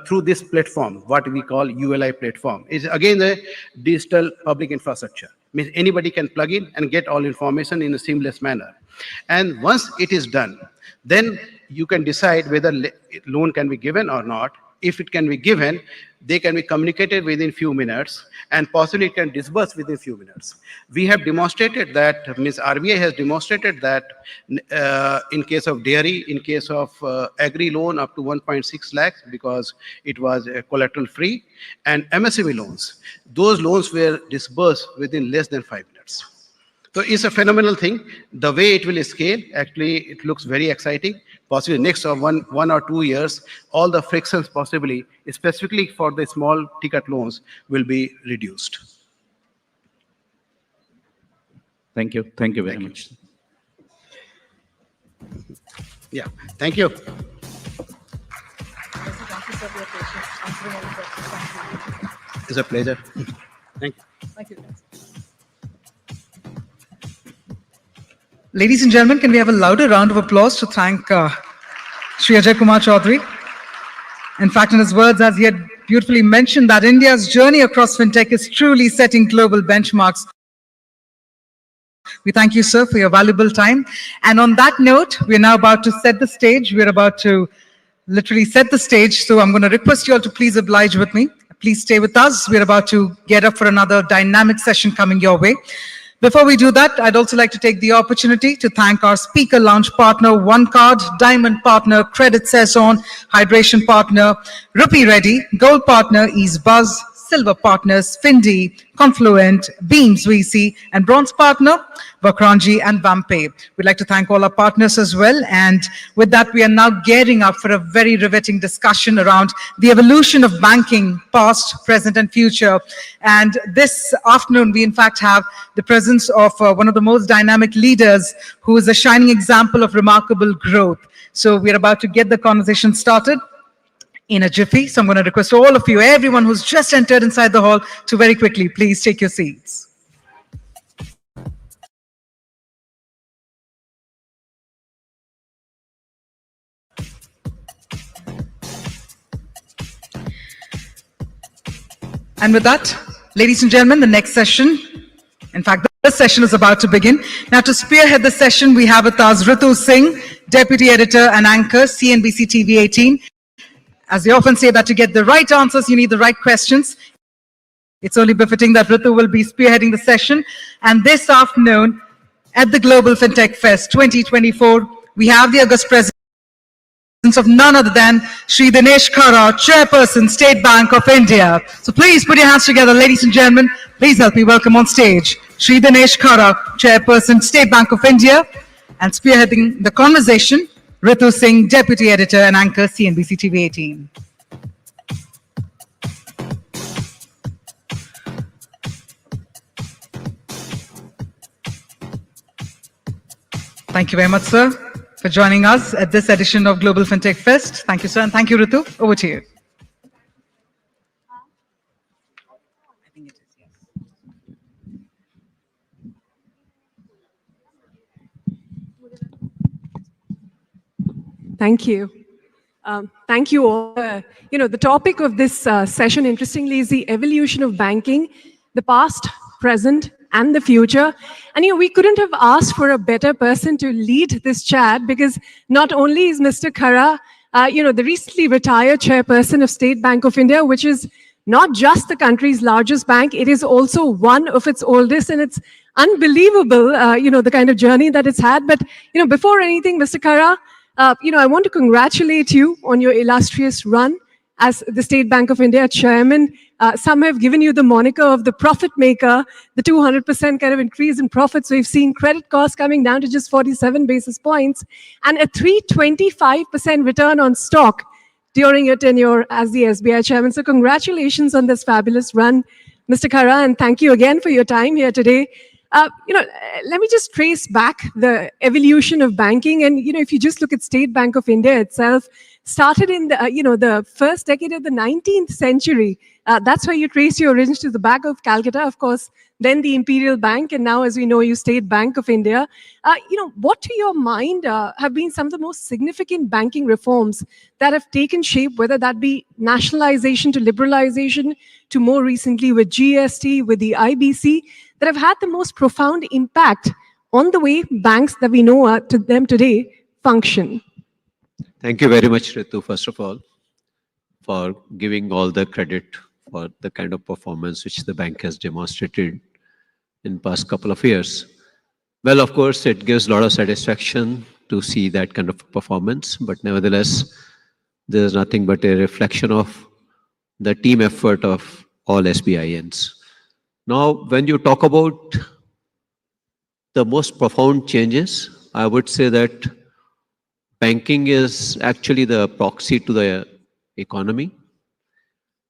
through this platform, what we call ULI platform. It's again a digital public infrastructure. Means anybody can plug in and get all information in a seamless manner. And once it is done, then you can decide whether loan can be given or not. If it can be given, they can be communicated within few minutes, and possibly it can disburse within few minutes. We have demonstrated that, means RBI has demonstrated that in case of dairy, in case of agri loan up to 1.6 lakhs, because it was collateral free, and MSME loans, those loans were disbursed within less than 5 minutes. So it's a phenomenal thing. The way it will scale, actually, it looks very exciting. Possibly next one or 2 years, all the frictions possibly, specifically for the small ticket loans, will be reduced. Thank you. Thank you very much. Yeah, thank you. It's a pleasure. Thank you. Thank you. Ladies and gentlemen, can we have a louder round of applause to thank Shri Ajay Kumar Chaudhary? In fact, in his words, as he had beautifully mentioned, that India's journey across fintech is truly setting global benchmarks. We thank you, sir, for your valuable time. And on that note, we're now about to set the stage. We're about to literally set the stage. So I'm going to request you all to please oblige with me. Please stay with us. We're about to get up for another dynamic session coming your way. Before we do that, I'd also like to take the opportunity to thank our speaker lounge partner, OneCard, Diamond partner, Credit Saison, Hydration partner, Rupee Ready, Gold partner, Ease Buzz, silver partners, Findi, Confluent, Beams VC, and bronze partner, Vakranji and Vampe. We'd like to thank all our partners as well. And with that, we are now gearing up for a very riveting discussion around the evolution of banking, past, present, and future. And this afternoon, we in fact have the presence of one of the most dynamic leaders who is a shining example of remarkable growth. So we're about to get the conversation started in a jiffy. So I'm going to request all of you, everyone who's just entered inside the hall, to very quickly, please take your seats. And with that, ladies and gentlemen, the next session, in fact, the session is about to begin. Now, to spearhead the session, we have with us Ritu Singh, Deputy Editor and Anchor, CNBC TV 18. As they often say that to get the right answers, you need the right questions. It's only befitting that Ritu will be spearheading the session. And this afternoon, at the Global Fintech Fest 2024, we have the August presence of none other than Shri Dinesh Khara, Chairperson, State Bank of India. So please put your hands together, ladies and gentlemen. Please help me welcome on stage Shri Dinesh Khara, Chairperson, State Bank of India, and spearheading the conversation, Ritu Singh, Deputy Editor and Anchor, CNBC TV 18. Thank you very much, sir, for joining us at this edition of Global Fintech Fest. Thank you, sir, and thank you, Ritu. Over to you. Thank you. Thank you all. The topic of this session, interestingly, is the evolution of banking, the past, present, and the future. And we couldn't have asked for a better person to lead this chat, because not only is Mr. Khara, the recently retired chairperson of State Bank of India, which is not just the country's largest bank, it is also one of its oldest, and it's unbelievable, the kind of journey that it's had. But, before anything, Mr. Khara, I want to congratulate you on your illustrious run as the State Bank of India chairman. Some have given you the moniker of the profit maker, the 200% kind of increase in profits. So we've seen credit costs coming down to just 47 basis points and a 325% return on stock during your tenure as the SBI chairman. So congratulations on this fabulous run, Mr. Khara, and thank you again for your time here today. Let me just trace back the evolution of banking. And, if you just look at State Bank of India itself, started in the, the first decade of the 19th century. That's why you trace your origins to the back of Calcutta, of course, then the Imperial Bank, and now, as we know, you State Bank of India. What to your mind have been some of the most significant banking reforms that have taken shape, whether that be nationalization to liberalization, to more recently with GST, with the IBC, that have had the most profound impact on the way banks that we know to them today function? Thank you very much, Ritu, first of all, for giving all the credit for the kind of performance which the bank has demonstrated in past couple of years. Well, of course, it gives a lot of satisfaction to see that kind of performance, but nevertheless, there's nothing but a reflection of the team effort of all SBIans. Now, when you talk about the most profound changes, I would say that banking is actually the proxy to the economy.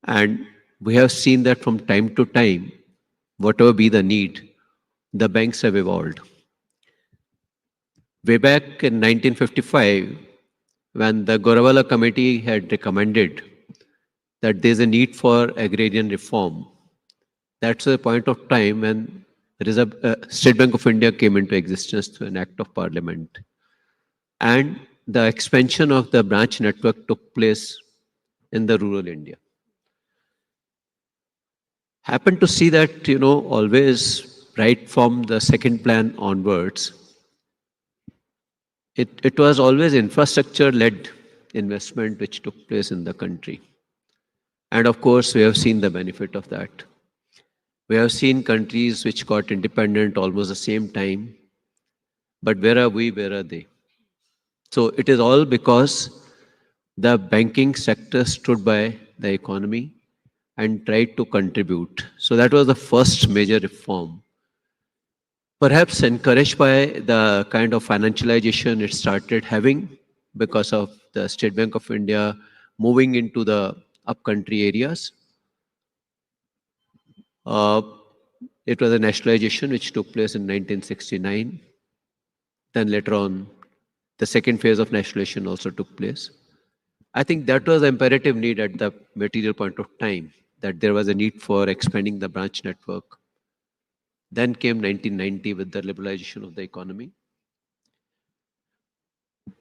And we have seen that from time to time, whatever be the need, the banks have evolved. Way back in 1955, when the Gorawala Committee had recommended that there's a need for agrarian reform, that's the point of time when State Bank of India came into existence through an act of parliament. And the expansion of the branch network took place in the rural India. Happened to see that, always right from the second plan onwards, it was always infrastructure-led investment which took place in the country. And of course, we have seen the benefit of that. We have seen countries which got independent almost the same time. But where are we? Where are they? So it is all because the banking sector stood by the economy, and tried to contribute. So that was the first major reform. Perhaps encouraged by the kind of financialization it started having because of the State Bank of India moving into the upcountry areas. It was a nationalization which took place in 1969. Then later on, the second phase of nationalization also took place. I think that was an imperative need at the material point of time, that there was a need for expanding the branch network. Then came 1990 with the liberalization of the economy.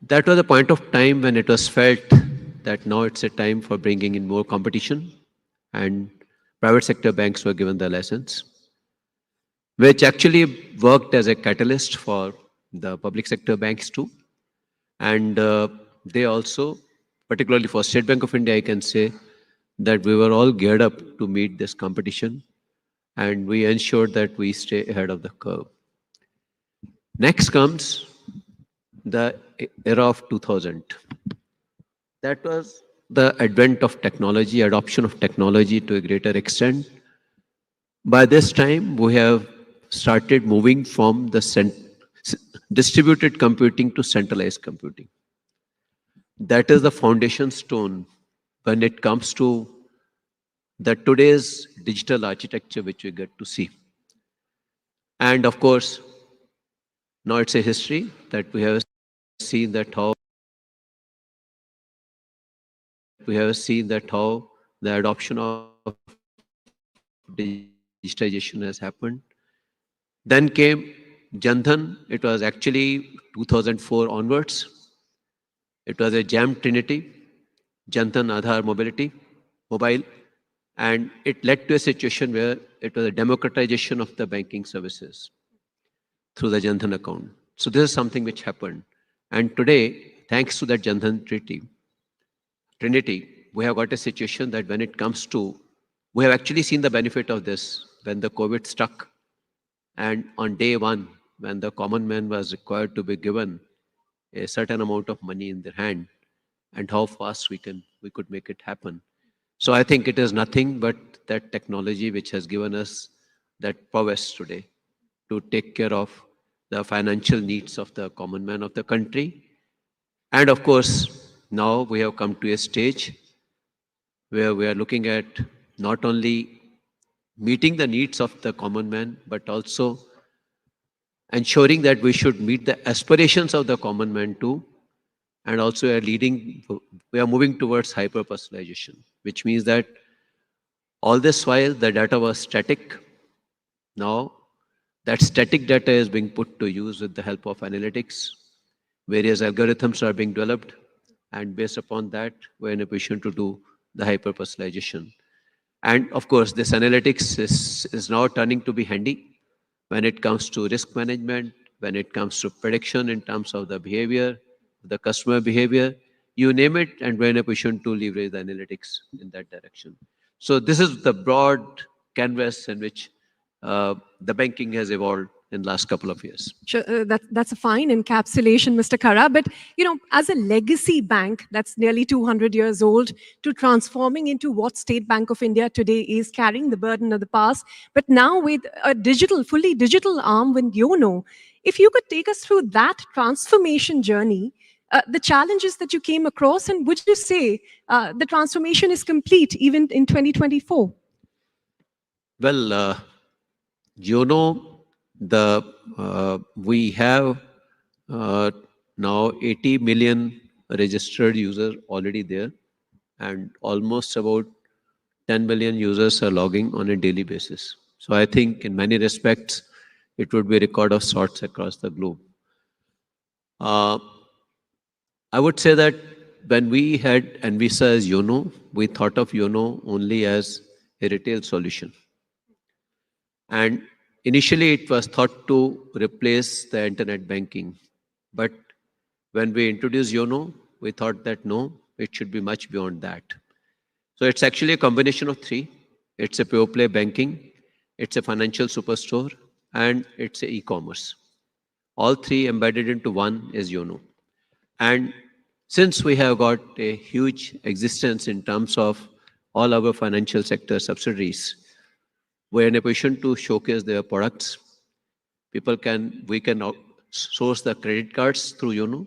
That was a point of time when it was felt that now it's a time for bringing in more competition, and private sector banks were given the license, which actually worked as a catalyst for the public sector banks too. And they also, particularly for State Bank of India, I can say that we were all geared up to meet this competition, and we ensured that we stay ahead of the curve. Next comes the era of 2000. That was the advent of technology, adoption of technology to a greater extent. By this time, we have started moving from the distributed computing to centralized computing. That is the foundation stone when it comes to the today's digital architecture which we get to see. And of course, now it's a history that we have seen that how the adoption of digitization has happened. Then came Jan Dhan. It was actually 2004 onwards. It was a jam trinity, Jan Dhan, Aadhaar, mobile, and it led to a situation where it was a democratization of the banking services through the Jan Dhan account. So this is something which happened. And today, thanks to that Jan Dhan trinity, we have got a situation that when it comes to, we have actually seen the benefit of this when the COVID struck. And on day one, when the common man was required to be given a certain amount of money in their hand, and how fast we could make it happen. So I think it is nothing but that technology which has given us that prowess today to take care of the financial needs of the common man of the country. And of course, now we have come to a stage where we are looking at not only meeting the needs of the common man, but also ensuring that we should meet the aspirations of the common man too. And also we are moving towards hyper-personalization, which means that all this while the data was static. Now that static data is being put to use with the help of analytics. Various algorithms are being developed, and based upon that, we're in a position to do the hyper-personalization. And of course, this analytics is now turning to be handy when it comes to risk management, when it comes to prediction in terms of the behavior, the customer behavior, you name it, and we're in a position to leverage the analytics in that direction. So this is the broad canvas in which the banking has evolved in the last couple of years. Sure, that's a fine encapsulation, Mr. Khara. But, as a legacy bank that's nearly 200 years old, to transforming into what State Bank of India today is, carrying the burden of the past, but now with a fully digital arm with YONO, if you could take us through that transformation journey, the challenges that you came across, and would you say the transformation is complete even in 2024? Well, we have now 80 million registered users already there, and almost about 10 million users are logging on a daily basis. So I think in many respects, it would be a record of sorts across the globe. I would say that when we had Envisa as YONO, we thought of YONO only as a retail solution. And initially, it was thought to replace the internet banking. But when we introduced YONO, we thought that no, it should be much beyond that. So it's actually a combination of three. It's a pure play banking, it's a financial superstore, and it's a e-commerce. All three embedded into one is YONO. And since we have got a huge existence in terms of all our financial sector subsidiaries were in a position to showcase their products. We can source the credit cards through YONO.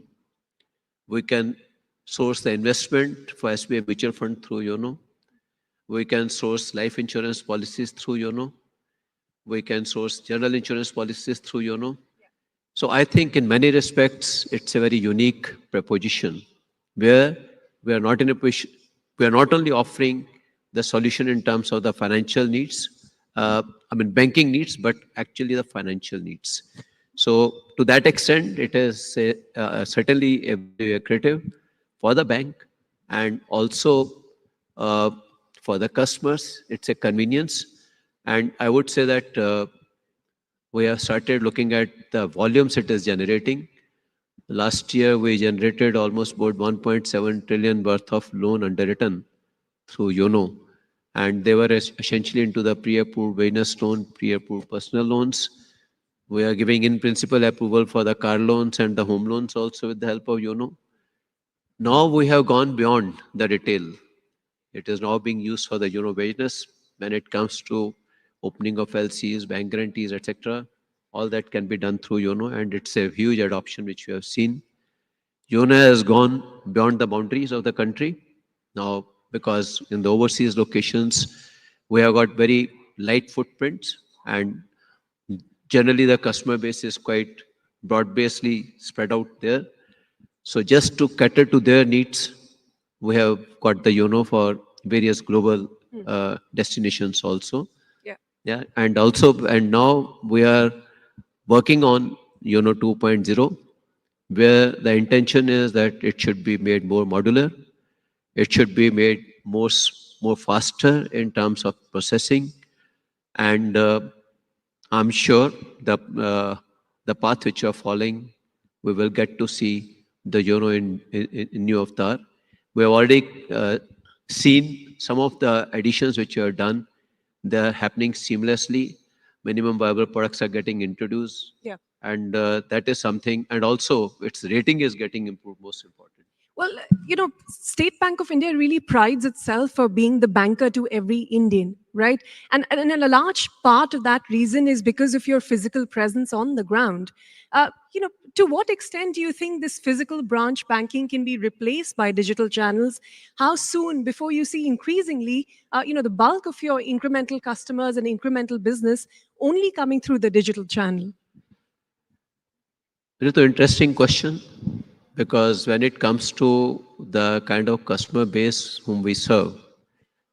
We can source the investment for SBI mutual fund through YONO. We can source life insurance policies through YONO. We can source general insurance policies through YONO. So I think in many respects, it's a very unique proposition where we are not in a position, we are not only offering the solution in terms of the financial needs, banking needs, but actually the financial needs. So to that extent, it is certainly a very creative for the bank and also for the customers. It's a convenience. And I would say that we have started looking at the volumes it is generating. Last year, we generated almost about 1.7 trillion worth of loan underwritten through YONO. And they were essentially into the pre-approved business loan, pre-approved personal loans. We are giving in principle approval for the car loans and the home loans also with the help of YONO. Now we have gone beyond the retail. It is now being used for the YONO business when it comes to opening of LCs, bank guarantees, etc. All that can be done through YONO, and it's a huge adoption which we have seen. YONO has gone beyond the boundaries of the country now, because in the overseas locations, we have got very light footprints, and generally the customer base is quite broad-basely spread out there. So just to cater to their needs, we have got the YONO for various global destinations also. Yeah, and now we are working on YONO 2.0, where the intention is that it should be made more modular. It should be made more faster in terms of processing. And I'm sure the path which you are following, we will get to see the YONO in new avatar. We have already seen some of the additions which you have done. They are happening seamlessly. Minimum viable products are getting introduced. Yeah. And that is something. And also, its rating is getting improved, most important. Well, State Bank of India really prides itself for being the banker to every Indian, right? And a large part of that reason is because of your physical presence on the ground. To what extent do you think this physical branch banking can be replaced by digital channels? How soon before you see increasingly, the bulk of your incremental customers and incremental business only coming through the digital channel? It's an interesting question, because when it comes to the kind of customer base whom we serve,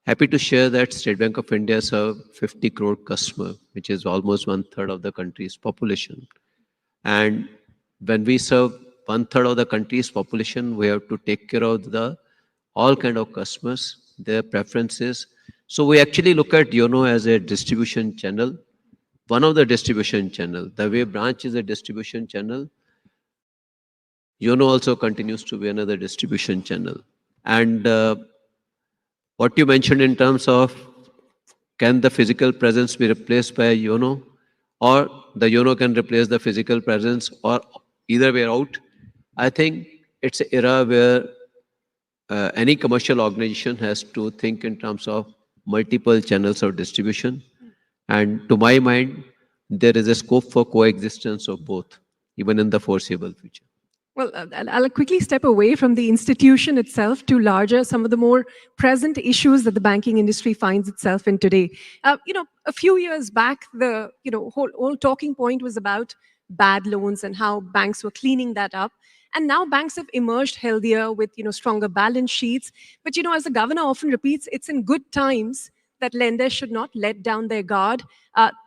happy to share that State Bank of India serve 50 crore customer, which is almost 1/3 of the country's population. And when we serve 1/3 of the country's population, we have to take care of all kind of customers, their preferences. So we actually look at YONO as a distribution channel, one of the distribution channel. The way branch is a distribution channel, YONO also continues to be another distribution channel. And what you mentioned in terms of can the physical presence be replaced by YONO, or the YONO can replace the physical presence, or either way out, I think it's an era where any commercial organization has to think in terms of multiple channels of distribution. And to my mind, there is a scope for coexistence of both, even in the foreseeable future. Well, I'll quickly step away from the institution itself to some of the more present issues that the banking industry finds itself in today. A few years back, the whole talking point was about bad loans and how banks were cleaning that up. And now banks have emerged healthier with stronger balance sheets. But as the governor often repeats, it's in good times that lenders should not let down their guard.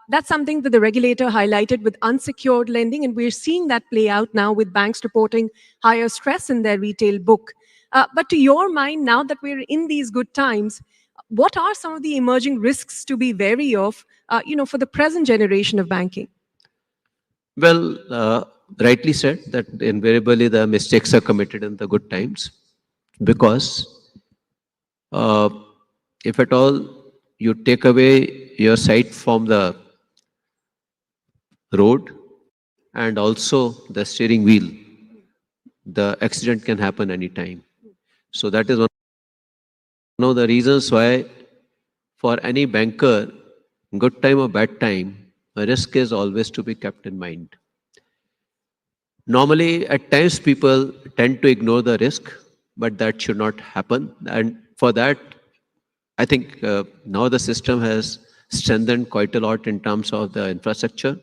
That's something that the regulator highlighted with unsecured lending, and we're seeing that play out now with banks reporting higher stress in their retail book. But to your mind, now that we're in these good times, what are some of the emerging risks to be wary of, for the present generation of banking? Well, rightly said that invariably the mistakes are committed in the good times, because if at all you take away your sight from the road and also the steering wheel, the accident can happen anytime. So that is one one of the reasons why for any banker, good time or bad time, a risk is always to be kept in mind. Normally, at times, people tend to ignore the risk, but that should not happen. And for that, I think now the system has strengthened quite a lot in terms of the infrastructure,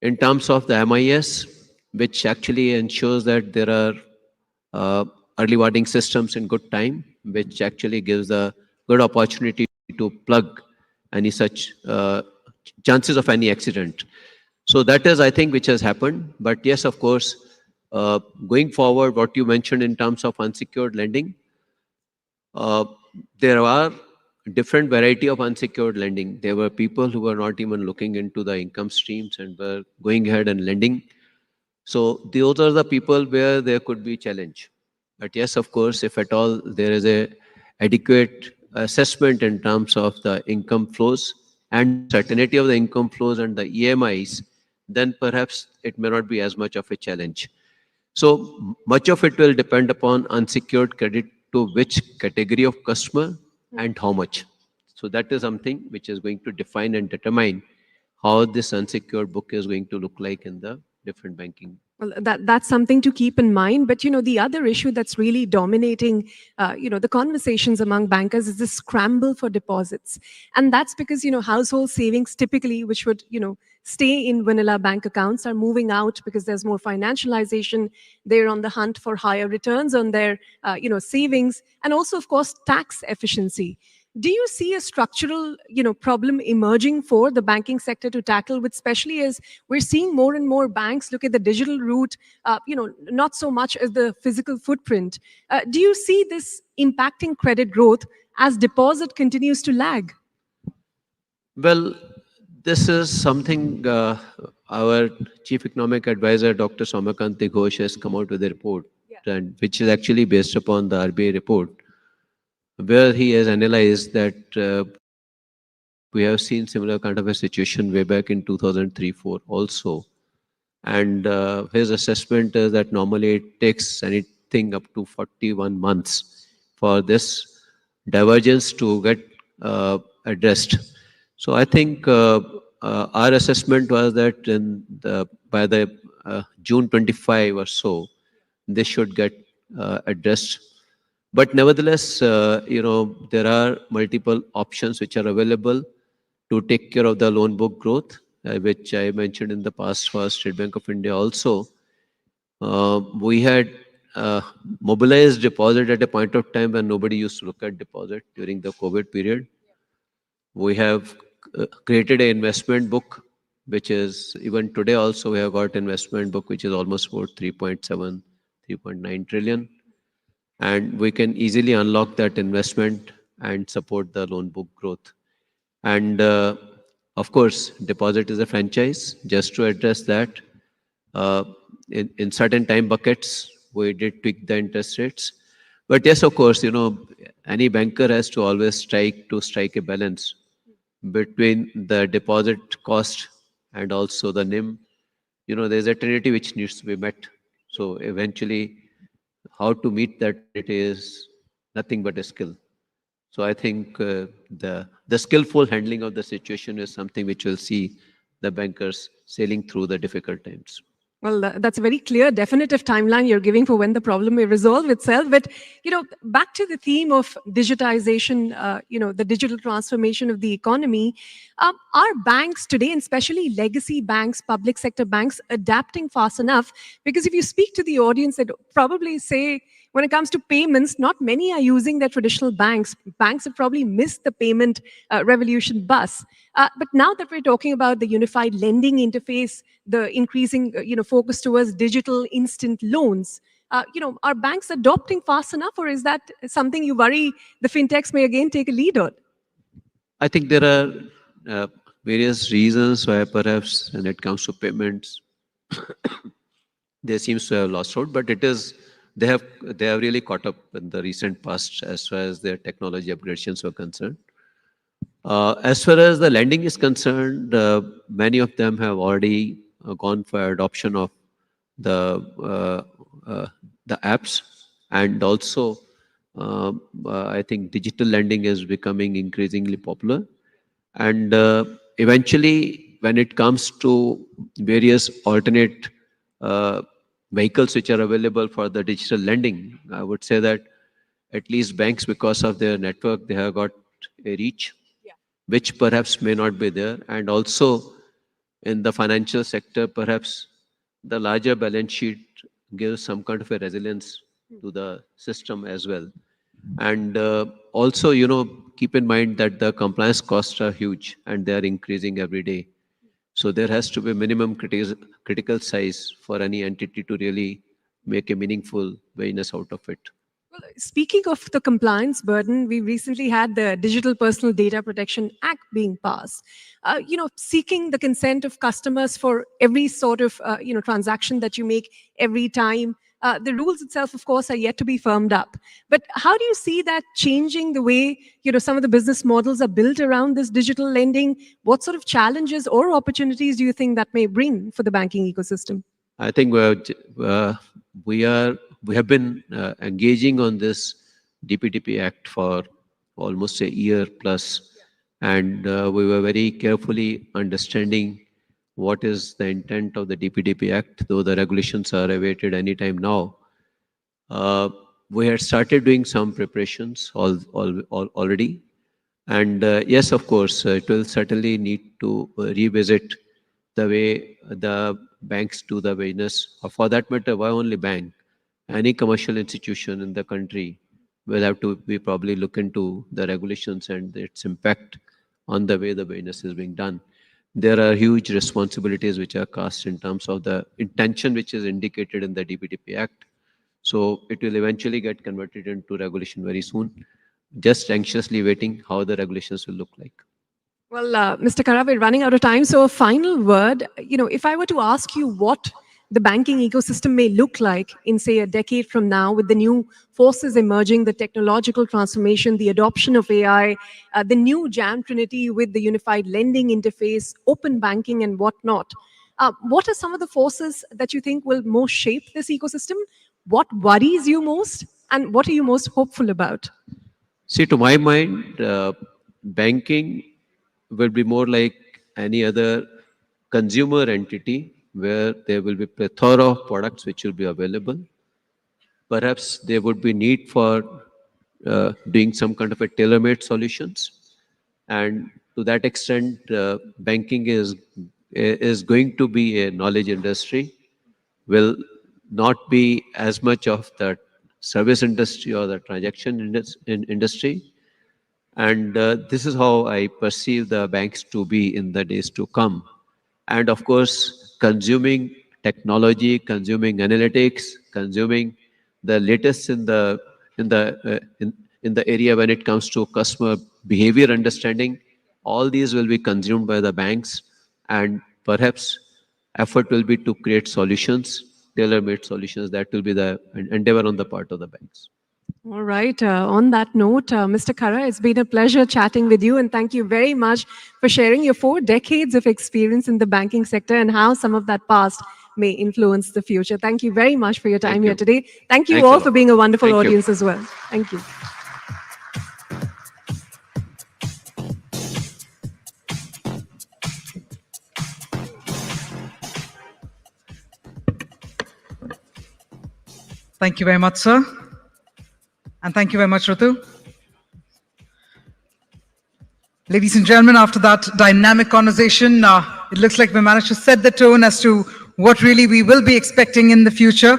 in terms of the MIS, which actually ensures that there are early warning systems in good time, which actually gives a good opportunity to plug any such chances of any accident. So that is, I think, which has happened. But yes, of course, going forward, what you mentioned in terms of unsecured lending, there are different variety of unsecured lending. There were people who were not even looking into the income streams and were going ahead and lending. So those are the people where there could be challenge. But yes, of course, if at all there is a adequate assessment in terms of the income flows and certainty of the income flows and the EMIs, then perhaps it may not be as much of a challenge. So much of it will depend upon unsecured credit to which category of customer and how much. So that is something which is going to define and determine how this unsecured book is going to look like in the different banking. Well, that's something to keep in mind. But, the other issue that's really dominating, the conversations among bankers is this scramble for deposits. And that's because, household savings typically, which would, stay in vanilla bank accounts, are moving out because there's more financialization. They're on the hunt for higher returns on their, savings, and also, of course, tax efficiency. Do you see a structural, problem emerging for the banking sector to tackle, with especially as we're seeing more and more banks look at the digital route, not so much as the physical footprint? Do you see this impacting credit growth as deposit continues to lag? Well, this is something our chief economic advisor, Dr. Soumyakanti Ghosh, has come out with a report, and which is actually based upon the RBI report, where he has analyzed that we have seen similar kind of a situation way back in 2003-4 also. And his assessment is that normally it takes anything up to 41 months for this divergence to get addressed. So I think our assessment was that by the June 25 or so, this should get addressed. But nevertheless, there are multiple options which are available to take care of the loan book growth, which I mentioned in the past for State Bank of India also. We had mobilized deposit at a point of time when nobody used to look at deposit during the COVID period. We have created an investment book, which is, even today also, we have got investment book, which is almost about 3.7, 3.9 trillion. And we can easily unlock that investment and support the loan book growth. And of course, deposit is a franchise. Just to address that, in certain time buckets, we did tweak the interest rates. But yes, of course, any banker has to always strike a balance between the deposit cost and also the NIM. There's a trinity which needs to be met. So eventually, how to meet that it is nothing but a skill. So I think the skillful handling of the situation is something which will see the bankers sailing through the difficult times. Well, that's a very clear, definitive timeline you're giving for when the problem may resolve itself. But, back to the theme of digitization, the digital transformation of the economy, are banks today, and especially legacy banks, public sector banks, adapting fast enough? Because if you speak to the audience, they'd probably say, when it comes to payments, not many are using their traditional banks. Banks have probably missed the payment revolution bus. But now that we're talking about the unified lending interface, the increasing focus towards digital instant loans, are banks adopting fast enough, or is that something you worry the fintechs may again take a lead on? I think there are various reasons why perhaps when it comes to payments, they seems to have lost out, but it is, they have really caught up in the recent past as far as their technology upgradations were concerned. As far as the lending is concerned, many of them have already gone for adoption of the apps, and also I think digital lending is becoming increasingly popular. And eventually, when it comes to various alternate vehicles which are available for the digital lending, I would say that at least banks, because of their network, they have got a reach, which perhaps may not be there. And also in the financial sector, perhaps the larger balance sheet gives some kind of a resilience to the system as well. And also, keep in mind that the compliance costs are huge and they are increasing every day. So there has to be a minimum critical size for any entity to really make a meaningful business out of it. Well, speaking of the compliance burden, we recently had the Digital Personal Data Protection Act being passed. Seeking the consent of customers for every sort of transaction that you make every time. The rules itself, of course, are yet to be firmed up. But how do you see that changing the way some of the business models are built around this digital lending? What sort of challenges or opportunities do you think that may bring for the banking ecosystem? I think we have been engaging on this DPDP Act for almost a year plus, and we were very carefully understanding what is the intent of the DPDP Act, though the regulations are awaited anytime now. We had started doing some preparations already, and yes, of course, it will certainly need to revisit the way the banks do the business, or for that matter, why only bank? Any commercial institution in the country will have to be probably look into the regulations and its impact on the way the business is being done. There are huge responsibilities which are cast in terms of the intention which is indicated in the DPDP Act. So it will eventually get converted into regulation very soon. Just anxiously waiting how the regulations will look like. Well, Mr. Kara, we're running out of time. So a final word, if I were to ask you what the banking ecosystem may look like in, say, a decade from now, with the new forces emerging, the technological transformation, the adoption of AI, the new Jam Trinity with the unified lending interface, open banking and whatnot. What are some of the forces that you think will most shape this ecosystem? What worries you most? And what are you most hopeful about? See, to my mind, banking will be more like any other consumer entity where there will be plethora of products which will be available. Perhaps there would be need for doing some kind of a tailor-made solutions. And to that extent, banking is going to be a knowledge industry, will not be as much of the service industry or the transaction industry. And this is how I perceive the banks to be in the days to come. And of course, consuming technology, consuming analytics, consuming the latest in the area when it comes to customer behavior understanding, all these will be consumed by the banks, and perhaps effort will be to create solutions, tailor-made solutions. That will be the endeavor on the part of the banks. All right. On that note, Mr. Kara, it's been a pleasure chatting with you, and thank you very much for sharing your 4 decades of experience in the banking sector and how some of that past may influence the future. Thank you very much for your time here today. Thank you all for being a wonderful audience as well. Thank you. Thank you very much, sir. And thank you very much, Ritu. Ladies and gentlemen, after that dynamic conversation, it looks like we managed to set the tone as to what really we will be expecting in the future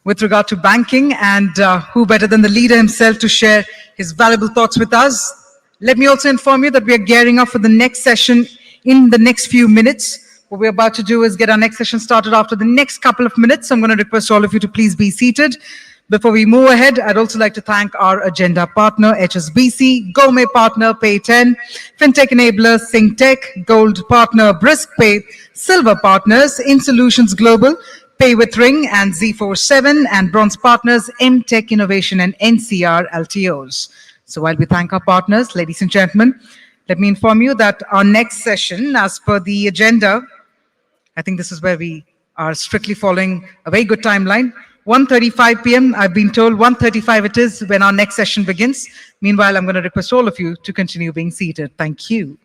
with regard to banking, and who better than the leader himself to share his valuable thoughts with us. Let me also inform you that we are gearing up for the next session in the next few minutes. What we're about to do is get our next session started after the next couple of minutes. I'm going to request all of you to please be seated. Before we move ahead, I'd also like to thank our agenda partner, HSBC, Gourmet partner, Pay10, Fintech enabler, SyncTech, Gold partner, BriskPay, Silver partners, InSolutions Global, Pay with Ring and Z47, and Bronze partners, MTech Innovation and NCR LTOs. So while we thank our partners, ladies and gentlemen, let me inform you that our next session, as per the agenda, I think this is where we are strictly following a very good timeline. 1:35 p.m. I've been told 1:35 it is when our next session begins. Meanwhile, I'm going to request all of you to continue being seated. Thank you.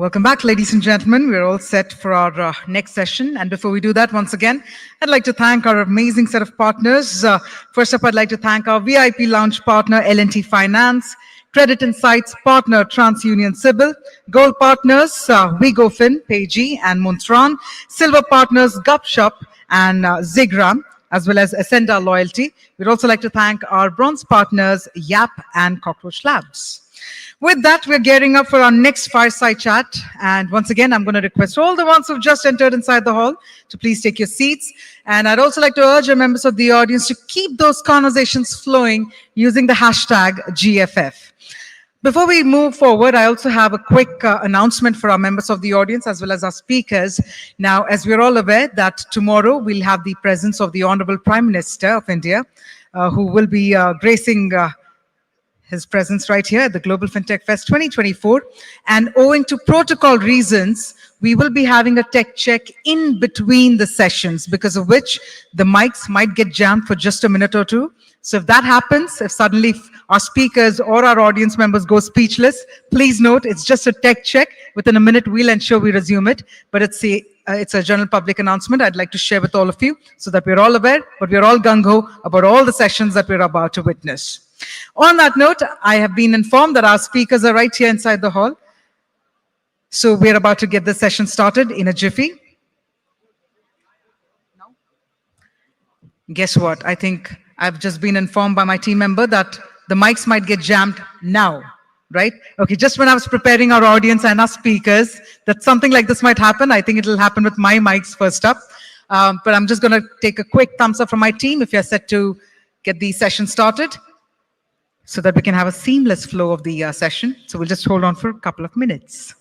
Welcome back, ladies and gentlemen. We're all set for our next session. And before we do that, once again, I'd like to thank our amazing set of partners. First up, I'd like to thank our VIP lounge partner, L&T Finance, Credit Insights partner, TransUnion Sibyl, Gold partners, WeGoFin, Payg, and Montron, Silver partners, Gupshup, and Zigram, as well as Ascenda Loyalty. We'd also like to thank our bronze partners, Yap and Cockroach Labs. With that, we're gearing up for our next fireside chat. And once again, I'm going to request all the ones who've just entered inside the hall to please take your seats. And I'd also like to urge our members of the audience to keep those conversations flowing using the hashtag GFF. Before we move forward, I also have a quick announcement for our members of the audience as well as our speakers. Now, as we're all aware that tomorrow we'll have the presence of the Honorable Prime Minister of India, who will be gracing his presence right here at the Global Fintech Fest 2024. And owing to protocol reasons, we will be having a tech check in between the sessions, because of which the mics might get jammed for just a minute or two. So if that happens, if suddenly our speakers or our audience members go speechless, please note it's just a tech check. Within a minute, we'll ensure we resume it. But it's a general public announcement I'd like to share with all of you so that we're all aware, but we're all gung-ho about all the sessions that we're about to witness. On that note, I have been informed that our speakers are right here inside the hall. So we're about to get the session started in a jiffy. Guess what? I think I've just been informed by my team member that the mics might get jammed now, right? Okay, just when I was preparing our audience and our speakers that something like this might happen, I think it'll happen with my mics first up. But I'm just going to take a quick thumbs up from my team if you're set to get the session started, so that we can have a seamless flow of the session. So we'll just hold on for a couple of minutes.